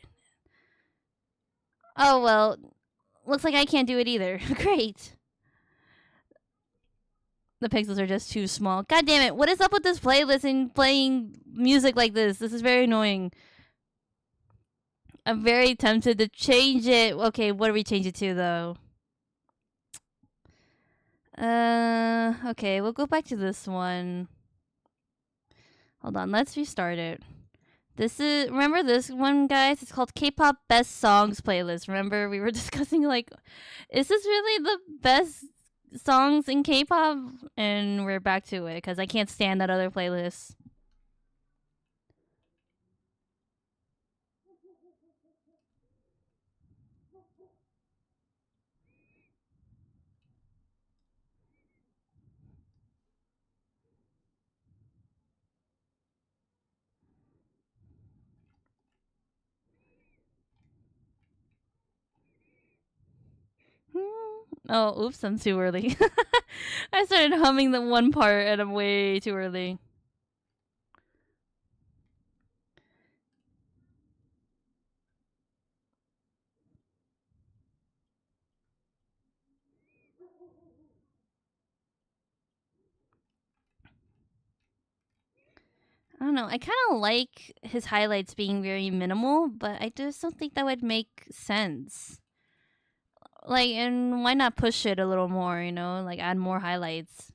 Oh well, looks like I can't do it either. Great. The pixels are just too small. God damn it! What is up with this playlist and playing music like this? This is very annoying. I'm very tempted to change it. Okay, what do we change it to though? Okay, we'll go back to this one. Hold on, let's restart it. Remember this one, guys? It's called K-pop Best Songs Playlist. Remember we were discussing like, is this really the best songs in K-pop? And we're back to it because I can't stand that other playlist. Oh, oops, I'm too early. I started humming the one part and I'm way too early. I don't know. I kind of like his highlights being very minimal, but I just don't think that would make sense. Like, and why not push it a little more, like add more highlights?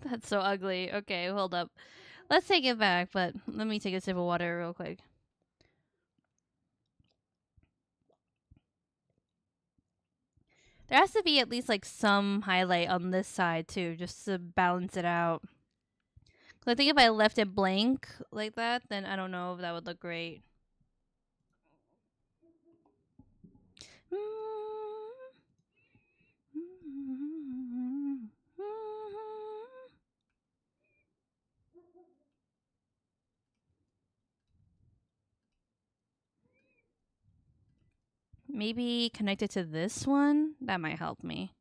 That's so ugly. Okay, hold up. Let's take it back, but let me take a sip of water real quick. There has to be at least like some highlight on this side too, just to balance it out. 'Cause I think if I left it blank like that, then I don't know if that would look great. Maybe connect it to this one? That might help me.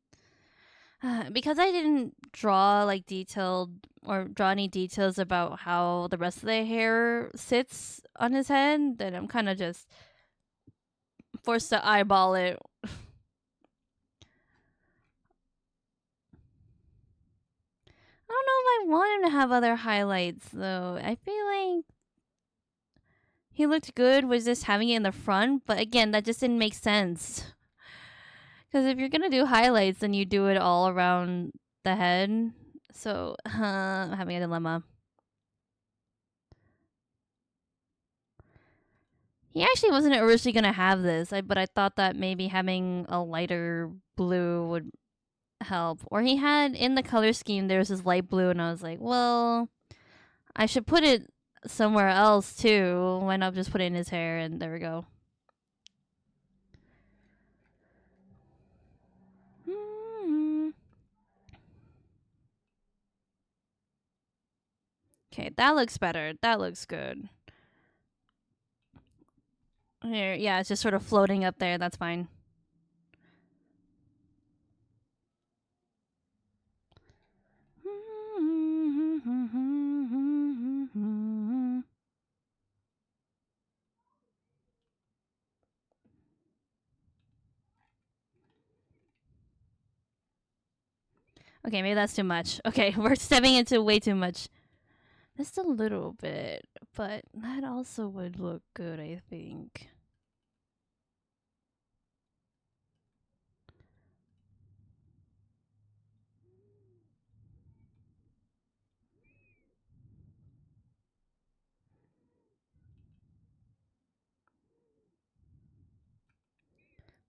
Because I didn't draw like detailed or draw any details about how the rest of the hair sits on his head, then I'm kind of just forced to eyeball it. I don't know if I want have other highlights though. I feel like he looked good with just having it in the front, but again, that just didn't make sense. Because if you're gonna do highlights, then you do it all around the head. So, I'm having a dilemma. He actually wasn't originally gonna have this, but I thought that maybe having a lighter blue would help. Or he had in the color scheme there's this light blue, and I was like, well, I should put it somewhere else too. Why not just put it in his hair? And there we go. Okay, that looks better. That looks good. Here, yeah, it's just sort of floating up there. That's fine. Okay, maybe that's too much. Okay, we're stepping into way too much. Just a little bit, but that also would look good, I think.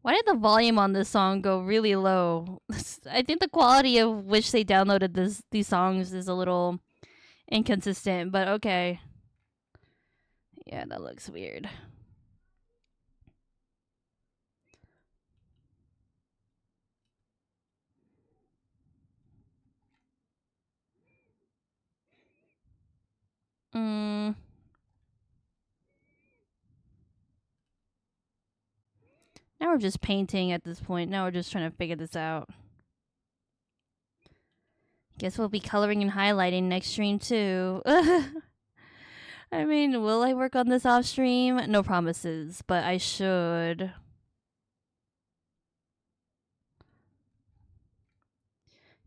Why did the volume on this song go really low? I think the quality of which they downloaded these songs is a little inconsistent, but okay. Yeah, that looks weird. Now we're just painting at this point. Now we're just trying to figure this out. Guess we'll be coloring and highlighting next stream too. I mean, will I work on this off stream? No promises, but I should.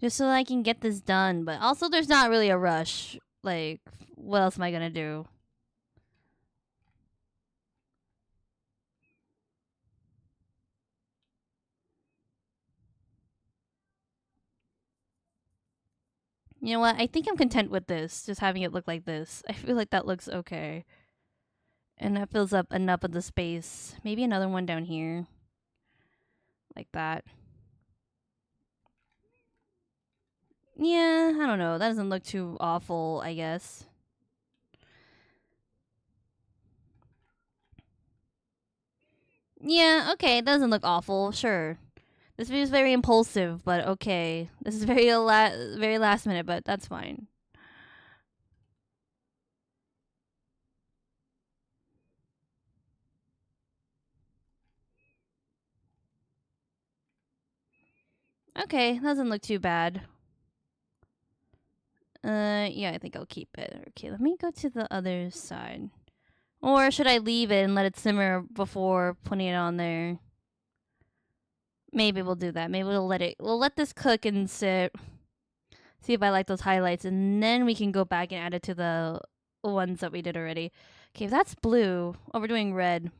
Just so I can get this done. But also, there's not really a rush. Like, what else am I gonna do? You know what? I think I'm content with this. Just having it look like this. I feel like that looks okay. And that fills up enough of the space. Maybe another one down here. Like that. Yeah, I don't know. That doesn't look too awful, I guess. Yeah, okay. It doesn't look awful. Sure. This video is very impulsive, but okay. This is very last minute, but that's fine. Okay, doesn't look too bad. Yeah, I think I'll keep it. Okay, let me go to the other side. Or should I leave it and let it simmer before putting it on there? Maybe we'll do that. Maybe we'll let this cook and sit. See if I like those highlights, and then we can go back and add it to the ones that we did already. Okay, if that's blue. Oh, we're doing red.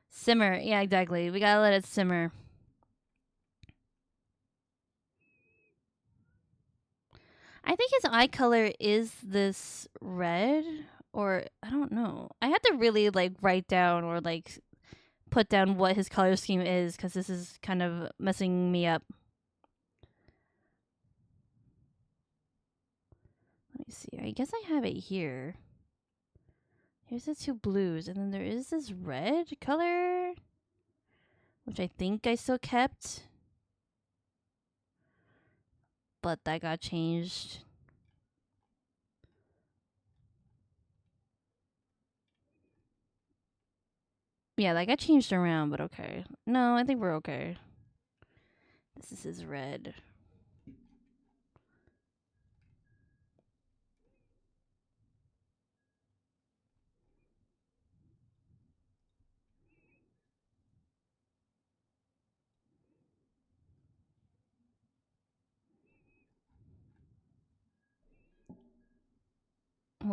Simmer. Yeah, exactly. We gotta let it simmer. I think his eye color is this red, or I don't know. I had to really like write down or like put down what his color scheme is because this is kind of messing me up. Let me see. I guess I have it here. Here's the two blues, and then there is this red color, which I think I still kept, but that got changed. Yeah, that got changed around, but okay. No, I think we're okay. This is red.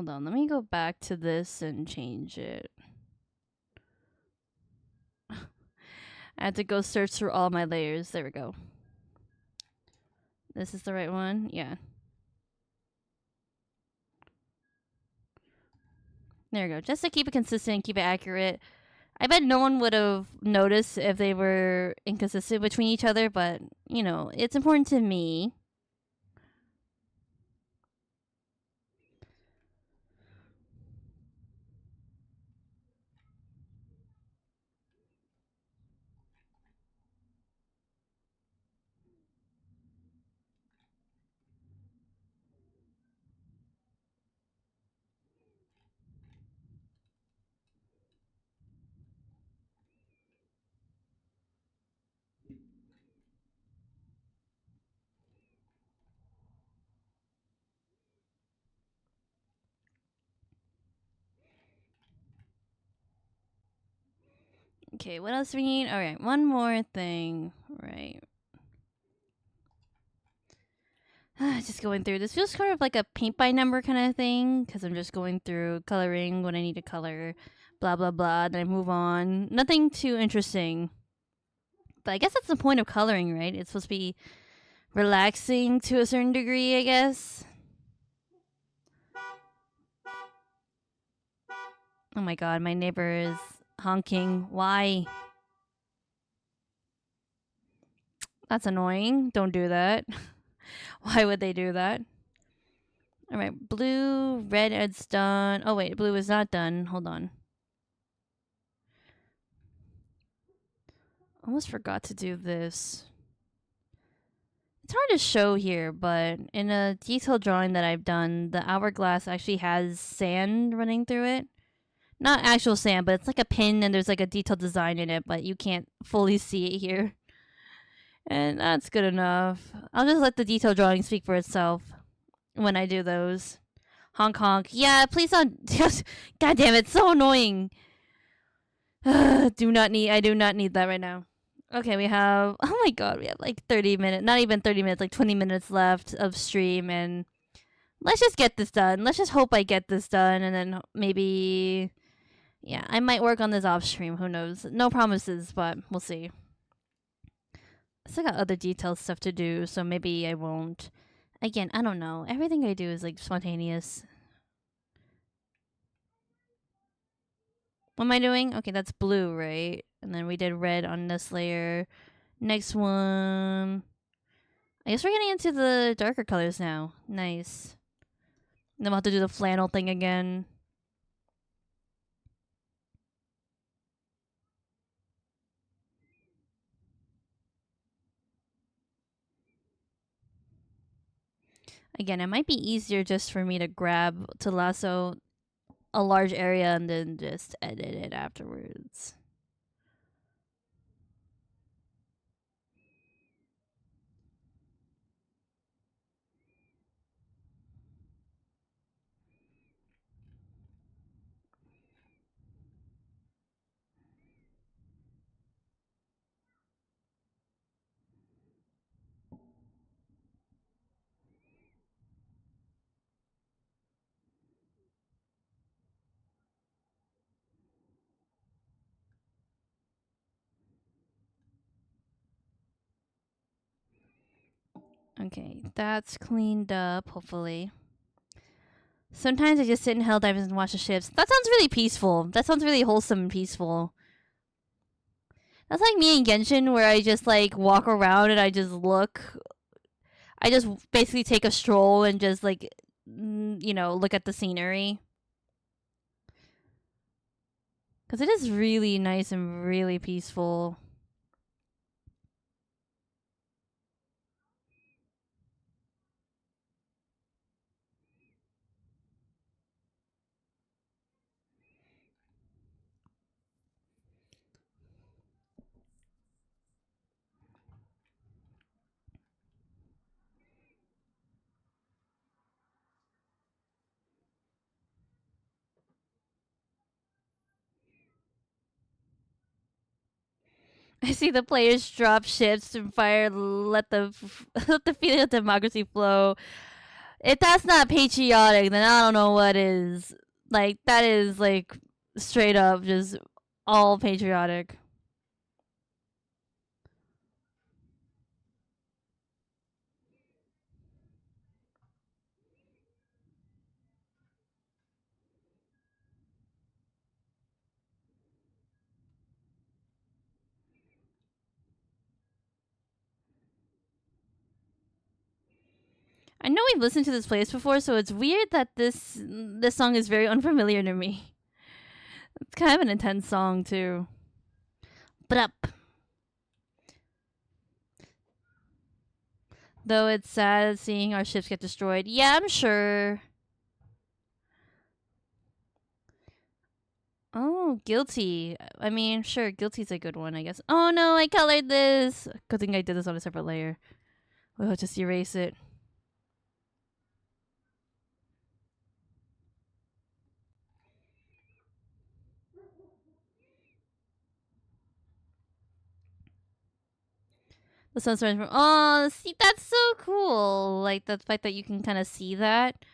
hold on. Let me go back to this and change it. I had to go search through all my layers. There we go. This is the right one? Yeah. There we go. Just to keep it consistent, keep it accurate. I bet no one would have noticed if they were inconsistent between each other, but, you know, it's important to me. Okay, what else do we need? Alright, one more thing. Right. Just going through. This feels kind of like a paint by number kind of thing, because I'm just going through coloring what I need to color, blah, blah, blah. Then I move on. Nothing too interesting. But I guess that's the point of coloring, right? It's supposed to be relaxing to a certain degree, I guess. Oh my god, my neighbor is honking. Why? That's annoying. Don't do that. Why would they do that? Alright, blue, red is done. Oh wait, blue is not done. Hold on. Almost forgot to do this. It's hard to show here, but in a detailed drawing that I've done, the hourglass actually has sand running through it. Not actual sand, but it's like a pin and there's like a detailed design in it, but you can't fully see it here. And that's good enough. I'll just let the detailed drawing speak for itself when I do those. Honk honk. Yeah, please don't. God damn it, so annoying. I do not need that right now. Okay, we have, oh my god, we have like 30 minutes, not even 30 minutes, like 20 minutes left of stream, and let's just get this done. Let's just hope I get this done, and then maybe, yeah, I might work on this off stream, who knows. No promises, but we'll see. I still got other detailed stuff to do, so maybe I won't. Again, I don't know. Everything I do is like spontaneous. What am I doing? Okay, that's blue, right? And then we did red on this layer. Next one. I guess we're getting into the darker colors now. Nice. And then we'll have to do the flannel thing again. Again, it might be easier just for me to lasso a large area and then just edit it afterwards. Okay, that's cleaned up, hopefully. Sometimes I just sit in Helldivers and watch the ships. That sounds really peaceful. That sounds really wholesome and peaceful. That's like me in Genshin, where I just like walk around and I just look. I just basically take a stroll and just like, you know, look at the scenery. Because it is really nice and really peaceful. I see the players drop ships and fire. Let the feeling of democracy flow. If that's not patriotic, then I don't know what is. Like, that is, like, straight up just all patriotic. I know we've listened to this playlist before, so it's weird that this song is very unfamiliar to me. It's kind of an intense song too. But up. Though it's sad seeing our ships get destroyed. Yeah, I'm sure. Oh, guilty. I mean, sure, guilty's a good one, I guess. Oh no, I colored this. Good thing I did this on a separate layer. We'll just erase it. The sun's rising from. Oh, see, that's so cool. Like the fact that you can kind of see that.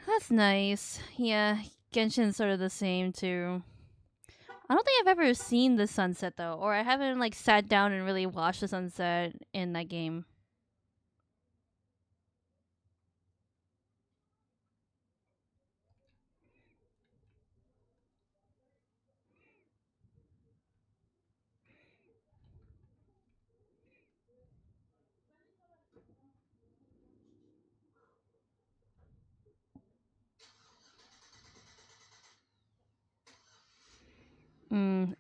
That's nice. Yeah, Genshin's sort of the same too. I don't think I've ever seen the sunset though, or I haven't like sat down and really watched the sunset in that game.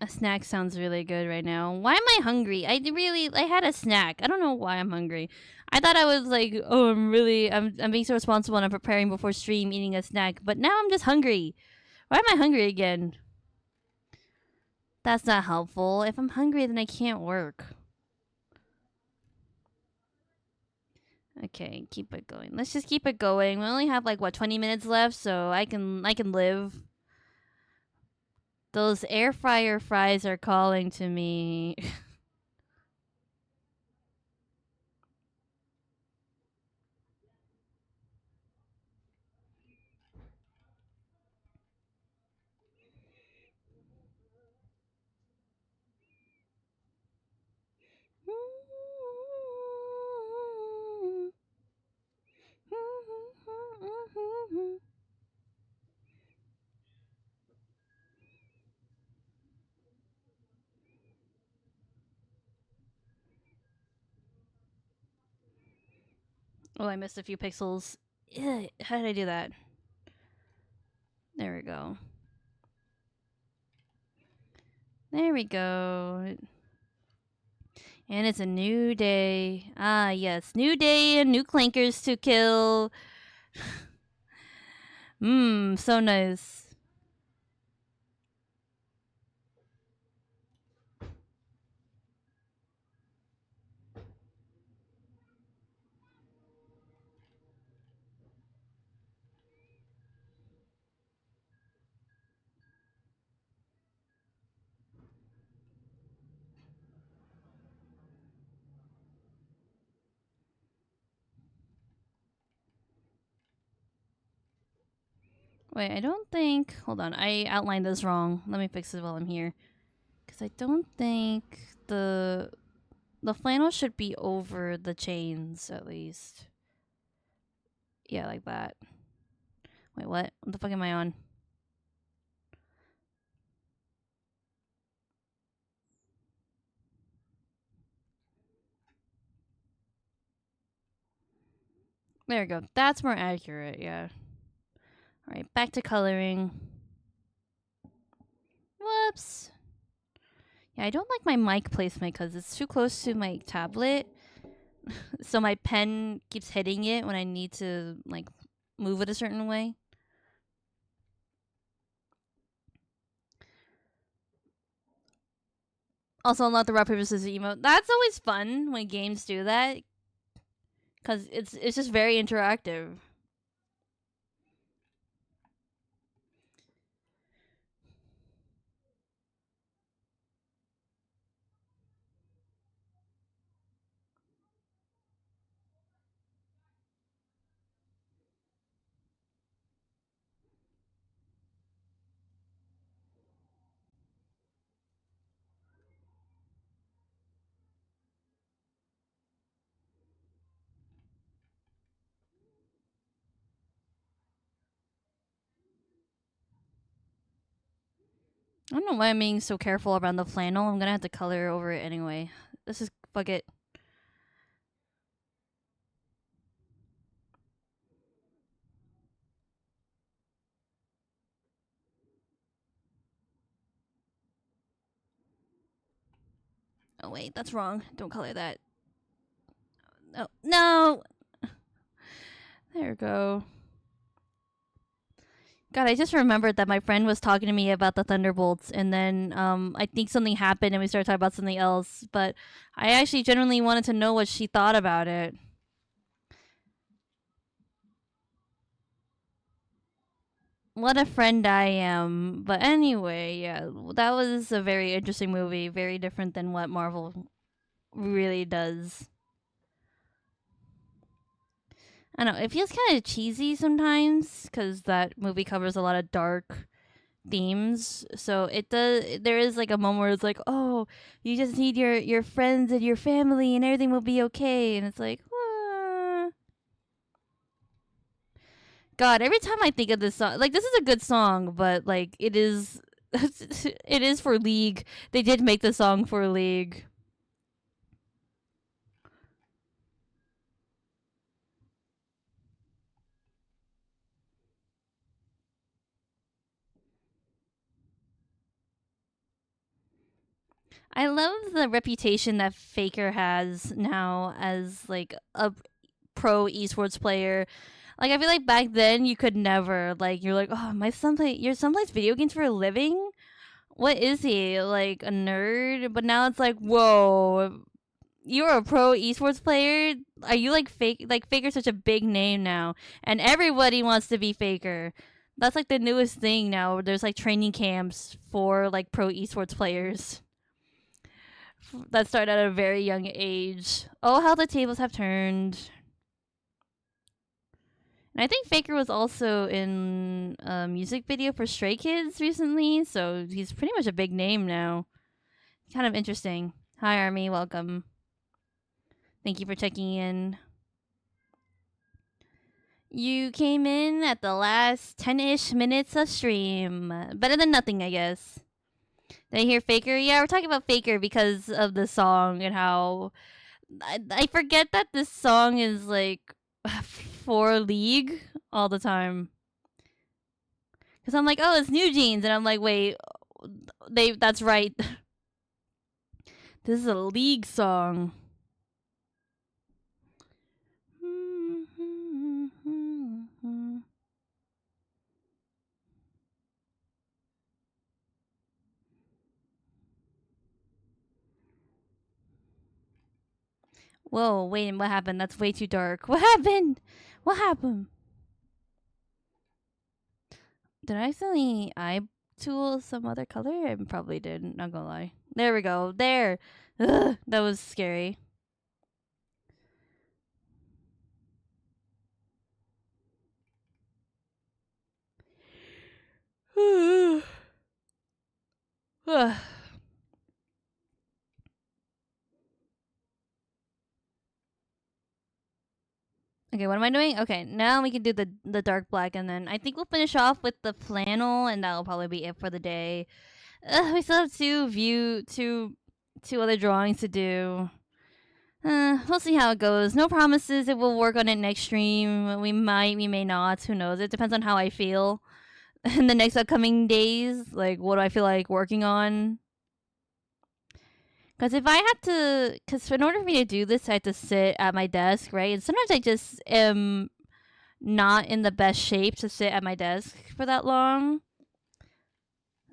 A snack sounds really good right now. Why am I hungry? I had a snack. I don't know why I'm hungry. I thought I was like, oh, I'm being so responsible and I'm preparing before stream eating a snack, but now I'm just hungry. Why am I hungry again? That's not helpful. If I'm hungry, then I can't work. Okay, keep it going. Let's just keep it going. We only have like what 20 minutes left, so I can live. Those air fryer fries are calling to me. Oh, I missed a few pixels. Ugh, how did I do that? There we go. There we go. And it's a new day. Ah, yes. New day and new clankers to kill. Mmm, so nice. Wait, I don't think. Hold on, I outlined this wrong. Let me fix it while I'm here. Because I don't think the flannel should be over the chains at least. Yeah, like that. Wait, what? What the fuck am I on? There we go. That's more accurate, yeah. Alright, back to coloring. Whoops. Yeah, I don't like my mic placement because it's too close to my tablet. So my pen keeps hitting it when I need to, like, move it a certain way. Also, unlock the rock paper scissors emote. That's always fun when games do that because it's just very interactive. I don't know why I'm being so careful around the flannel. I'm gonna have to color over it anyway. This is fuck it. Oh wait, that's wrong. Don't color that. Oh no. There we go. God, I just remembered that my friend was talking to me about the Thunderbolts, and then I think something happened, and we started talking about something else. But I actually genuinely wanted to know what she thought about it. What a friend I am. But anyway, yeah, that was a very interesting movie, very different than what Marvel really does. I don't know, it feels kind of cheesy sometimes because that movie covers a lot of dark themes. So it does. There is like a moment where it's like, oh, you just need your friends and your family, and everything will be okay. And it's like, God. Every time I think of this song, like this is a good song, but like it is, it is for League. They did make the song for League. I love the reputation that Faker has now as like a pro esports player. Like I feel like back then you could never like you're like, oh, my son play your son plays video games for a living. What is he, like a nerd? But now it's like, whoa, you're a pro esports player. Are you like fake? Like Faker's such a big name now, and everybody wants to be Faker. That's like the newest thing now. There's like training camps for like pro esports players that start at a very young age. Oh, how the tables have turned. And I think Faker was also in a music video for Stray Kids recently, so he's pretty much a big name now. Kind of interesting. Hi, Army. Welcome. Thank you for checking in. You came in at the last 10 ish minutes of stream. Better than nothing, I guess. Did I hear Faker? Yeah, we're talking about Faker because of the song and how. I forget that this song is like for League all the time. Because I'm like, oh, it's New Jeans. And I'm like, wait, that's right. This is a League song. Whoa, wait, what happened? That's way too dark. What happened? What happened? Did I accidentally eye tool some other color? I probably did. Not gonna lie. There we go. There. Ugh, that was scary. Okay, what am I doing? Okay, now we can do the dark black, and then I think we'll finish off with the flannel, and that'll probably be it for the day. We still have two other drawings to do. We'll see how it goes. No promises. It will work on it next stream. We might, we may not. Who knows? It depends on how I feel in the next upcoming days. Like, what do I feel like working on? Because if I had to, because in order for me to do this, I have to sit at my desk, right? And sometimes I just am not in the best shape to sit at my desk for that long.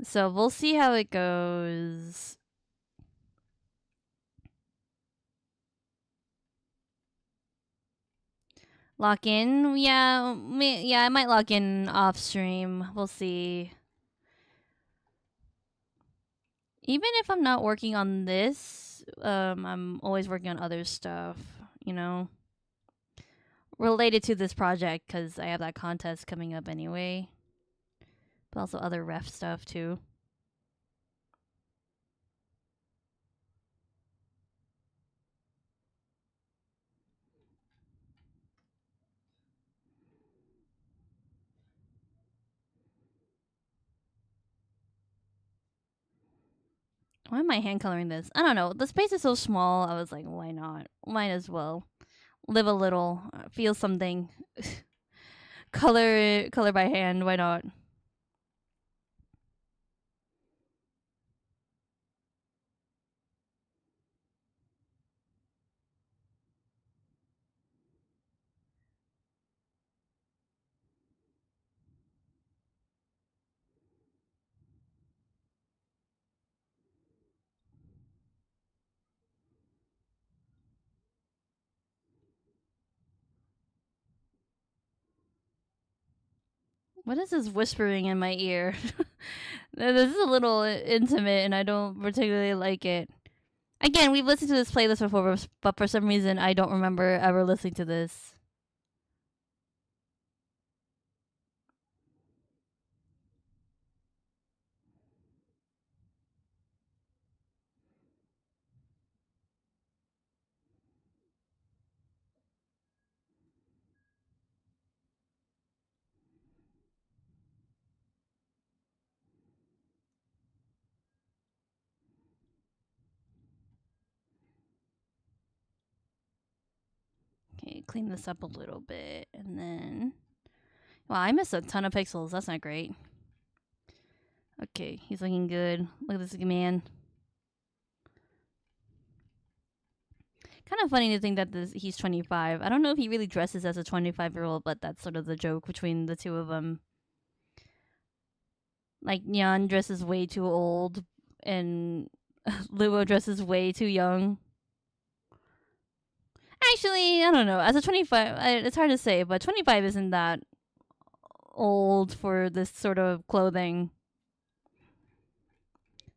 So we'll see how it goes. Lock in, yeah, I might lock in off stream. We'll see. Even if I'm not working on this, I'm always working on other stuff. You know, related to this project because I have that contest coming up anyway. But also other ref stuff too. Why am I hand coloring this? I don't know. The space is so small. I was like, why not? Might as well live a little, feel something. Color by hand. Why not? What is this whispering in my ear? This is a little intimate, and I don't particularly like it. Again, we've listened to this playlist before, but for some reason, I don't remember ever listening to this. Okay, clean this up a little bit, and then... Wow, I missed a ton of pixels. That's not great. Okay, he's looking good. Look at this man. Kind of funny to think that he's 25. I don't know if he really dresses as a 25-year-old, but that's sort of the joke between the two of them. Like, Nyan dresses way too old, and Luo dresses way too young. Actually, I don't know. As a 25, it's hard to say, but 25 isn't that old for this sort of clothing.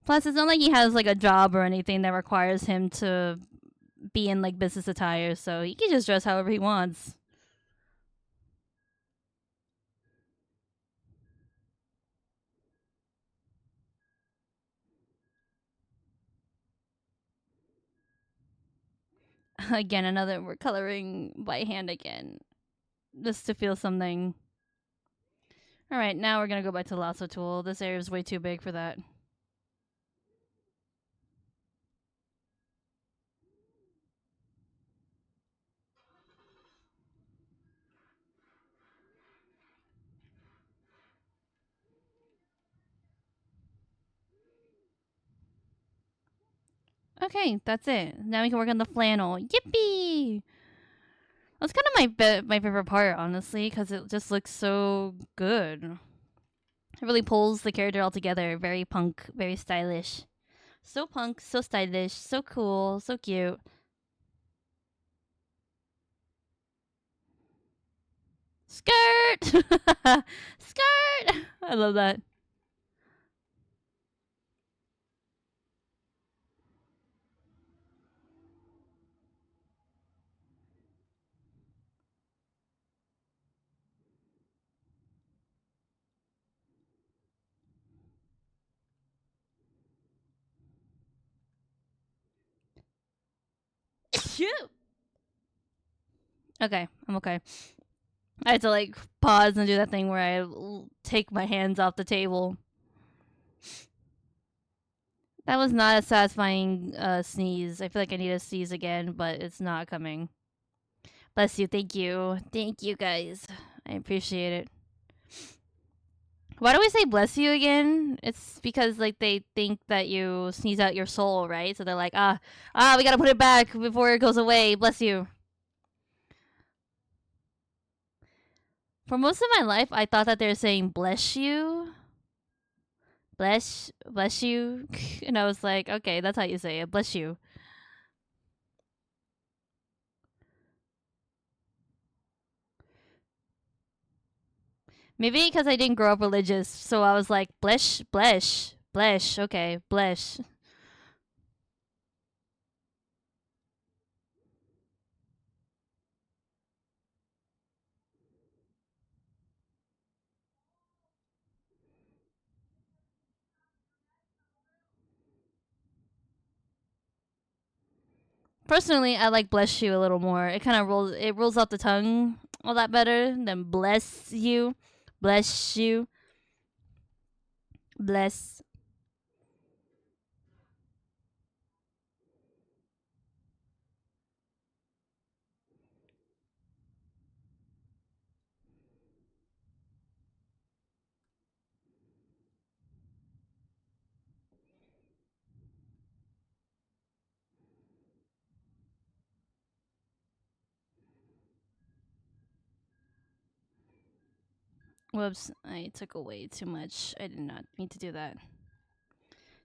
Plus, it's not like he has like a job or anything that requires him to be in like business attire, so he can just dress however he wants. Again, we're coloring by hand again, just to feel something. All right, now we're gonna go back to the lasso tool. This area is way too big for that. Okay, that's it. Now we can work on the flannel. Yippee! That's kind of my favorite part, honestly, because it just looks so good. It really pulls the character all together. Very punk, very stylish. So punk, so stylish, so cool, so cute. Skirt! Skirt! I love that. Cute! Okay, I'm okay. I had to like pause and do that thing where I take my hands off the table. That was not a satisfying sneeze. I feel like I need to sneeze again, but it's not coming. Bless you. Thank you. Thank you, guys. I appreciate it. Why do we say bless you again? It's because like they think that you sneeze out your soul, right? So they're like, we gotta put it back before it goes away. Bless you. For most of my life, I thought that they were saying bless you. Bless you. And I was like, okay, that's how you say it. Bless you. Maybe because I didn't grow up religious, so I was like, bless, bless, bless. Okay, bless. Personally, I like bless you a little more. It kind of rolls off the tongue a lot better than bless you. Bless you. Bless. Whoops, I took away too much. I did not mean to do that.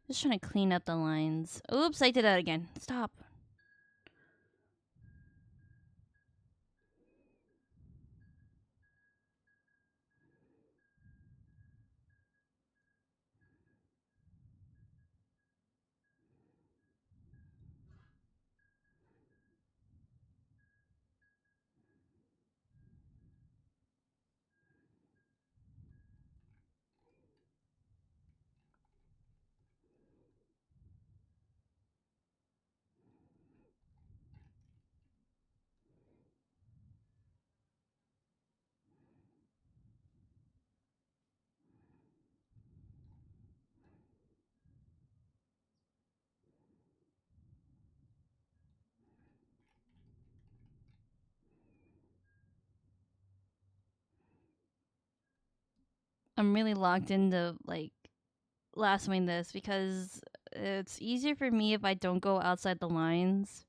Just trying to clean up the lines. Oops, I did that again. Stop. I'm really locked into like lassoing this because it's easier for me if I don't go outside the lines,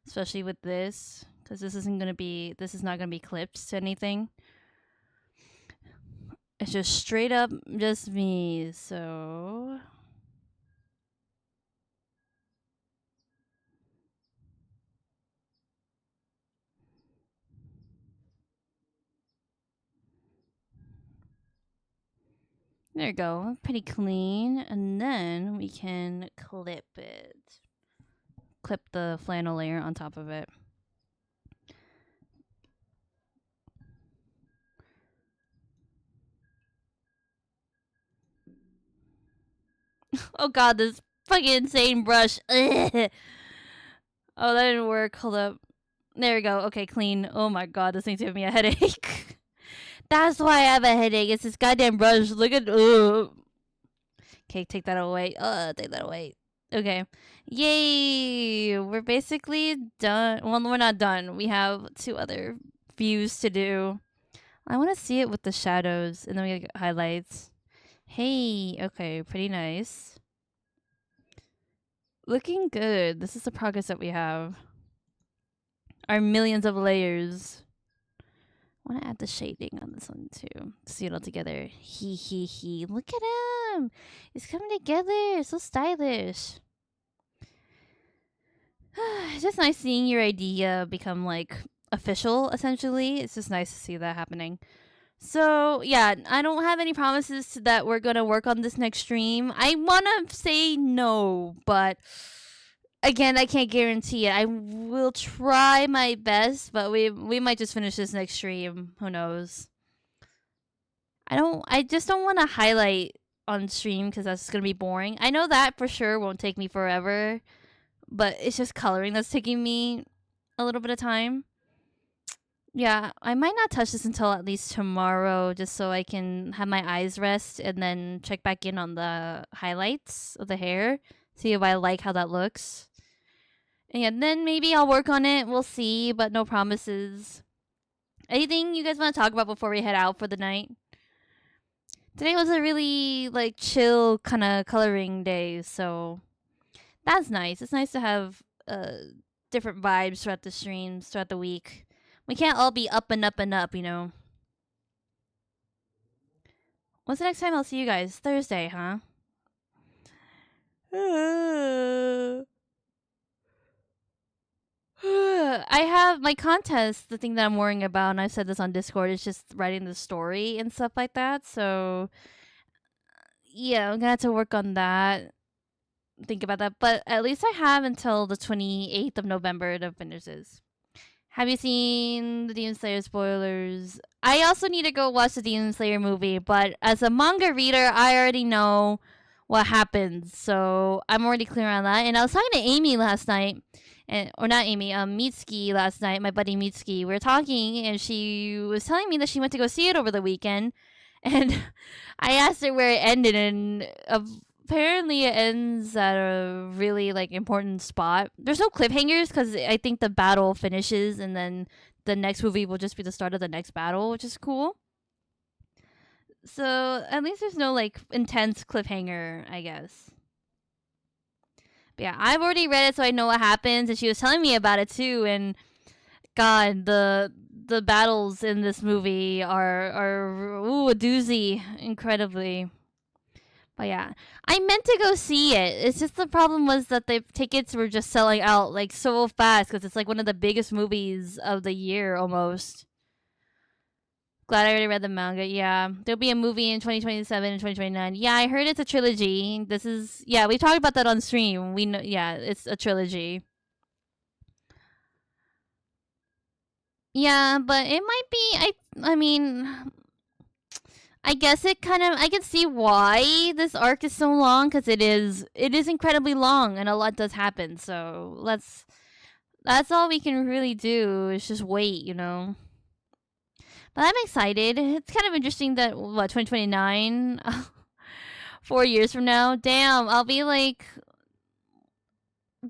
especially with this, because this is not gonna be clipped to anything. It's just straight up just me. So there you go, pretty clean, and then we can clip it. Clip the flannel layer on top of it. Oh god, this fucking insane brush. Ugh. Oh, that didn't work. Hold up. There we go. Okay, clean. Oh my god, this thing's giving me a headache. That's why I have a headache. It's this goddamn brush. Look at. Okay, take that away. Take that away. Okay. Yay! We're basically done. Well, we're not done. We have 2 other views to do. I want to see it with the shadows, and then we get highlights. Hey, okay, pretty nice. Looking good. This is the progress that we have. Our millions of layers. I want to add the shading on this one too. See it all together. He. Look at him. It's coming together. So stylish. It's just nice seeing your idea become like official, essentially. It's just nice to see that happening. So, yeah, I don't have any promises that we're going to work on this next stream. I want to say no, but again, I can't guarantee it. I will try my best, but we might just finish this next stream. Who knows? I just don't want to highlight on stream because that's going to be boring. I know that for sure won't take me forever, but it's just coloring that's taking me a little bit of time. Yeah, I might not touch this until at least tomorrow, just so I can have my eyes rest and then check back in on the highlights of the hair, see if I like how that looks. And yeah, then maybe I'll work on it. We'll see, but no promises. Anything you guys want to talk about before we head out for the night? Today was a really like chill kind of coloring day, so that's nice. It's nice to have different vibes throughout the streams, throughout the week. We can't all be up and up and up, you know. When's the next time I'll see you guys? Thursday, huh? I have my contest, the thing that I'm worrying about, and I've said this on Discord, is just writing the story and stuff like that. So, yeah, I'm gonna have to work on that. Think about that. But at least I have until the 28th of November to finish this. Have you seen the Demon Slayer spoilers? I also need to go watch the Demon Slayer movie, but as a manga reader, I already know what happens, so I'm already clear on that. And I was talking to Amy last night, or not Amy, Mitsuki last night, my buddy Mitsuki. We were talking, and she was telling me that she went to go see it over the weekend, and I asked her where it ended, and apparently it ends at a really like important spot. There's no cliffhangers because I think the battle finishes and then the next movie will just be the start of the next battle, which is cool. So at least there's no like intense cliffhanger, I guess. But yeah, I've already read it, so I know what happens, and she was telling me about it too. And God, the battles in this movie are a doozy, incredibly. But yeah, I meant to go see it. It's just the problem was that the tickets were just selling out like so fast because it's like one of the biggest movies of the year almost. Glad I already read the manga. Yeah, there'll be a movie in 2027 and 2029. Yeah, I heard it's a trilogy. This is we talked about that on stream. We know. Yeah, it's a trilogy. Yeah, but it might be. I mean, I guess it kind of I can see why this arc is so long because it is incredibly long and a lot does happen. So that's all we can really do is just wait, you know. But I'm excited. It's kind of interesting that 2029, 4 years from now. I'll be like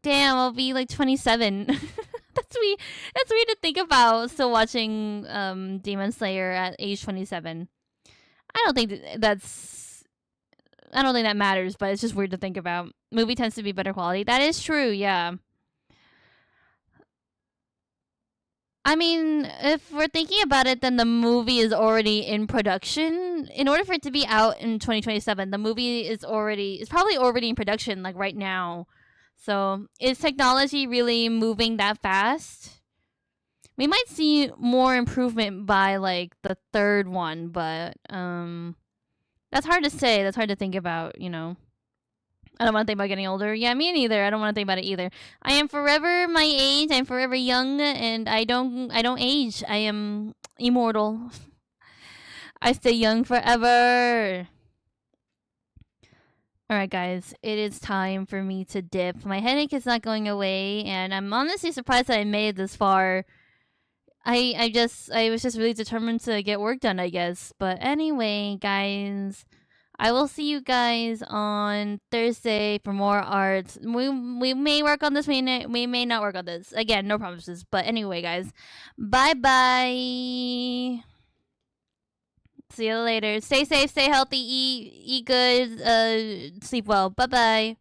27. That's weird to think about. Still watching Demon Slayer at age 27. I don't think that's. I don't think that matters, but it's just weird to think about. Movie tends to be better quality. That is true, yeah. I mean, if we're thinking about it, then the movie is already in production. In order for it to be out in 2027, the movie is probably already in production, like right now. So, is technology really moving that fast? We might see more improvement by like the third one, but that's hard to say. That's hard to think about, you know. I don't want to think about getting older. Yeah, me neither. I don't want to think about it either. I am forever my age. I'm forever young, and I don't age. I am immortal. I stay young forever. All right, guys. It is time for me to dip. My headache is not going away, and I'm honestly surprised that I made it this far. I was just really determined to get work done, I guess. But anyway, guys, I will see you guys on Thursday for more art. We may work on this. We may not work on this. Again, no promises. But anyway, guys, bye bye. See you later. Stay safe. Stay healthy. Eat good. Sleep well. Bye bye.